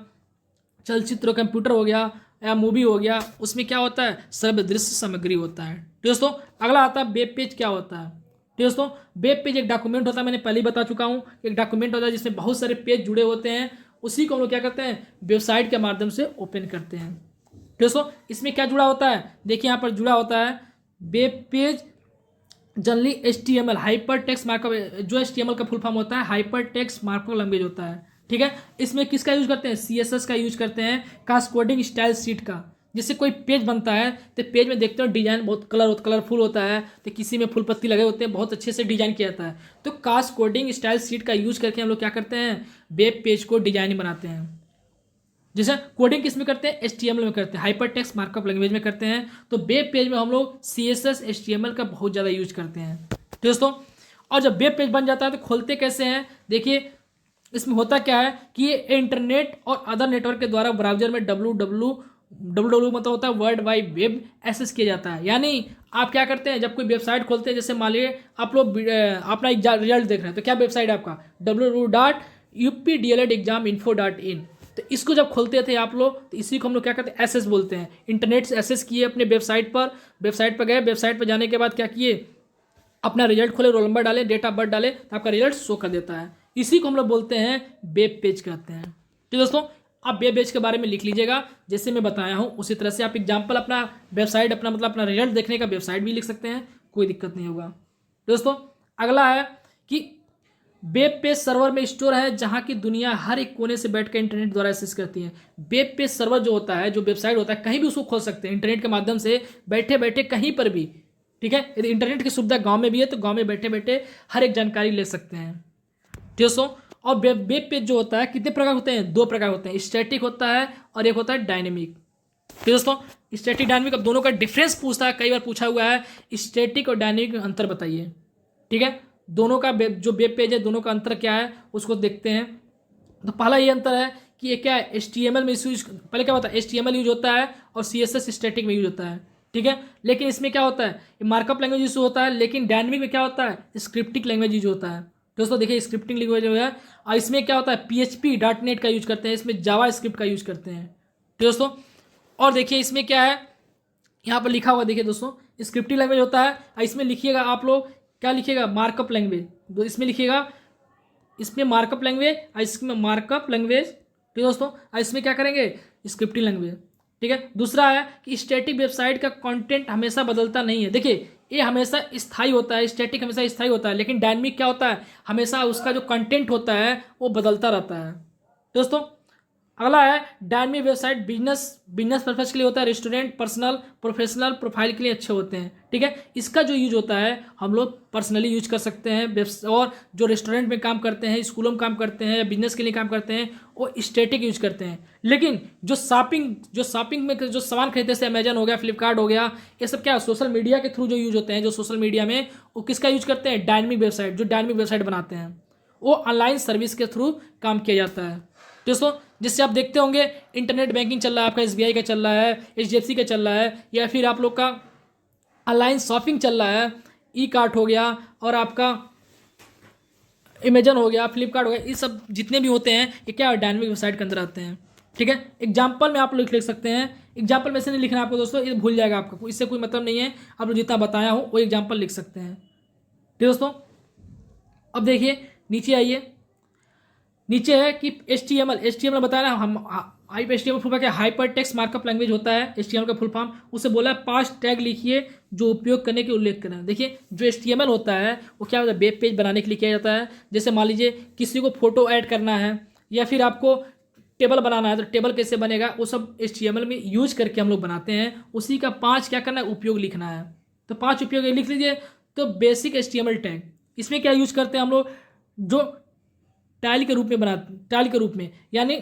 चलचित्र कंप्यूटर हो गया, या मूवी हो गया, उसमें क्या होता है, श्रव्य दृश्य सामग्री होता है। दोस्तों अगला आता है वेब पेज। क्या होता है ठीक है दोस्तों। वेब पेज एक डॉक्यूमेंट होता है, मैंने पहले ही बता चुका हूँ, एक डॉक्यूमेंट होता है जिसमें बहुत सारे पेज जुड़े होते हैं, उसी को हम लोग क्या करते हैं, वेबसाइट के माध्यम से ओपन करते हैं। ठीक है दोस्तों। इसमें क्या जुड़ा होता है, देखिए यहाँ पर जुड़ा होता है web page generally HTML hyper text markup, जो HTML का फुल फॉर्म होता है हाइपर टेक्स्ट मार्कअप लैंग्वेज होता है। ठीक है, इसमें किसका यूज करते हैं, CSS का यूज करते हैं, कास्कोडिंग स्टाइल शीट का। जिससे कोई पेज बनता है तो पेज में देखते हो डिजाइन बहुत कलरफुल होता है, तो किसी में फूल पत्ती लगे होते हैं, बहुत अच्छे से डिजाइन किया जाता है। तो कास्कोडिंग स्टाइल शीट का यूज करके हम लोग क्या करते हैं, वेब पेज को डिजाइन बनाते हैं। जैसे कोडिंग किस में करते हैं, HTML में करते हैं, हाइपर टेक्स्ट मार्कअप लैंग्वेज में करते हैं। तो वेब पेज में हम लोग CSS HTML का बहुत ज़्यादा यूज करते हैं। तो दोस्तों, और जब वेब पेज बन जाता है तो खोलते कैसे हैं, देखिए इसमें होता क्या है कि ये इंटरनेट और अदर नेटवर्क के द्वारा ब्राउजर में www मतलब होता है वर्ल्ड वाइड वेब एक्सेस किया जाता है। यानी आप क्या करते हैं, जब कोई वेबसाइट खोलते हैं, जैसे मान लीजिए आप लोग अपना रिजल्ट देख रहे हैं, तो क्या वेबसाइट है आपका www.updledexaminfo.in। तो इसको जब खोलते थे आप लोग, तो इसी को हम लोग क्या करते हैं, एसेस बोलते हैं। इंटरनेट से एसेस किए अपने वेबसाइट पर गए, वेबसाइट पर जाने के बाद क्या किए, अपना रिजल्ट खोले, रोल नंबर डाले, डेट ऑफ बर्थ डाले, तो आपका रिजल्ट शो कर देता है। इसी को हम लोग बोलते हैं वेब पेज कहते हैं। तो दोस्तों, आप वेब पेज के बारे में लिख लीजिएगा, जैसे मैं बताया हूँ उसी तरह से आप एग्जाम्पल अपना वेबसाइट अपना मतलब अपना रिजल्ट देखने का वेबसाइट भी लिख सकते हैं, कोई दिक्कत नहीं होगा। दोस्तों, अगला है कि वेब पेज सर्वर में स्टोर है जहां की दुनिया हर एक कोने से बैठकर इंटरनेट द्वारा एक्सेस करती है। वेब पेज सर्वर जो होता है, जो वेबसाइट होता है, कहीं भी उसको खोल सकते हैं इंटरनेट के माध्यम से, बैठे बैठे कहीं पर भी। ठीक है, यदि इंटरनेट की सुविधा गांव में भी है तो गांव में बैठे बैठे हर एक जानकारी ले सकते हैं। दोस्तों, और वेब पेज जो होता है कितने प्रकार होते हैं, 2 प्रकार होते हैं, स्टैटिक होता है और एक होता है डायनेमिक। तो दोस्तों, स्टैटिक डायनेमिक, अब दोनों का डिफरेंस पूछता है, कई बार पूछा हुआ है, स्टैटिक और डायनेमिक में अंतर बताइए। ठीक है, दोनों का जो वेब पेज है दोनों का अंतर क्या है उसको देखते हैं। तो पहला ये अंतर है कि ये क्या है, HTML में यूज, पहले क्या होता है, HTML यूज होता है और CSS स्टैटिक में यूज होता है। ठीक है, लेकिन इसमें क्या होता है, ये मार्कअप लैंग्वेज यूज होता है, लेकिन डायनेमिक में क्या होता है, स्क्रिप्टिंग लैंग्वेज यूज होता है। दोस्तों देखिए, स्क्रिप्टिंग लैंग्वेज जो है, और इसमें क्या होता है, PHP.NET का यूज करते हैं, इसमें जावा स्क्रिप्ट का यूज करते हैं। तो दोस्तों, और देखिए इसमें क्या है, यहाँ पर लिखा हुआ देखिए दोस्तों, स्क्रिप्टिंग लैंग्वेज होता है, और इसमें लिखिएगा आप लोग क्या लिखिएगा, मार्कअप लैंग्वेज। तो इसमें लिखिएगा, इसमें मार्कअप लैंग्वेज और इसमें मार्कअप लैंग्वेज। ठीक है दोस्तों, और इसमें क्या करेंगे, स्क्रिप्टिंग लैंग्वेज। ठीक है, दूसरा है कि स्टैटिक वेबसाइट का कंटेंट हमेशा बदलता नहीं है। देखिए, ये हमेशा स्थायी होता है, स्टैटिक हमेशा स्थायी होता है, लेकिन डायनेमिक क्या होता है, हमेशा उसका जो कंटेंट होता है वो बदलता रहता है। दोस्तों, अगला है डायनेमिक वेबसाइट बिजनेस पर्पज के लिए होता है, रेस्टोरेंट, पर्सनल, प्रोफेशनल प्रोफाइल के लिए अच्छे होते हैं। ठीक है, इसका जो यूज होता है हम लोग पर्सनली यूज कर सकते हैं, और जो रेस्टोरेंट में काम करते हैं, स्कूलों में काम करते हैं, या बिजनेस के लिए काम करते हैं, वो स्टैटिक यूज करते हैं। लेकिन जो शॉपिंग में जो सामान खरीदते हैं, अमेजन हो गया, फ्लिपकार्ट हो गया, ये सब क्या सोशल मीडिया के थ्रू जो यूज होते हैं, जो सोशल मीडिया में, वो किसका यूज करते हैं, डायनेमिक वेबसाइट। जो डायनेमिक वेबसाइट बनाते हैं वो ऑनलाइन सर्विस के थ्रू काम किया जाता है। दोस्तों, जिससे आप देखते होंगे इंटरनेट बैंकिंग चल रहा है आपका, SBI का चल रहा है, HDFC का चल रहा है, या फिर आप लोग का ऑनलाइन शॉपिंग चल रहा है, E-कार्ट हो गया, और आपका अमेजन हो गया, फ्लिपकार्ट हो गया, ये सब जितने भी होते हैं ये क्या डायनेमिक वेबसाइट के अंदर आते हैं। ठीक है, एग्जाम्पल में आप लोग लिख सकते हैं, एग्जाम्पल में से नहीं लिखना आपको दोस्तों, ये भूल जाएगा आपका, इससे कोई मतलब नहीं है, आप लोग जितना बताया हूँ वो एग्जाम्पल लिख सकते हैं। ठीक दोस्तों, अब देखिए नीचे आइए, नीचे है कि HTML बताया ना हम, HTML फुल फॉर्म क्या, हाइपर टेक्स्ट मार्कअप लैंग्वेज होता है HTML का फुल फॉर्म। उसे बोला है 5 टैग लिखिए जो उपयोग करने के उल्लेख करें। देखिए, जो HTML होता है वो क्या होता है, वेब पेज बनाने के लिए किया जाता है। जैसे मान लीजिए किसी को फोटो ऐड करना है, या फिर आपको टेबल बनाना है, तो टेबल कैसे बनेगा, वो सब HTML में यूज करके हम लोग बनाते हैं। उसी का 5 क्या करना है, उपयोग लिखना है। तो 5 उपयोग लिख लीजिए। तो बेसिक HTML टैग, इसमें क्या यूज करते हैं हम लोग, जो टाइल के रूप में बनाते, टाइल के रूप में, यानी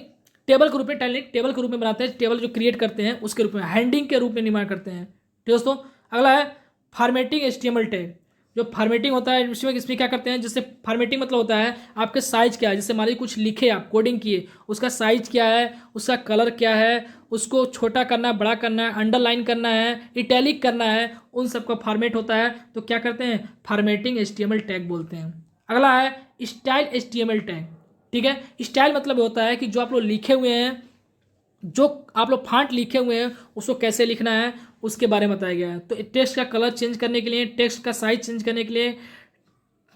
टेबल के रूप में, टेबल के रूप में बनाते हैं, टेबल जो क्रिएट करते हैं उसके रूप में, हैंडिंग के रूप में निर्माण करते हैं। ठीक दोस्तों, अगला है फॉर्मेटिंग HTML टैग। जो फॉर्मेटिंग होता है इसमें क्या करते हैं, जैसे फॉर्मेटिंग मतलब होता है आपके साइज क्या है, जैसे मान लीजिए कुछ लिखे आप कोडिंग किए, उसका साइज क्या है, उसका कलर क्या है, उसको छोटा करना है, बड़ा करना है, अंडरलाइन करना है, इटैलिक करना है, उन सबका फॉर्मेट होता है। तो क्या करते हैं, फॉर्मेटिंग HTML टैग बोलते हैं। अगला है स्टाइल HTML टैग। ठीक है, स्टाइल मतलब होता है कि जो आप लोग लिखे हुए हैं, जो आप लोग फॉन्ट लिखे हुए हैं उसको कैसे लिखना है उसके बारे में बताया गया है। तो टेक्स्ट का कलर चेंज करने के लिए, टेक्स्ट का साइज चेंज करने के लिए,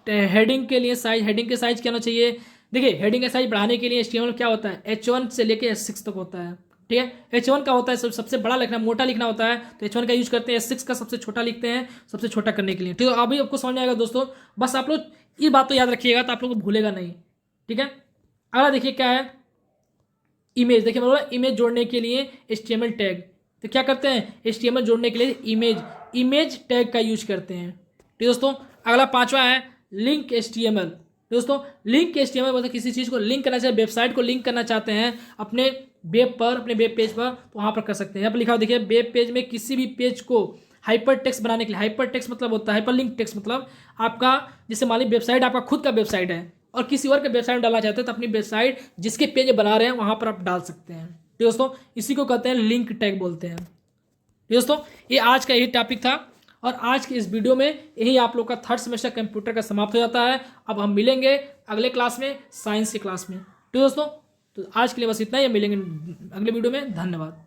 हेडिंग के लिए साइज, हेडिंग के साइज क्या होना चाहिए? देखिए हेडिंग का साइज बढ़ाने के लिए HTML क्या होता है, H1 से लेके H6 तक होता है, ठीक है। H1 का होता है सबसे बड़ा लिखना, मोटा लिखना होता है, तो H1 का यूज करते हैं। H6 का सबसे छोटा लिखते हैं, सबसे छोटा करने के लिए, ठीक है। अभी आपको समझ में आएगा दोस्तों, बस आप लोग ये बात तो याद रखिएगा, तो आप लोग को भूलेगा नहीं, ठीक है। अगला देखिए क्या है, इमेज। देखिए मतलब इमेज जोड़ने के लिए HTML टैग, तो क्या करते हैं, HTML जोड़ने के लिए इमेज टैग का यूज करते हैं, ठीक है दोस्तों। अगला पांचवा है लिंक HTML। दोस्तों लिंक HTML मतलब किसी चीज़ को लिंक करना चाहिए, वेबसाइट को लिंक करना चाहते हैं अपने वेब पर, अपने वेब पेज पर, तो वहाँ पर कर सकते हैं। यहाँ पर लिखा हुआ देखिए, वेब पेज में किसी भी पेज को हाइपर टेक्स्ट बनाने के लिए, हाइपर टेक्स्ट मतलब होता है हाइपर लिंक टेक्स्ट, मतलब आपका जैसे मान लीजिए वेबसाइट आपका खुद का वेबसाइट है और किसी और के वेबसाइट में डालना चाहते हैं, तो अपनी वेबसाइट जिसके पेज बना रहे हैं वहाँ पर आप डाल सकते हैं, ठीक दोस्तों। इसी को कहते हैं लिंक टैग बोलते हैं, ठीक दोस्तों। ये आज का यही टॉपिक था, और आज के इस वीडियो में यही आप लोग का थर्ड सेमेस्टर कंप्यूटर का समाप्त हो जाता है। अब हम मिलेंगे अगले क्लास में, साइंस की क्लास में, ठीक दोस्तों। तो आज के लिए बस इतना ही, मिलेंगे अगले वीडियो में। धन्यवाद।